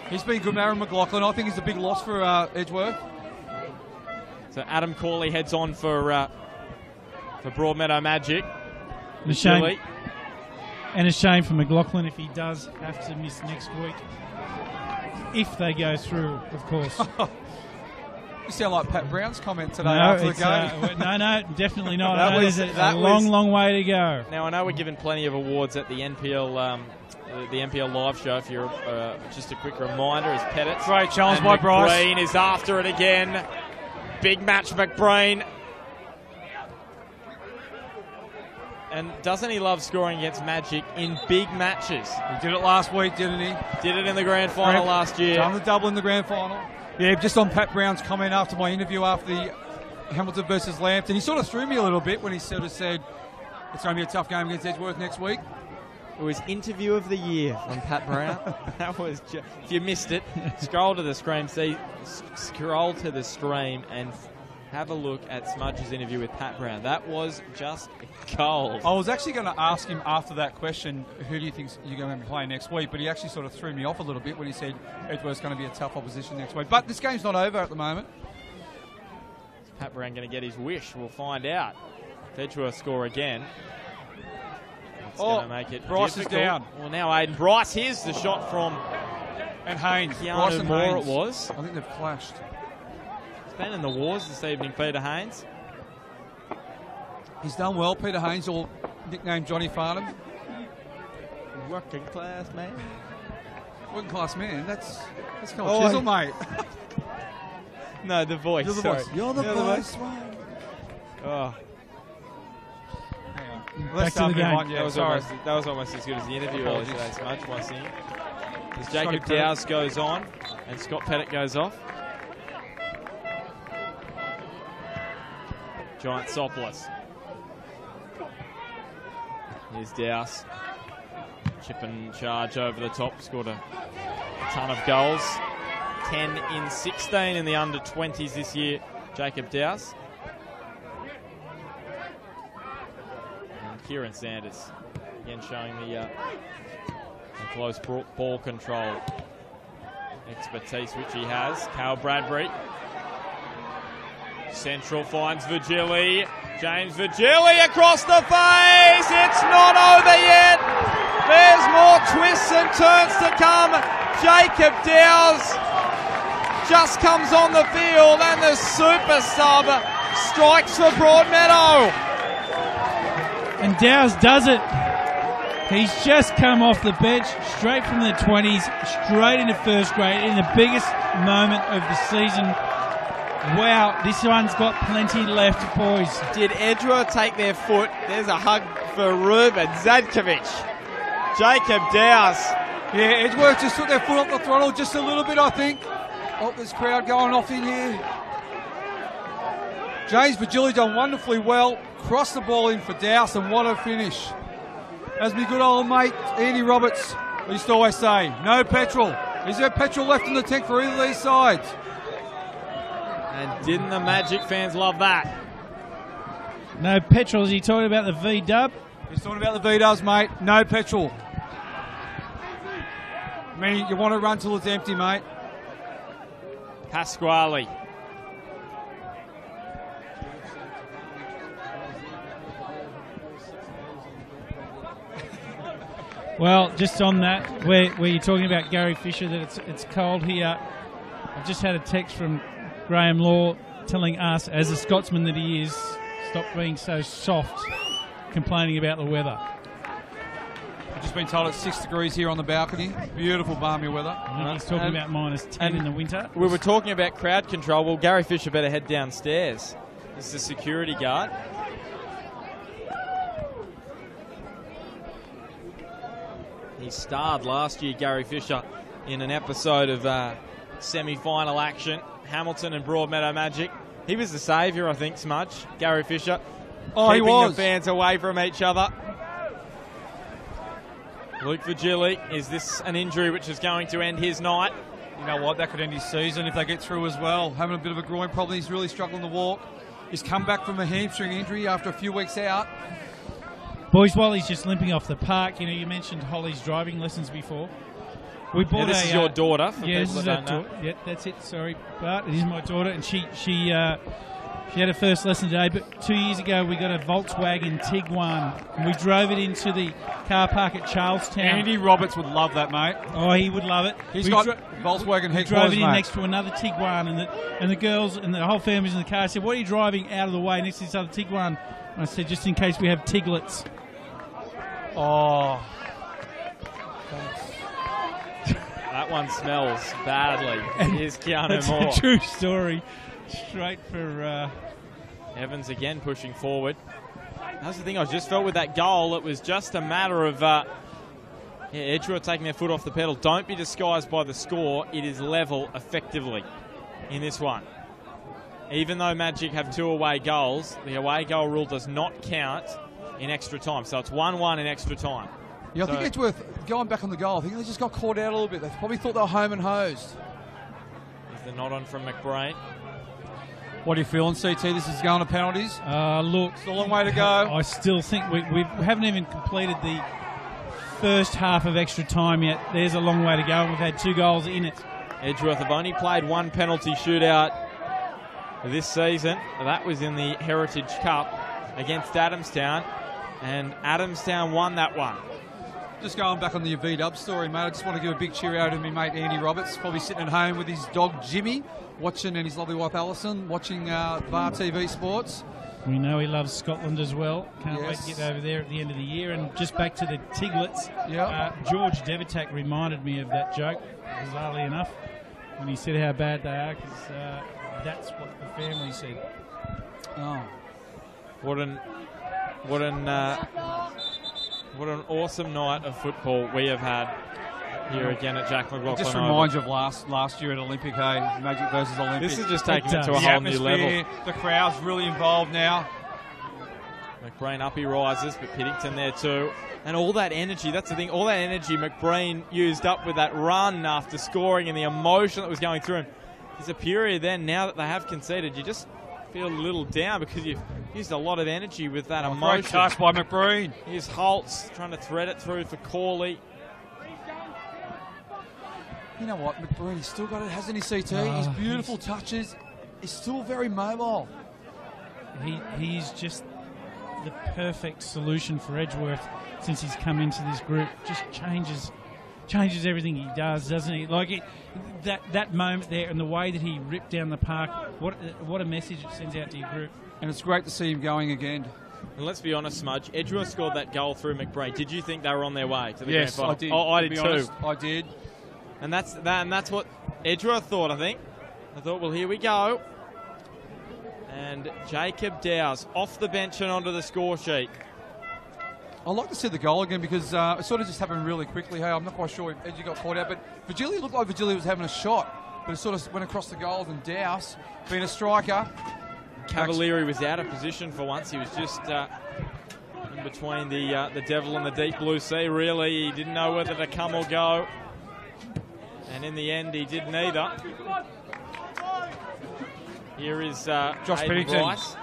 He's been good, Aaron McLaughlin. I think he's a big loss for Edgeworth. So Adam Corley heads on for Broadmeadow Magic. A shame. And a shame for McLaughlin if he does have to miss next week. If they go through, of course. You sound like Pat Brown's comment today after the game. No, definitely not. That was a long way to go. Now, I know we're given plenty of awards at the NPL the NPL live show. If you're just a quick reminder, is Pettit. Great challenge by Bryce. McBrain is after it again. Big match, McBrain. And doesn't he love scoring against Magic in big matches? He did it last week, didn't he? Did it in the grand final last year. Done the double in the grand final. Yeah, just on Pat Brown's comment after my interview after the Hamilton versus Lambton, he sort of threw me a little bit when he sort of said it's going to be a tough game against Edgeworth next week. It was interview of the year from Pat Brown. That was if you missed it, scroll to the stream and have a look at Smudge's interview with Pat Brown. That was just gold. I was actually going to ask him after that question, who do you think you're going to be playing next week? But he actually sort of threw me off a little bit when he said Edgeworth's going to be a tough opposition next week. But this game's not over at the moment. Is Pat Brown going to get his wish? We'll find out. If Edgeworth score again, it's going to make it Bryce difficult. is down. Well, now Aiden Bryce. Here's the shot from and Haynes. Keanu and Moore Haynes. It was. I think they've clashed. Been in the wars this evening, Peter Haynes. He's done well, Peter Haynes, or nicknamed Johnny Farnham. Working class man. Working class man. That's kind of chisel, mate. No, the voice. You're the sorry. voice. You're the voice. Oh. Hang on. Back to the game. Yeah, that was almost as good as the interview earlier today, Smudge. Once in. As Jacob Dowse goes on and Scott Pettit goes off. Giant Soplis. Here's Dowse. Chip and charge over the top. Scored a ton of goals. 10 in 16 in the under-20s this year, Jacob Dowse. And Kieran Sanders, again showing the close ball control expertise which he has. Cale Bradbury. Central finds Virgili. James Virgili across the face. It's not over yet. There's more twists and turns to come. Jacob Dowse just comes on the field and the super sub strikes for Broadmeadow. And Dowse does it. He's just come off the bench, straight from the 20s, straight into first grade in the biggest moment of the season. Wow, this one's got plenty left, boys. Did Edgeworth take their foot? There's a hug for Ruben Zadkovic. Jacob Dowse. Yeah, Edgeworth just took their foot off the throttle just a little bit, I think. Oh, this crowd going off in here. James Virgili done wonderfully well. Crossed the ball in for Dowse, and what a finish. As my good old mate, Andy Roberts, used to always say, no petrol. Is there petrol left in the tank for either of these sides? And didn't the Magic fans love that? No petrol. Is he talking about the V-dub? He's talking about the V-dubs, mate. No petrol. I mean, you want to run till it's empty, mate. Pasquale. Well, just on that, where you're talking about Gary Fisher, that it's cold here. I've just had a text from Graham Law telling us, as a Scotsman that he is, stop being so soft, complaining about the weather. I've just been told it's 6 degrees here on the balcony. Beautiful, balmy weather. He's talking about minus 10 in the winter. We were talking about crowd control. Well, Gary Fisher better head downstairs. This is the security guard. He starred last year, Gary Fisher, in an episode of semi-final action. Hamilton and Broadmeadow Magic. He was the saviour, I think, Smudge. Gary Fisher. Oh, he was. Keeping the fans away from each other. Luke Virgili, is this an injury which is going to end his night? You know what, that could end his season if they get through as well. Having a bit of a groin problem, he's really struggling to walk. He's come back from a hamstring injury after a few weeks out. Boys, while he's just limping off the park, you know, you mentioned Holly's driving lessons before. We bought this is your daughter. For yeah, this people is that our don't know. daughter. Yeah, that's it. Sorry, but it is my daughter, and she had her first lesson today. But 2 years ago, we got a Volkswagen Tiguan, and we drove it into the car park at Charlestown. Andy Roberts would love that, mate. Oh, he would love it. He's got Volkswagen headquarters, drove it in mate. next to another Tiguan, and the girls and the whole family's in the car. I said, "What are you driving out of the way next to this other Tiguan?" And I said, "Just in case we have Tiglets." Oh. That one smells badly. Here's Keanu That's Moore. a true story. Straight for Evans again pushing forward. That's the thing, I just felt with that goal, it was just a matter of Edgeworth taking their foot off the pedal. Don't be disguised by the score. It is level effectively in this one. Even though Magic have 2 away goals, the away goal rule does not count in extra time. So it's 1-1 in extra time. Yeah, I think Edgeworth, going back on the goal, I think they just got caught out a little bit. They probably thought they were home and hosed. There's the nod on from McBrain. What are you feeling, CT? This is going to penalties? look, It's a long way to go. I still think we haven't even completed the first half of extra time yet. There's a long way to go, and we've had 2 goals in it. Edgeworth have only played 1 penalty shootout this season. That was in the Heritage Cup against Adamstown, and Adamstown won that one. Just going back on the V-Dub story, mate, I just want to give a big cheer out to my mate Andy Roberts, probably sitting at home with his dog Jimmy, watching, and his lovely wife Alison, watching VAR TV Sports. We know he loves Scotland as well. Can't wait Yes. to get over there at the end of the year. And just back to the Tiglets, George Devitak reminded me of that joke, bizarrely enough, when he said how bad they are, because that's what the family said. Oh. What an awesome night of football we have had here again at Jack McLaughlin. It just Oval. reminds you of last year at Olympic, hey? Magic versus Olympic. This is just taking it to a The whole new atmosphere, level. the crowd's really involved now. McBreen up he rises, but Piddington there too. And all that energy, that's the thing, all that energy McBreen used up with that run after scoring and the emotion that was going through him. There's a period then, now that they have conceded, you just feel a little down because you've used a lot of energy with that emotion. Great touch by McBreen. Here's Holtz trying to thread it through for Corley. You know what, McBreen, he's still got it, hasn't he, CT? His beautiful touches. He's still very mobile. He's just the perfect solution for Edgeworth since he's come into this group. Just changes everything he does, doesn't he? Like that moment there and the way that he ripped down the park, what a message it sends out to your group. And it's great to see him going again. And let's be honest, Smudge, Edgeworth scored that goal through McBreen. Did you think they were on their way to the yes, grand final? I did. Oh, I did too. Honest, I did. And that's what Edgeworth thought, I think. I thought, well, here we go. And Jacob Dow's off the bench and onto the score sheet. I'd like to see the goal again because it sort of just happened really quickly. Hey, I'm not quite sure if Edgy got caught out, but Virgili looked like Virgili was having a shot, but it sort of went across the goals, and Dow's, being a striker. Cavalieri was out of position for once. He was just in between the devil and the deep blue sea, really. He didn't know whether to come or go. And in the end, he did neither. Here is Josh Hayden Piddington. Bryce.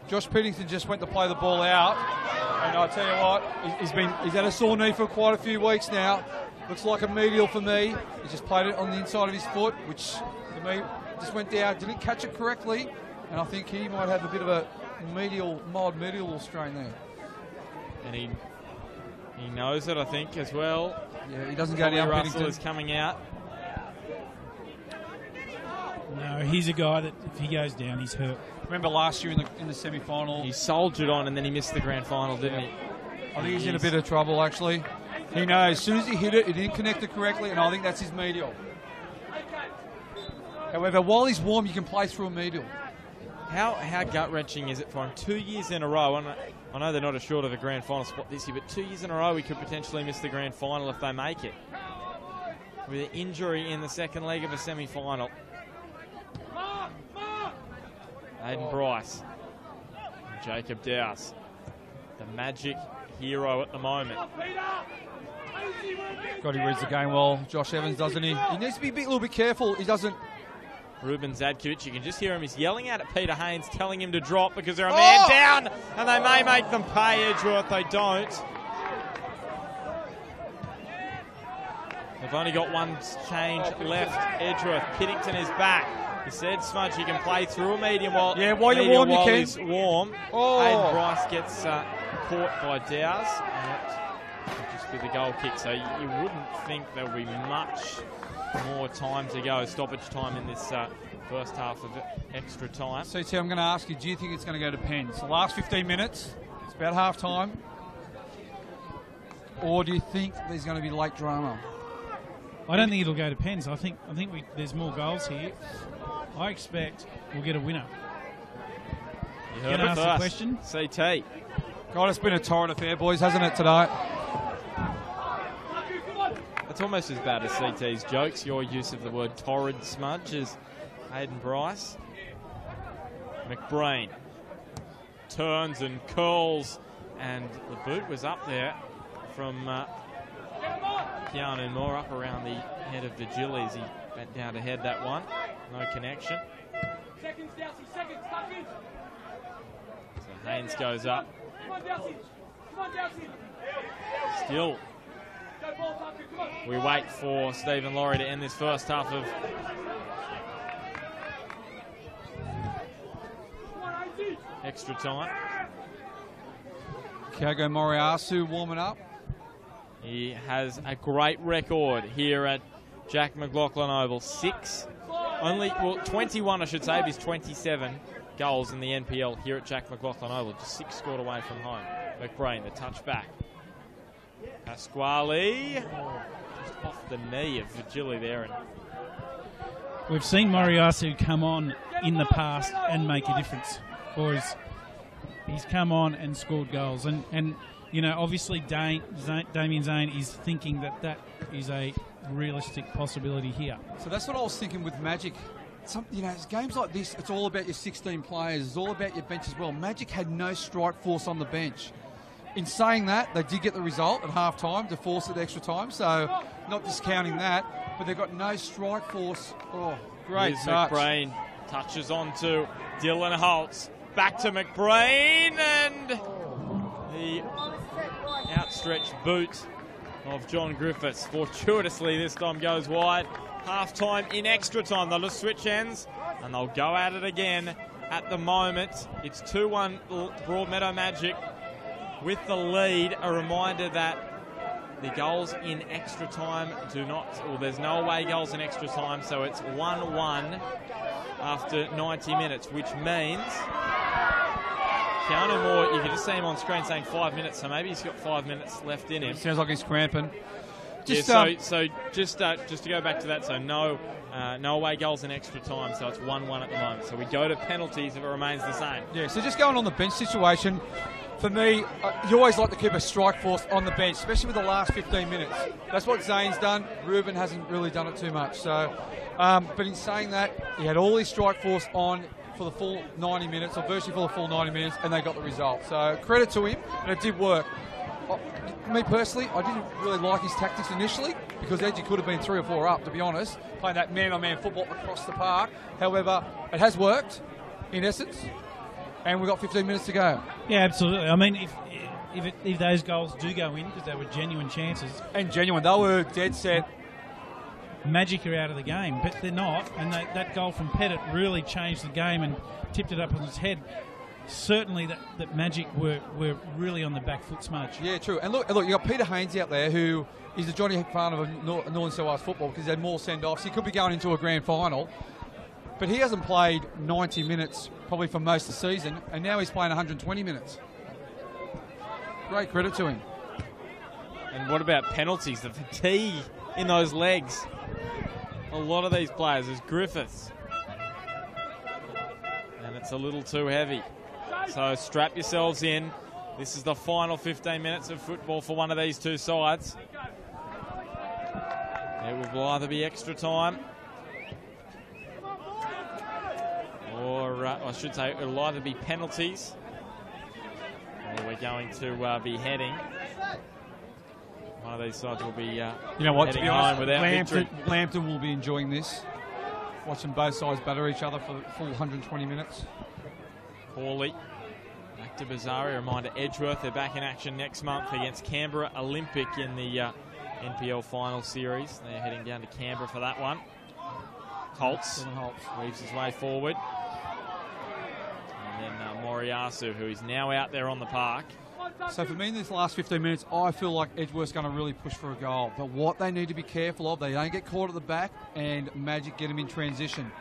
Josh Piddington just went to play the ball out, and I'll tell you what, he's had a sore knee for quite a few weeks now. Looks like a medial for me. He just played it on the inside of his foot, which for me just went down, didn't catch it correctly, and I think he might have a bit of a mild medial strain there. And he knows it, I think, as well. Yeah, he doesn't go down. Russell Piddington is coming out. No, he's a guy that if he goes down, he's hurt. Remember last year in the semi-final? He soldiered on and then he missed the grand final, didn't he? I think he's in a bit of trouble, actually. He knows. As soon as he hit it, he didn't connect it correctly, and I think that's his medial. However, while he's warm, you can play through a medial. How gut-wrenching is it for him? 2 years in a row, and I know they're not assured of a grand final spot this year, but 2 years in a row we could potentially miss the grand final if they make it. With an injury in the second leg of a semi-final. Hayden Bryce. And Jacob Dow's, the Magic hero at the moment. God, he reads the game well. Josh Evans, doesn't he? He needs to be a little bit careful. He doesn't. Ruben Zadkovic, you can just hear him. He's yelling out at Peter Haynes, telling him to drop because they're a man down, and they may make them pay. Edgeworth, they don't. They've only got one change left. Edgeworth, Piddington is back. He said, Smudge, you can play through a medium while you're warm, you can. He's warm. Hayden Bryce gets caught by Dow's. And it'll just be the goal kick. So you wouldn't think there would be much more time to go, stoppage time in this first half of extra time. CT, I'm going to ask you, do you think it's going to go to pens? The last 15 minutes, it's about half time. Or do you think there's going to be late drama? I don't think it'll go to pens. I think there's more goals here. I expect we'll get a winner. You heard it the question. CT. God, it's been a torrid affair, boys, hasn't it, tonight? It's almost as bad as CT's jokes. Your use of the word torrid, Smudge, is Hayden Bryce. McBreen turns and curls, and the boot was up there from Keanu Moore up around the head of Virgili as he bent down to head that one. No connection. So Haynes goes up. Still, we wait for Stephen Laurie to end this first half of extra time. Kago Moriasu warming up. He has a great record here at Jack McLaughlin Oval. 21 I should say, of his 27 goals in the NPL here at Jack McLaughlin Oval. Just 6 scored away from home. McBreen, the touch back. Pasquale, just off the knee of Virgili there. And we've seen Moriasu come on in the past and make a difference. Boys, he's come on and scored goals. And you know, obviously Damien Zane is thinking that is a realistic possibility here. So that's what I was thinking with Magic. games like this, it's all about your 16 players. It's all about your bench as well. Magic had no strike force on the bench. In saying that, they did get the result at half-time to force it extra time, so not discounting that, but they've got no strike force. Oh, great touch. McBrain touches on to Dylan Holtz. Back to McBrain, and the outstretched boot of John Griffiths fortuitously this time goes wide. Half-time in extra time. They'll just switch ends, and they'll go at it again. At the moment, it's 2-1 Broadmeadow Magic with the lead. A reminder that the goals in extra time there's no away goals in extra time, so it's 1-1 after 90 minutes, which means Keanu Moore, you can just see him on screen saying 5 minutes, so maybe he's got 5 minutes left in him. Sounds like he's cramping. Just to go back to that, so no away goals in extra time, so it's 1-1 at the moment. So we go to penalties if it remains the same. Yeah, so just going on the bench situation, for me, you always like to keep a strike force on the bench, especially with the last 15 minutes. That's what Zane's done. Ruben hasn't really done it too much. So, but in saying that, he had all his strike force on for the full 90 minutes, or virtually for the full 90 minutes, and they got the result. So credit to him, and it did work. Me personally, I didn't really like his tactics initially because Edgy could have been 3 or 4 up, to be honest, playing that man-on-man football across the park. However, it has worked, in essence, and we've got 15 minutes to go. Yeah, absolutely. I mean, if those goals do go in, because they were genuine chances. And genuine. They were dead set. Magic are out of the game, but they're not. And that goal from Pettit really changed the game and tipped it up on its head. Certainly that Magic were really on the back foot smudge. Yeah, true. And look, you got Peter Haynes out there who is the Johnny Farn of Northern New Wales football because he had more send-offs. He could be going into a grand final. But he hasn't played 90 minutes probably for most of the season, and now he's playing 120 minutes. Great credit to him. And what about penalties? The fatigue in those legs. A lot of these players is Griffiths. And it's a little too heavy. So strap yourselves in. This is the final 15 minutes of football for one of these two sides. It will either be extra time, or I should say it'll either be penalties, or we're going to be heading. One of these sides will be heading home without victory. Lambton will be enjoying this, watching both sides batter each other for the full 120 minutes. Hawley back to Bazari. Reminder, Edgeworth, they're back in action next month against Canberra Olympic in the NPL final series. They're heading down to Canberra for that one. Holtz weaves his way forward. And then Moriyasu, who is now out there on the park. So for me in this last 15 minutes, I feel like Edgeworth's going to really push for a goal. But what they need to be careful of, they don't get caught at the back and Magic get them in transition.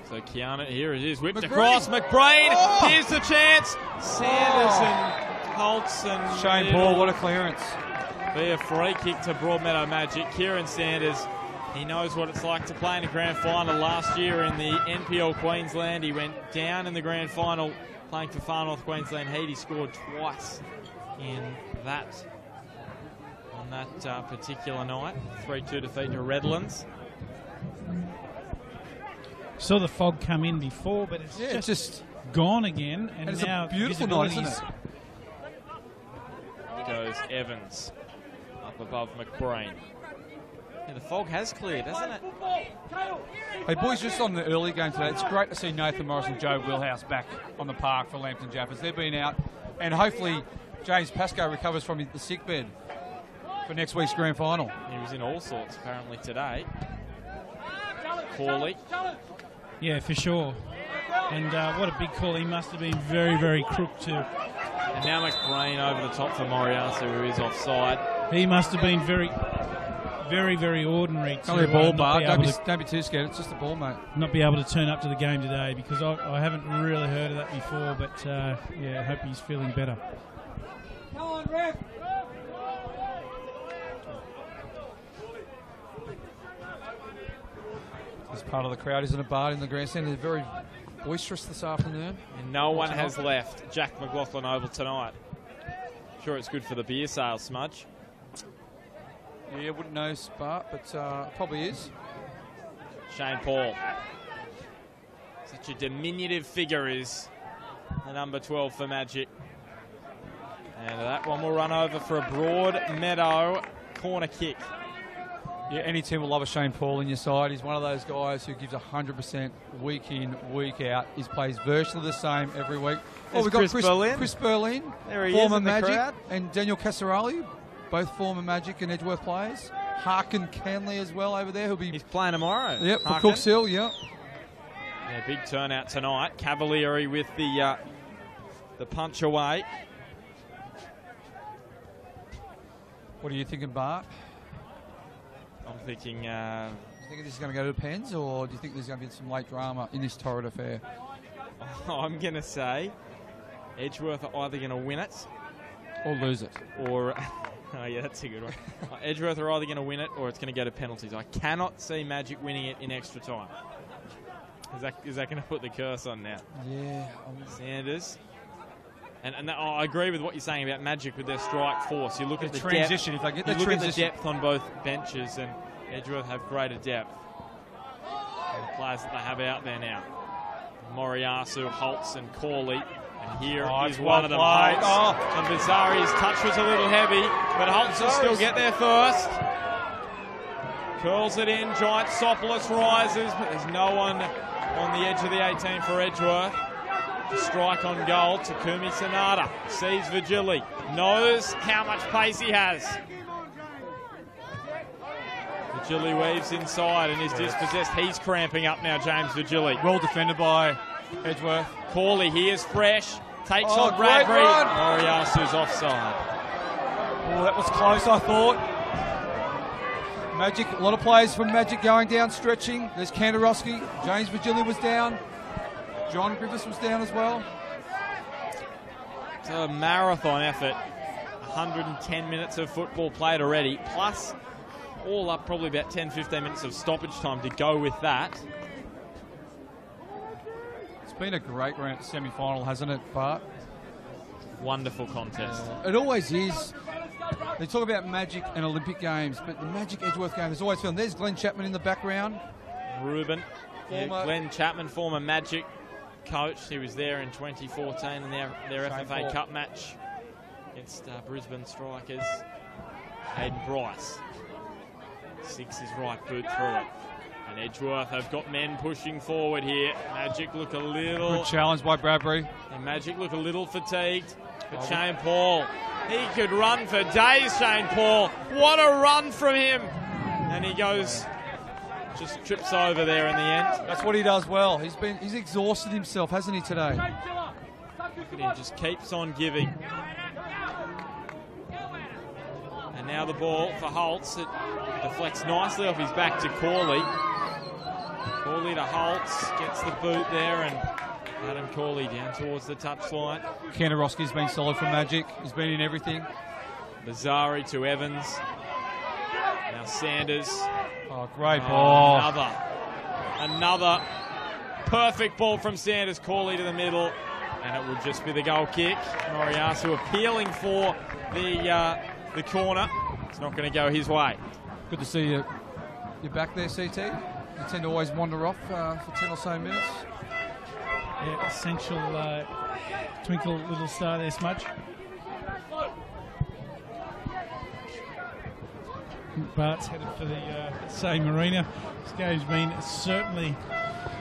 So Keanu, here it is, whipped across, McBrain, here's the chance, Sanders and Holtz and Shane Paul, what a clearance. Be a free kick to Broadmeadow Magic. Kieran Sanders, he knows what it's like to play in a grand final. Last year in the NPL Queensland, he went down in the grand final playing for Far North Queensland Heat. He scored twice on that particular night. 3-2 defeat to Redlands. Saw the fog come in before, but it's just gone again. And it's now a beautiful night, isn't it? Goes Evans up above McBrain. Yeah, the fog has cleared, hasn't it? Hey, boys, just on the early game today, it's great to see Nathan Morris and Joe Wilhouse back on the park for Lambton Jaffers. They've been out, and hopefully James Pascoe recovers from the sick bed for next week's grand final. He was in all sorts apparently today. Corley. Yeah, for sure. And what a big call. He must have been very, very crook too. And now McBrain over the top for Moriyasu, who is offside. He must have been very, very, very ordinary. It's only a ball, Bart. Don't be too scared. It's just a ball, mate. Not be able to turn up to the game today because I haven't really heard of that before. But yeah, I hope he's feeling better. Come on, ref. This part of the crowd isn't a bar in the grandstand. They're very boisterous this afternoon. And no one has left Jack McLaughlin Oval tonight. Sure, it's good for the beer sales, Smudge. Yeah, wouldn't know, Bart, but probably is. Shane Paul. Such a diminutive figure is the number 12 for Magic. And that one will run over for a Broadmeadow corner kick. Yeah, any team will love a Shane Paul in your side. He's one of those guys who gives 100% week in, week out. He plays virtually the same every week. We've got Chris Berlin, there he former is in the Magic, crowd. and Daniel Casarelli, both former Magic and Edgeworth players. Harkin Canley as well over there. He's playing tomorrow. Yep, for Harkin. Cooks Hill, yep. Yeah, big turnout tonight. Cavalieri with the punch away. What are you thinking, Bart? I'm thinking... Do you think this is going to go to the Pens, or do you think there's going to be some late drama in this torrid affair? I'm going to say Edgeworth are either going to win it... Or lose it. Or... Oh, yeah, that's a good one. Edgeworth are either going to win it or it's going to go to penalties. I cannot see Magic winning it in extra time. Is that going to put the curse on now? Yeah. Sanders. And I agree with what you're saying about Magic with their strike force. You look at the transition. depth. If they get the you look at the transition. depth on both benches, and Edgeworth have greater depth. And the players that they have out there now. Moriyasu, Holtz and Corley. And here is one of them, Holtz. And Bizarri's touch was a little heavy, but Holtz will still get there first. Curls it in, Giantsopoulos rises, but there's no one on the edge of the 18 for Edgeworth. To strike on goal, Takumi Sanada sees Vigili, knows how much pace he has. Vigili weaves inside and is dispossessed. He's cramping up now, James Vigili. Well defended by Edgeworth. Corley, he is fresh, takes on Bradbury. Moriyasu's offside. Oh, that was close, I thought. Magic, a lot of players from Magic going down, stretching. There's Kandarowski. James Vigili was down. John Griffiths was down as well. It's a marathon effort. 110 minutes of football played already, plus all up probably about 10-15 minutes of stoppage time to go with that. It's been a great semi-final, hasn't it, Bart? Wonderful contest. It always is. They talk about Magic and Olympic Games, but the Magic Edgeworth game is always fun. There's Glenn Chapman in the background. Ruben. Yeah, Glenn Chapman, former Magic coach. He was there in 2014 in their FFA Cup match against Brisbane Strikers. Hayden Bryce. 6 is right boot through it. And Edgeworth have got men pushing forward here. Magic look a little... Good challenge by Bradbury. And Magic look a little fatigued. But Shane Paul, he could run for days, Shane Paul. What a run from him. And he goes... just trips over there in the end. That's what he does well. He's exhausted himself, hasn't he, today? Look at him, just keeps on giving. And now the ball for Holtz. It deflects nicely off his back to Corley. Corley to Holtz, gets the boot there, and Adam Corley down towards the touchline. Kandarowski's been solid for Magic. He's been in everything. Bizarri to Evans. Now Sanders. Oh, great ball. Another perfect ball from Sanders. Corley to the middle, and it will just be the goal kick. Moriyasu appealing for the corner. It's not going to go his way. Good to see you. You're back there, CT. You tend to always wander off for 10 or so minutes. Yeah, essential twinkle little star there, Smudge. Bart's headed for the same arena. This game's been certainly...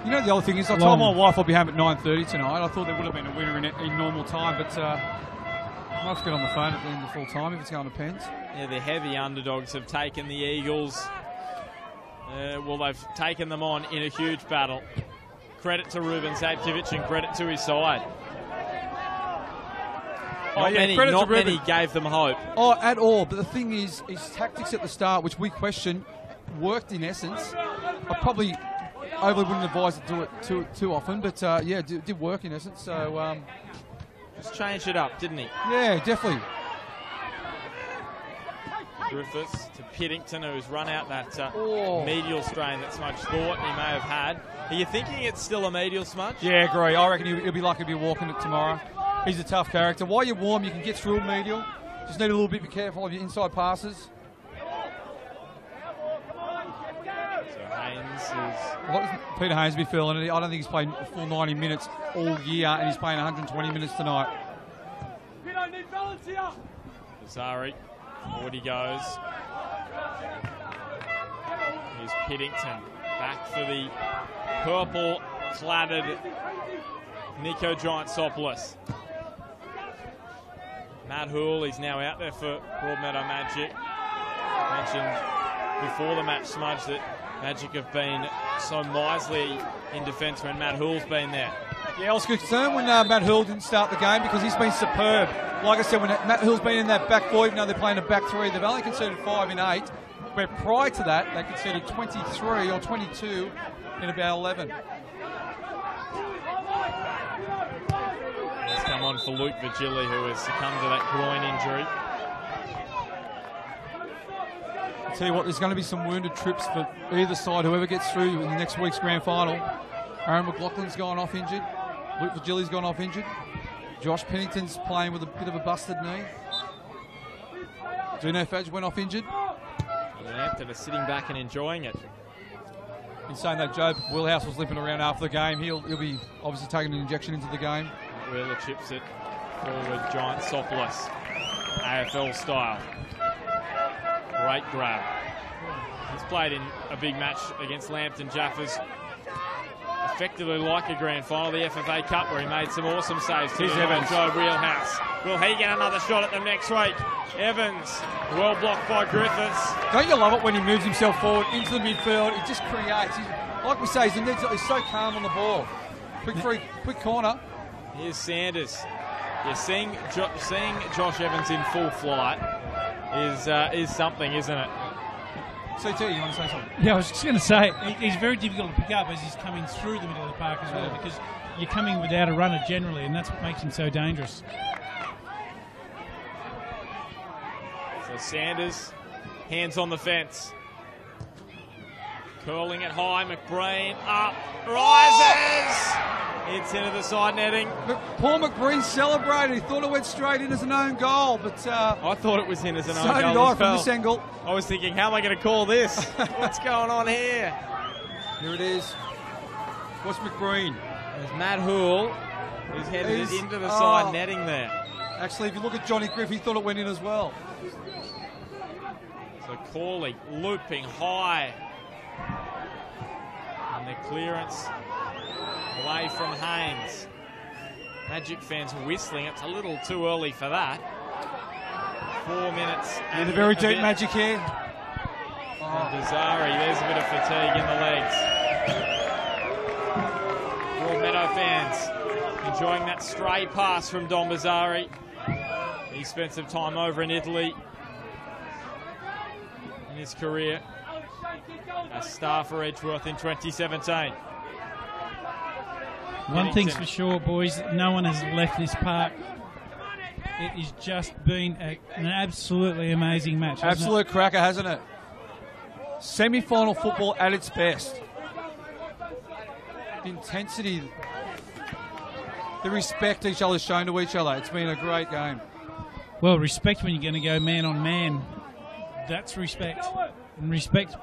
You know, the other thing is, I told my wife I'll be home at 9:30 tonight. I thought there would have been a winner in normal time, but I might have to get on the phone at the end of full time if it's going to Pens. Yeah, the heavy underdogs have taken the Eagles. Well, they've taken them on in a huge battle. Credit to Ruben Savkiewicz and credit to his side. Not many gave them hope. Oh, at all. But the thing is, his tactics at the start, which we questioned, worked in essence. I probably overly wouldn't advise to do it too often, but yeah, it did work in essence. So just changed it up, didn't he? Yeah, definitely. Griffiths to Piddington, who's run out that medial strain that Smudge thought he may have had. Are you thinking it's still a medial, Smudge? Yeah, agree. I reckon he'll be lucky to be walking it tomorrow. He's a tough character. While you're warm, you can get through a medial. Just need a little bit be careful of your inside passes. So Haynes What does Peter Hainsby feel? And I don't think he's played a full 90 minutes all year, and he's playing 120 minutes tonight. Bazari, forward he goes. Here's Piddington back for the purple-cladded Nico Giantsopoulos. Matt Hoole is now out there for Broadmeadow Magic. Mentioned before the match, Smudge, that Magic have been so miserly in defence when Matt Hoole's been there. Yeah, I was concerned when Matt Hoole didn't start the game because he's been superb. Like I said, when Matt Hoole's been in that back four, even though they're playing a back three, they've only conceded 5 in 8. Where prior to that, they conceded 23 or 22 in about 11. Let's come on for Luke Vigili, who has succumbed to that groin injury. I'll tell you what, there's going to be some wounded trips for either side, whoever gets through in the next week's grand final. Aaron McLaughlin's gone off injured. Luke Vigili's gone off injured. Josh Pennington's playing with a bit of a busted knee. Dino Fadge went off injured. Lambton are sitting back and enjoying it. In saying that, Joe Wheelhouse was limping around after the game. He'll be obviously taking an injection into the game. Wheeler chips it forward, Giantsopoulos, AFL style. Great grab. He's played in a big match against Lambton Jaffers, effectively like a grand final, the FFA Cup, where he made some awesome saves. Here's Evans. Joe Wheelhouse. Will he get another shot at them next week? Evans, well blocked by Griffiths. Don't you love it when he moves himself forward into the midfield? He just creates. Like we say, he's so calm on the ball. Quick corner. Here's Sanders. Yeah, seeing Josh Evans in full flight is something, isn't it? CT, you want to say something? Yeah, I was just going to say, he's very difficult to pick up as he's coming through the middle of the park as well, because you're coming without a runner generally, and that's what makes him so dangerous. So Sanders, hands on the fence. Curling it high, McBreen up, rises! It's into the side netting. Paul McBreen celebrated. He thought it went straight in as an own goal, but I thought it was in as an own so goal. did I as from well. this angle. I was thinking, how am I going to call this? What's going on here? Here it is. What's McBreen? There's Matt Hoole, who's headed it into the side netting there. Actually, if you look at Johnny Griff, he thought it went in as well. So Corley looping high. And the clearance away from Haynes. Magic fans whistling. It's a little too early for that. 4 minutes. And a very deep Magic here. Bazari, there's a bit of fatigue in the legs. Broadmeadow fans enjoying that stray pass from Don Bazari. He spent some time over in Italy in his career. A star for Edgeworth in 2017. One thing's for sure, boys, no one has left this park. It has just been an absolutely amazing match. Absolute cracker, hasn't it? Semi-final football at its best. The intensity, the respect each other's shown to each other. It's been a great game. Well, respect when you're going to go man on man. That's respect. And respect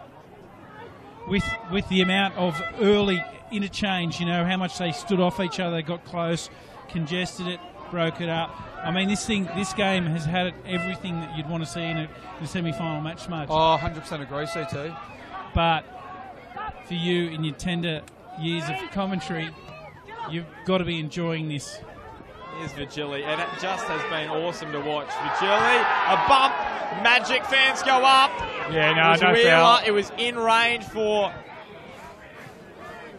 with the amount of early interchange, you know, how much they stood off each other, got close, congested it, broke it up. I mean, this game has had everything that you'd want to see in a semi-final match, Smudge. Oh, 100% agree, CT. But for you, in your tender years of commentary, you've got to be enjoying this. Here's Vigili, and it just has been awesome to watch. Vigili, a bump, Magic fans go up. Yeah, no foul. It was in range for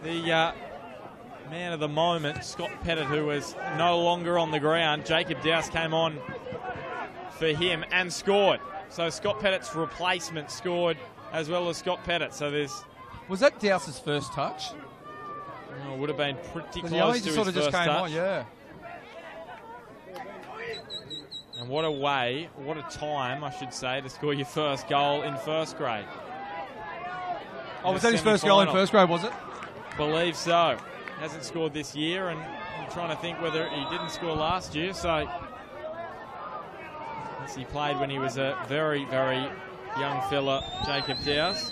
the man of the moment, Scott Pettit, who was no longer on the ground. Jacob Dowse came on for him and scored. So Scott Pettit's replacement scored as well as Scott Pettit. So there's... Was that Dowse's first touch? Oh, would have been pretty close Yeah, he to just sort his of just first came touch. on, yeah. And what a way, what a time, I should say, to score your first goal in first grade. Oh, was that his first goal in first grade, was it? Believe so. Hasn't scored this year, and I'm trying to think whether he didn't score last year, so as he played when he was a very, very young fella, Jacob Dowse.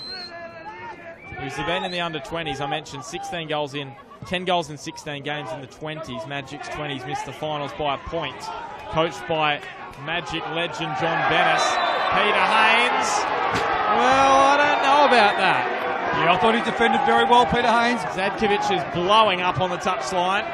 who's been in the under-20s. I mentioned 16 goals in, 10 goals in 16 games in the 20s. Magic's 20s missed the finals by a point. Coached by Magic legend John Bennis. Peter Haynes. Well, I don't know about that. Yeah, I thought he defended very well, Peter Haynes. Zadkovic is blowing up on the touchline.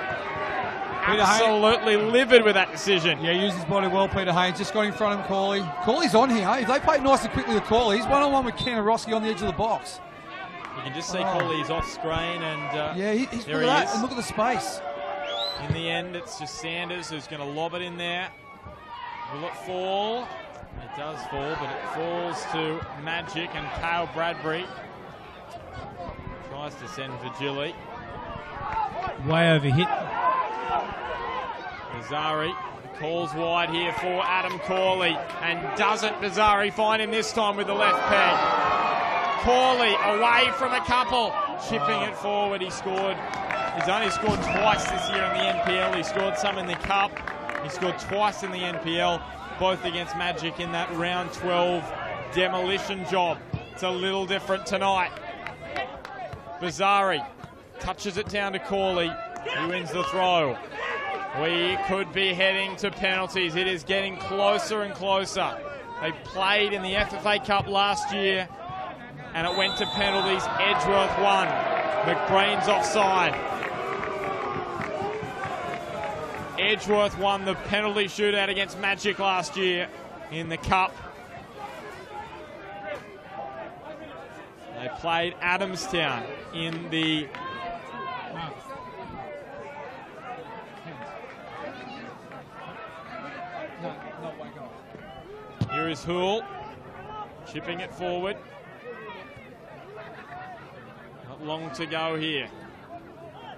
Absolutely livid with that decision. Yeah, he used his body well, Peter Haynes. Just got in front of him, Corley. Corley's on here. If they play nice and quickly with Corley, he's one-on-one with Ken Roski on the edge of the box. You can just see Corley's off screen, and yeah, he's there look at he that, is. and look at the space. In the end, it's just Sanders who's going to lob it in there. Will it fall? It does fall, but it falls to Magic, and Kale Bradbury tries to send Virgili. Way over hit. Bazari calls wide here for Adam Corley, and doesn't Bazari find him this time with the left peg. Corley away from a couple, chipping it forward. He scored. He's only scored twice this year in the NPL. He scored some in the Cup. He scored twice in the NPL, both against Magic in that round 12 demolition job. It's a little different tonight. Bazari touches it down to Corley. He wins the throw. We could be heading to penalties. It is getting closer and closer. They played in the FFA Cup last year, and it went to penalties. Edgeworth won. McBrain's offside. Edgeworth won the penalty shootout against Magic last year in the Cup. They played Adamstown in the Here is Hoole, chipping it forward. Not long to go here.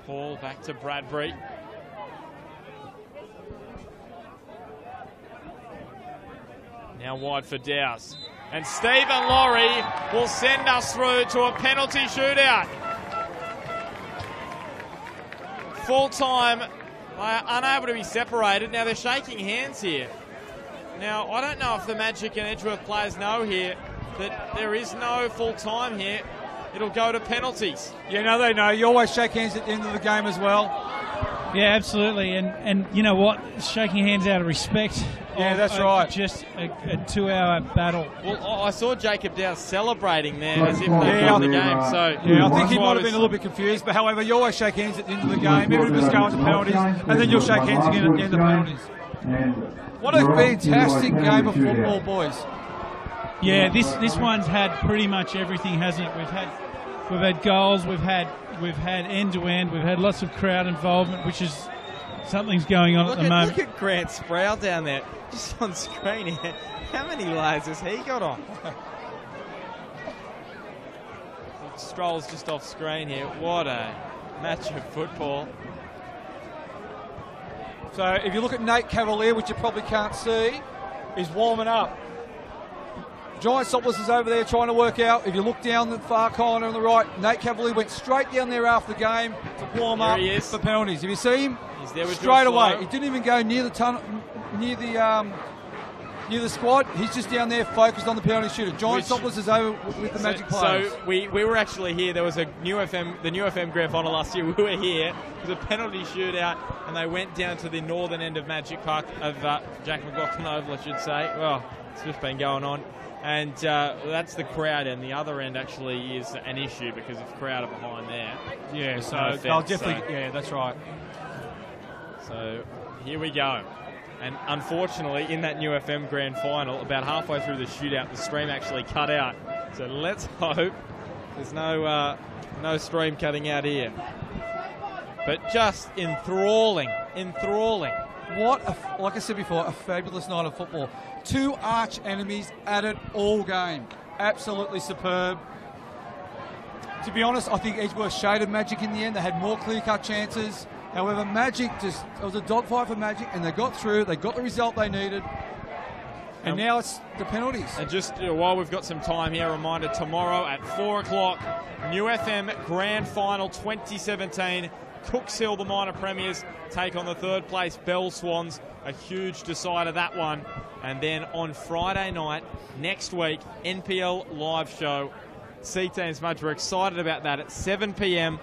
Paul back to Bradbury. Now wide for Dowse. And Stephen Laurie will send us through to a penalty shootout. Full time, unable to be separated. Now they're shaking hands here. Now, I don't know if the Magic and Edgeworth players know here that there is no full time here. It'll go to penalties. Yeah, no, they know. You always shake hands at the end of the game as well. Yeah, absolutely. And you know what? Shaking hands out of respect. Yeah, that's right. Just a 2-hour battle. Well, I saw Jacob Dowse celebrating there as if they won the game. So yeah, I think he might have been a little bit confused. But however, you always shake hands at the end of the game, even if it's going to penalties, and then you'll shake hands again at the end of penalties. What a fantastic game of football, boys. Yeah, this one's had pretty much everything, hasn't it? We've had goals, we've had end to end, we've had lots of crowd involvement, which is something's going on at the moment. Look at Grant Sproul down there, just on screen here. How many layers has he got on? Stroll's just off screen here. What a match of football. So if you look at Nate Cavalier, which you probably can't see, he's warming up. Giant Sopless is over there trying to work out. If you look down the far corner on the right, Nate Cavalier went straight down there after the game to warm up for penalties. If you see him, he's there with straight away. He didn't even go near the tunnel, near the squad. He's just down there focused on the penalty shooter. Giant Sopless is over with the Magic players. So we were actually here. There was the New FM Grand Final last year. We were here. It was a penalty shootout, and they went down to the northern end of Magic Park, of Jack McLaughlin Oval, I should say. Well, it's just been going on. And that's the crowd, and the other end actually is an issue because of crowd are behind there. Yeah, so no they'll offense, definitely, yeah, that's right. So here we go. And unfortunately, in that New FM Grand Final, about halfway through the shootout, the stream actually cut out. So let's hope there's no stream cutting out here. But just enthralling. What, like I said before, a fabulous night of football. Two arch enemies at it all game. Absolutely superb. To be honest, I think Edgeworth shaded Magic in the end. They had more clear-cut chances. However, Magic it was a dogfight for Magic, and they got through. They got the result they needed. And now it's the penalties. And just while we've got some time here, a reminder, tomorrow at 4 o'clock, New FM Grand Final 2017. Cooks Hill, the minor premiers, take on the third place Bell Swans. A huge decider, that one. And then on Friday night, next week, NPL live show CT and Smudge. We're excited about that at 7 p.m.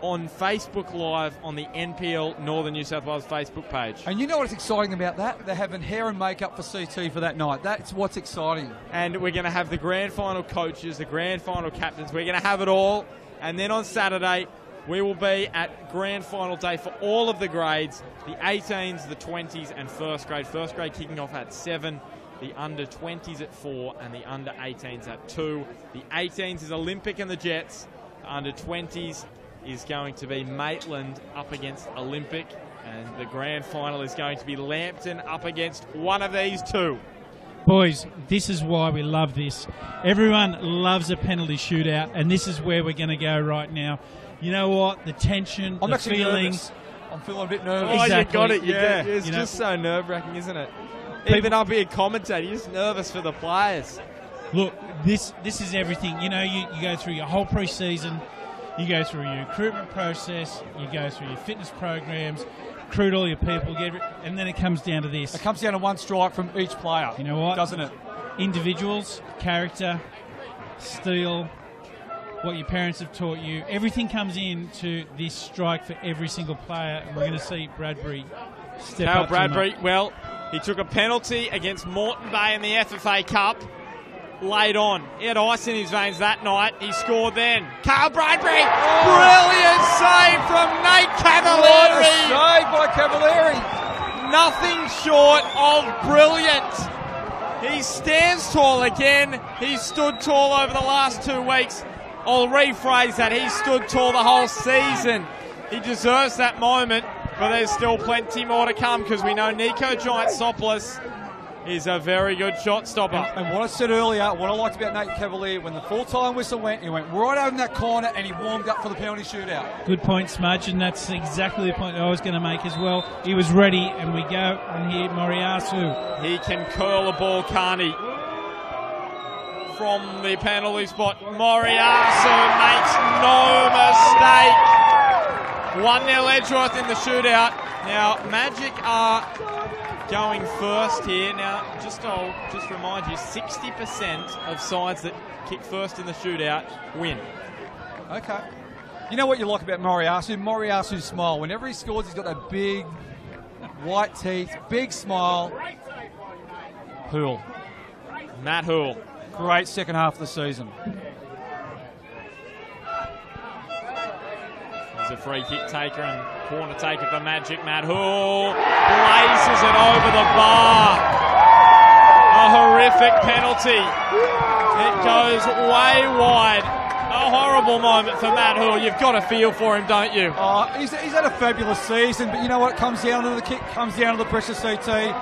on Facebook Live on the NPL Northern New South Wales Facebook page. And you know what's exciting about that? They're having hair and makeup for CT for that night. That's what's exciting. And we're going to have the grand final coaches, the grand final captains. We're going to have it all. And then on Saturday, we will be at grand final day for all of the grades, the 18s, the 20s, and first grade. First grade kicking off at 7, the under 20s at 4, and the under 18s at 2. The 18s is Olympic and the Jets. The under 20s is going to be Maitland up against Olympic, and the grand final is going to be Lambton up against one of these two. Boys, this is why we love this. Everyone loves a penalty shootout, and this is where we're going to go right now. You know what? The tension, I'm the actually feelings. nervous. I'm feeling a bit nervous. Oh, Exactly. you got it. Yeah. It's You know, just so nerve-wracking, isn't it? People- Even up here commentating, you're just nervous for the players. Look, this is everything. You know, you go through your whole pre-season, you go through your recruitment process, you go through your fitness programs, recruit all your people, and then it comes down to this. It comes down to one strike from each player. You know what? Doesn't it? Individuals, character, steel, what your parents have taught you, everything comes into this strike for every single player, and we're going to see Bradbury step Cal up Bradbury, tonight. well, he took a penalty against Moreton Bay in the FFA Cup late on. He had ice in his veins that night. He scored then. Cal Bradbury, brilliant save from Nate What a Cavalieri. save by Cavalieri. Nothing short of brilliant. He stands tall again. He's stood tall over the last 2 weeks. I'll rephrase that. He stood tall the whole season. He deserves that moment, but there's still plenty more to come because we know Nico Giantsopoulos is a very good shot stopper. And what I said earlier, what I liked about Nate Cavalier, when the full-time whistle went, he went right over in that corner and he warmed up for the penalty shootout. Good point, Smudge, and that's exactly the point I was going to make as well. He was ready, and we go on here, Moriyasu. He can curl a ball, can't he? From the penalty spot, Moriyasu makes no mistake. 1-0 Edgeworth in the shootout. Now, Magic are going first here. Now, I'll just remind you, 60% of sides that kick first in the shootout win. Okay. You know what you like about Moriyasu? Moriyasu smile. Whenever he scores, he's got that big white teeth, big smile. Hool. Matt Hool. Great second half of the season. There's a free kick taker and corner taker for Magic. Matt Hool places it over the bar. A horrific penalty. It goes way wide. A horrible moment for Matt Hool. You've got to feel for him, don't you? He's had a fabulous season, but you know what? It comes down to the kick, comes down to the pressure, CT.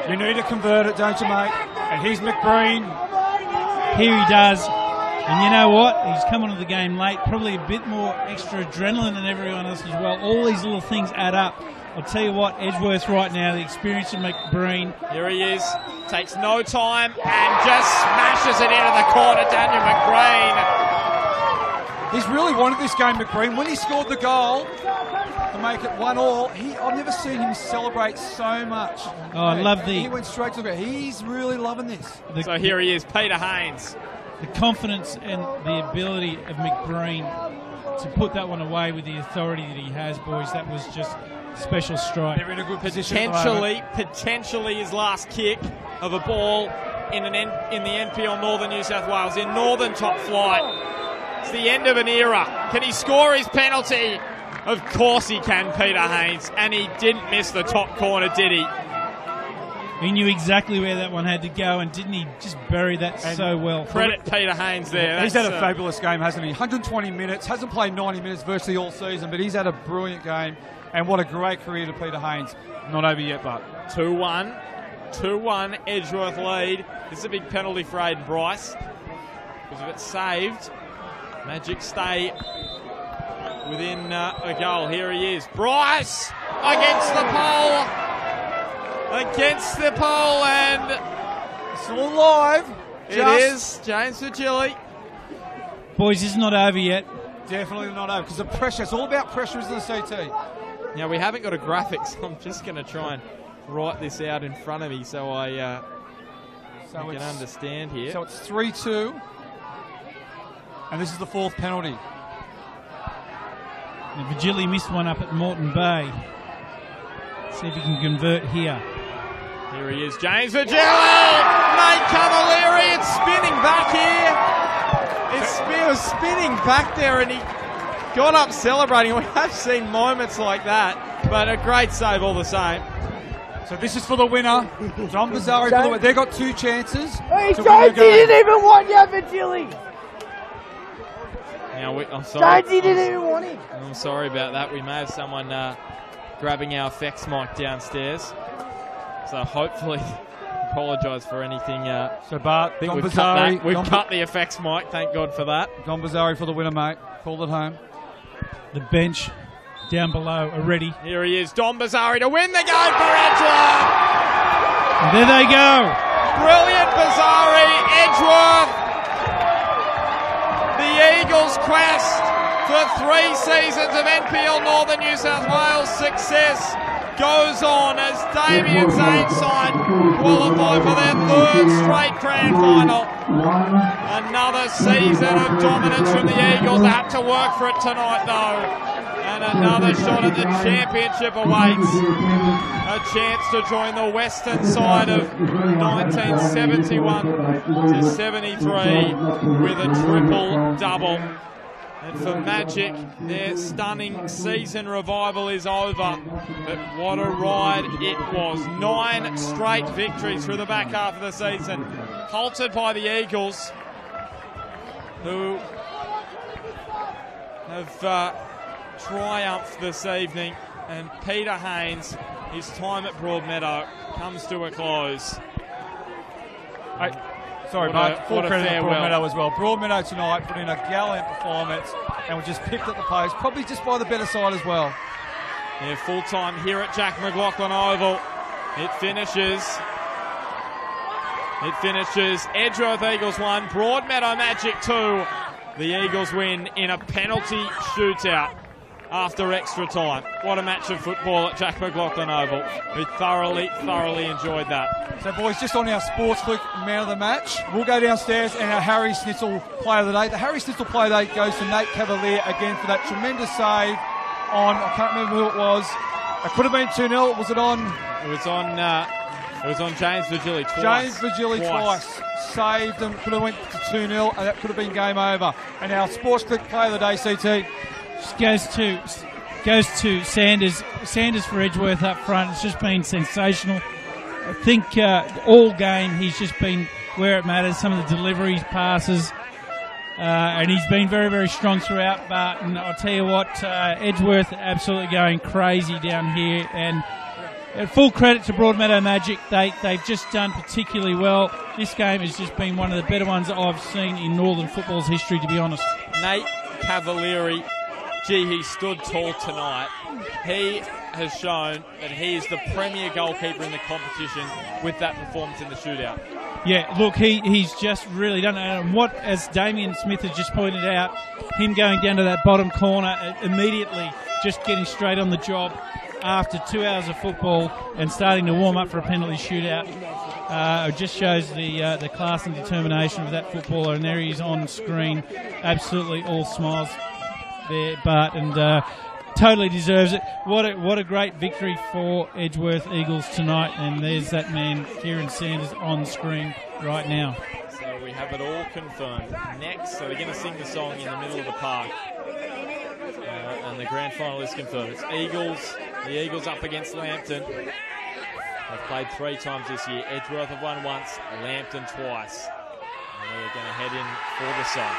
You need to convert it, don't you, mate? And here's McBreen. Here he does. And you know what? He's come onto the game late, probably a bit more extra adrenaline than everyone else as well. All these little things add up. I'll tell you what, Edgeworth right now, the experience of McBreen. Here he is, takes no time and just smashes it into the corner. Daniel McBreen. He's really wanted this game, McBreen. When he scored the goal to make it 1-1, I've never seen him celebrate so much. Oh, I love He went straight to the ground. He's really loving this. So here he is, Peter Haynes. The confidence and the ability of McBreen to put that one away with the authority that he has, boys, that was just special strike. They're in a good position at the moment. Potentially his last kick of a ball in the NPL Northern New South Wales, in Northern top flight. It's the end of an era. Can he score his penalty? Of course he can, Peter Haynes. And he didn't miss the top corner, did he? He knew exactly where that one had to go, and didn't he just bury that so well? Credit Peter Haynes there. He's had a fabulous game, hasn't he? 120 minutes, hasn't played 90 minutes virtually all season, but he's had a brilliant game, and what a great career to Peter Haynes. Not over yet, but 2-1. 2-1 Edgeworth lead. This is a big penalty for Aidan Bryce. Because if it's saved, Magic stay within a goal. Here he is. Bryce against the pole. Against the pole, and it's all alive. It is James Virgili. Boys, it's not over yet. Definitely not over, because the pressure, it's all about pressure, isn't it, CT? Now, we haven't got a graphic, so I'm just going to try and write this out in front of me so I can understand here. So it's 3-2. And this is the 4th penalty. And Virgili missed one up at Moreton Bay. See if he can convert here. Here he is, James Virgili! Nate Cavalieri, it's spinning back here. It was spinning back there and he got up celebrating. We have seen moments like that, but a great save all the same. So this is for the winner. John Bazzari for the winner. They've got 2 chances. Hey, to win the Jonesy game. didn't even want you, Virgili. Now I'm sorry. Jonesy didn't even want him. I'm sorry about that. We may have someone grabbing our effects mic downstairs. So hopefully, apologise for anything. So Bart, I think John we've Bazzari. cut that. We've cut the effects mic. Thank God for that. John Bazzari for the winner, mate. Called it home. The bench down below are ready. Here he is, Don Bazzari to win the game for Edgeworth. And there they go. Brilliant Bazzari, Edgeworth. The Eagles' quest for 3 seasons of NPL Northern New South Wales success goes on as Damien Zaneside qualify for their 3rd straight grand final. Another season of dominance from the Eagles. They have to work for it tonight though. And another shot at the championship awaits. A chance to join the western side of 1971 to 73 with a triple-double. And for Magic, their stunning season revival is over. But what a ride it was. 9 straight victories through the back half of the season. Halted by the Eagles, who have triumphed this evening. And Peter Haynes, his time at Broadmeadow comes to a close. Sorry, Mark. Full credit to Broadmeadow as well. Broadmeadow tonight put in a gallant performance and was just picked at the post, probably just by the better side as well. Yeah, full time here at Jack McLaughlin Oval. It finishes. Edgeworth Eagles 1, Broadmeadow Magic 2. The Eagles win in a penalty shootout after extra time. What a match of football at Jack McLaughlin Oval. We thoroughly enjoyed that. So, boys, just on our Sports Click man of the match, we'll go downstairs and our Harry Snitzel player of the day. The Harry Snitzel player of the day goes to Nate Cavalier again for that tremendous save on, I can't remember who it was. It could have been 2-0. Was it on? It was on James Virgili twice. James Virgili twice. Saved them. Could have went to 2-0 and that could have been game over. And our Sports Click player of the day, CT. Just goes to Sanders. Sanders for Edgeworth up front. It's just been sensational. I think all game he's just been where it matters. Some of the deliveries, passes, and he's been very strong throughout. But I'll tell you what, Edgeworth absolutely going crazy down here. And full credit to Broadmeadow Magic. They've just done particularly well. This game has just been one of the better ones that I've seen in Northern football's history, to be honest. Nate Cavalieri. Gee, he stood tall tonight. He has shown that he is the premier goalkeeper in the competition with that performance in the shootout. Yeah, look, he's just really done it. And what, as Damien Smith has just pointed out, him going down to that bottom corner immediately, just getting straight on the job after 2 hours of football and starting to warm up for a penalty shootout. It just shows the class and determination of that footballer. And there he is on screen, absolutely all smiles there, Bart, and totally deserves it. What a great victory for Edgeworth Eagles tonight, and there's that man, Kieran Sanders, on screen right now. So we have it all confirmed. Next, so they're going to sing the song in the middle of the park, and the grand final is confirmed. It's the Eagles up against Lambton. They've played 3 times this year. Edgeworth have won once, Lambton twice. And they're going to head in for the song.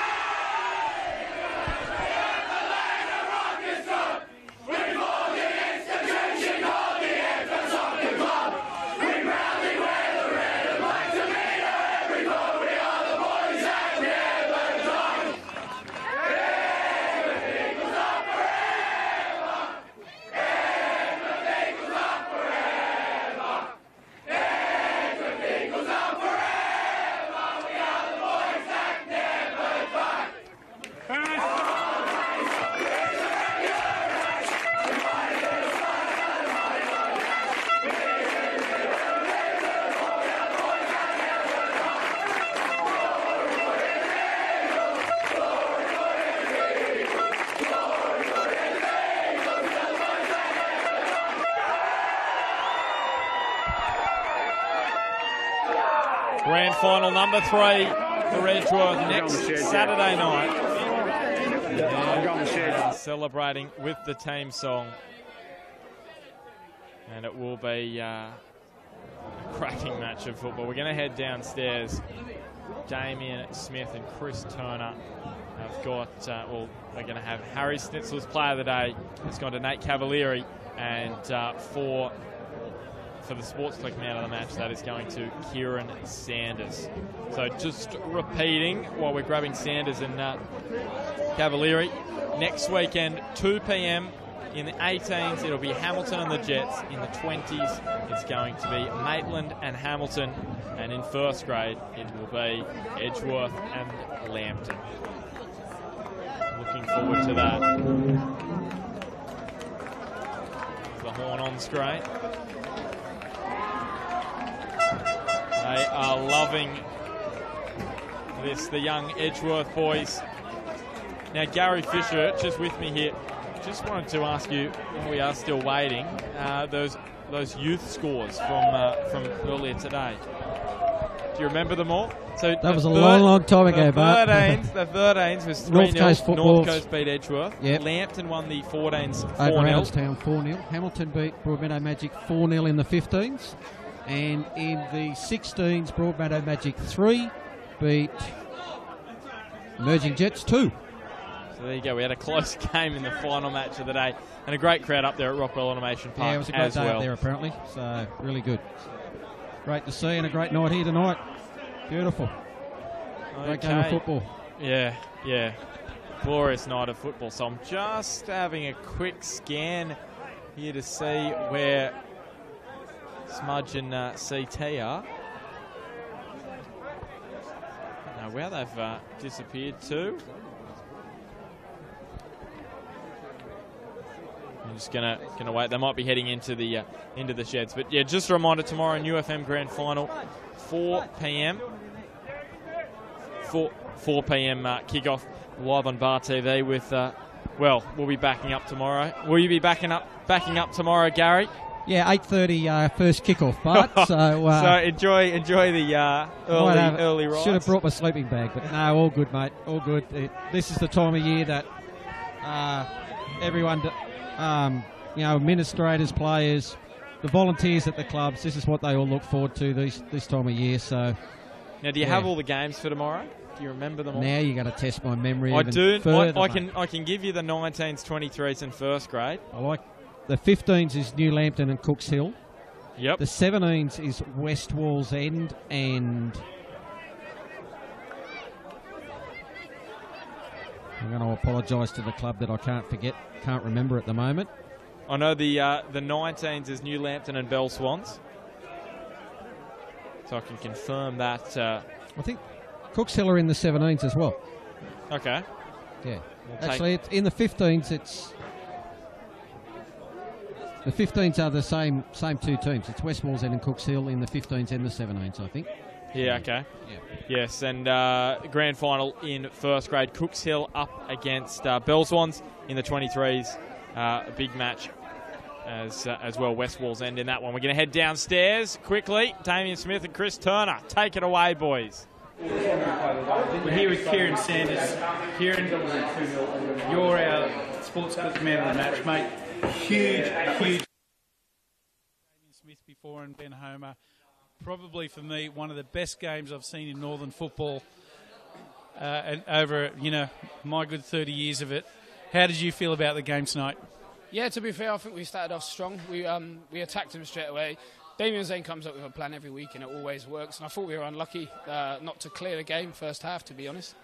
Grand final number 3 for Edgeworth next Saturday night. Celebrating with the team song. And it will be a cracking match of football. We're going to head downstairs. Damien Smith and Chris Turner have got, well, we're going to have Harry Schnitzler's Player of the Day. It's gone to Nate Cavalieri. And for the Sports Click Man of the match, that is going to Kieran Sanders. So just repeating while we're grabbing Sanders and Cavalieri. Next weekend, 2 p.m. in the 18s, it'll be Hamilton and the Jets. In the 20s, it's going to be Maitland and Hamilton. And in first grade, it will be Edgeworth and Lambton. Looking forward to that. The horn on screen. They are loving this, the young Edgeworth boys. Now, Gary Fisher, just with me here, just wanted to ask you, while we are still waiting, those youth scores from earlier today. Do you remember them all? So that was a long time ago, Bart. The 13s was 3-0. North Coast beat Edgeworth. Yep. Lambton won the 14s 4-0. Over Adamstown 4-0. Hamilton beat Broadmeadow Magic 4-0 in the 15s. And in the 16s, Broadmeadow Magic 3 beat Emerging Jets 2. So there you go. We had a close game in the final match of the day. And a great crowd up there at Rockwell Automation Park. Yeah, it was a great day up there, apparently. So, really good. Great to see, and a great night here tonight. Beautiful. Great game of football. Yeah. Glorious night of football. So I'm just having a quick scan here to see where Smudge and CT are. Now, where they've disappeared to. I'm just gonna wait. They might be heading into the sheds. But yeah, just a reminder, tomorrow UFM Grand Final, 4 p.m. 4 p.m. Kickoff live on Bar TV with. Well, we'll be backing up tomorrow. Will you be backing up tomorrow, Gary? Yeah, 8:30 first kickoff, Bart. So enjoy the early rise. Should have brought my sleeping bag, but no, all good, mate. All good. This is the time of year that everyone, administrators, players, the volunteers at the clubs. This is what they all look forward to this time of year. So now, do you have all the games for tomorrow? Do you remember them all? Now you're going to test my memory. I do. Further, I can give you the 19s, 23s, and first grade. I like. The 15s is New Lambton and Cooks Hill. Yep. The 17s is West Wallsend and... I'm going to apologise to the club that I can't remember at the moment. I know the 19s is New Lambton and Bell Swans. So I can confirm that. I think Cooks Hill are in the 17s as well. Okay. Yeah. Actually, it's in the 15s, it's... The 15s are the same two teams. It's West Wallsend and Cooks Hill in the 15s and the 17s, I think. Yeah, okay. Yeah. Yes, and grand final in first grade. Cooks Hill up against Bell Swans in the 23s. A big match as well, West Wallsend in that one. We're going to head downstairs quickly. Damien Smith and Chris Turner. Take it away, boys. We're here with Kieran Sanders. Kieran, you're our sports man of the match, mate. Huge. Damien Smith before and Ben Homer. Probably for me one of the best games I've seen in Northern football, and over my good 30 years of it. How did you feel about the game tonight? Yeah, to be fair, I think we started off strong. We attacked him straight away. Damien Zane comes up with a plan every week and it always works. And I thought we were unlucky not to clear the game first half, to be honest.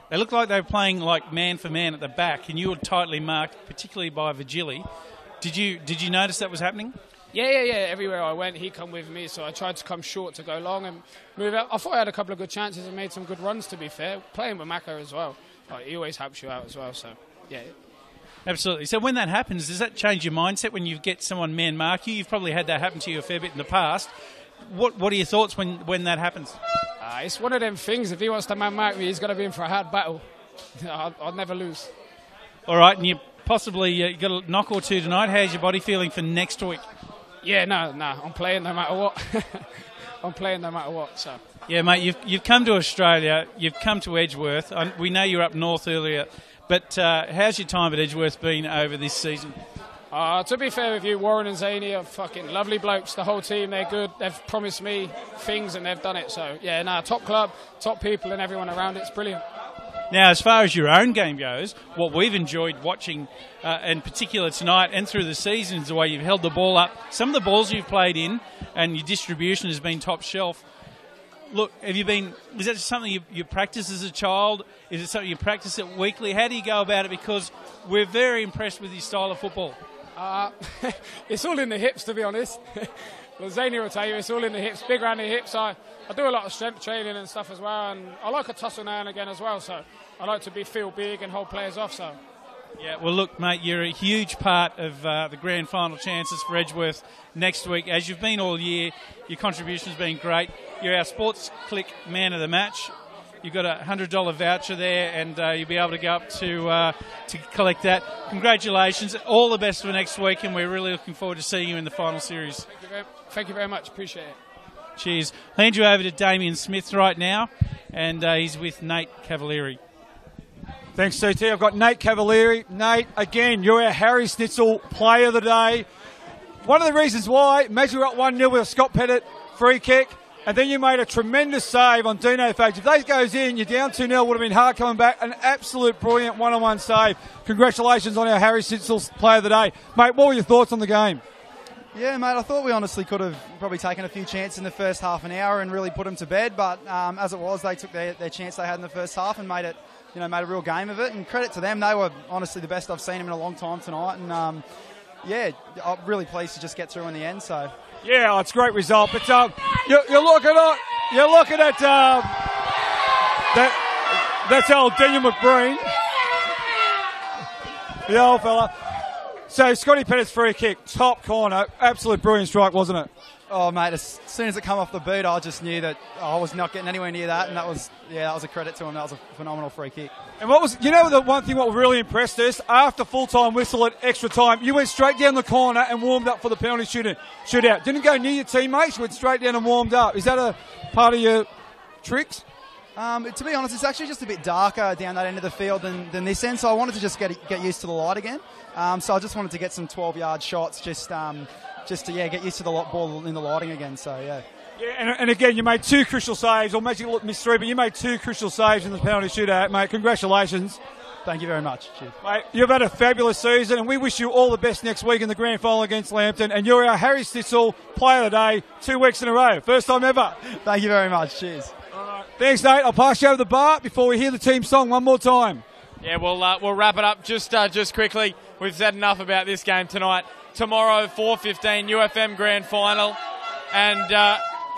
They looked like they were playing like man for man at the back, and you were tightly marked, particularly by Vigili. Did you notice that was happening? Yeah. Everywhere I went, he come with me, so I tried to come short to go long and move out. I thought I had a couple of good chances and made some good runs, to be fair. Playing with Mako as well. He always helps you out as well, so, yeah. Absolutely. So when that happens, does that change your mindset when you get someone man mark you? You've probably had that happen to you a fair bit in the past. What are your thoughts when that happens? It's one of them things. If he wants to man mark me, he's got to be in for a hard battle. I'll never lose. All right, and you possibly you got a knock or two tonight. How's your body feeling for next week? Yeah, no. I'm playing no matter what. I'm playing no matter what. So Yeah, mate, you've come to Australia, you've come to Edgeworth. We know you were up north earlier, but how's your time at Edgeworth been over this season? To be fair with you, Warren and Zaney are fucking lovely blokes. The whole team, they're good. They've promised me things and they've done it. So, yeah, top club, top people and everyone around it's brilliant. Now, as far as your own game goes, what we've enjoyed watching, in particular tonight and through the season, is the way you've held the ball up. Some of the balls you've played in and your distribution has been top shelf. Look, is that something you practice as a child? Is it something you practice it weekly? How do you go about it? Because we're very impressed with your style of football. It's all in the hips, to be honest. Zania will tell you it's all in the hips, big around the hips. I do a lot of strength training and stuff as well, and I like a tussle now and again as well, so I like to feel big and hold players off. So. Yeah, well, look, mate, you're a huge part of the grand final chances for Edgeworth next week. As you've been all year, your contribution's been great. You're our Sports Click Man of the Match. You've got a $100 voucher there, and you'll be able to go up to collect that. Congratulations. All the best for next week, and we're really looking forward to seeing you in the final series. Thank you very much. Appreciate it. Cheers. I'll hand you over to Damien Smith right now, and he's with Nate Cavalieri. Thanks, CT. I've got Nate Cavalieri. Nate, again, you're our Harry Snitzel Player of the Day. One of the reasons why, imagine we're up 1-0 with a Scott Pettit free kick, and then you made a tremendous save on Dino Fags. If that goes in, you're down 2-0, would have been hard coming back. An absolute brilliant one-on-one save. Congratulations on our Harry Snitzel Player of the Day. Mate, what were your thoughts on the game? Yeah, mate, I thought we honestly could have probably taken a few chances in the first half an hour and really put them to bed, but as it was, they took their chance they had in the first half and made a real game of it, and credit to them. They were honestly the best I've seen them in a long time tonight, and I'm really pleased to just get through in the end. So yeah, it's a great result, but you're looking at that's old Daniel McBreen, the old fella. So Scotty Pettit's free kick, top corner, absolute brilliant strike, wasn't it? Oh, mate, as soon as it came off the boot, I just knew that I was not getting anywhere near that, and that was a credit to him. That was a phenomenal free kick. And the one thing what really impressed us, after full-time whistle at extra time, you went straight down the corner and warmed up for the penalty shootout. Didn't go near your teammates, you went straight down and warmed up. Is that a part of your tricks? To be honest, it's actually just a bit darker down that end of the field than this end, so I wanted to just get used to the light again. So I just wanted to get some 12-yard shots just to get used to the ball in the lighting again. So yeah. Yeah, and again, you made two crucial saves, or maybe you missed three, but you made two crucial saves in the penalty shootout, mate. Congratulations. Thank you very much. Cheers. Mate, you've had a fabulous season, and we wish you all the best next week in the grand final against Lambton. And you're our Harry Snitzel Player of the Day 2 weeks in a row. First time ever. Thank you very much. Cheers. All right. Thanks, Nate. I'll pass you over the bar before we hear the team song one more time. Yeah, we'll wrap it up just quickly. We've said enough about this game tonight. Tomorrow, 4:15, UFM Grand Final. And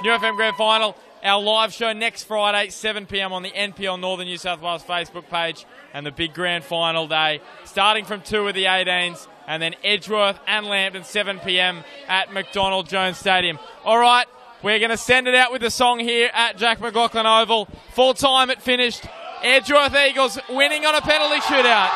UFM Grand Final, our live show next Friday, 7 p.m. on the NPL Northern New South Wales Facebook page. And the big Grand Final day, starting from 2 with the 18s. And then Edgeworth and Lambton, 7 p.m. at McDonald Jones Stadium. All right, we're going to send it out with the song here at Jack McLaughlin Oval. Full time it finished. Edgeworth Eagles winning on a penalty shootout.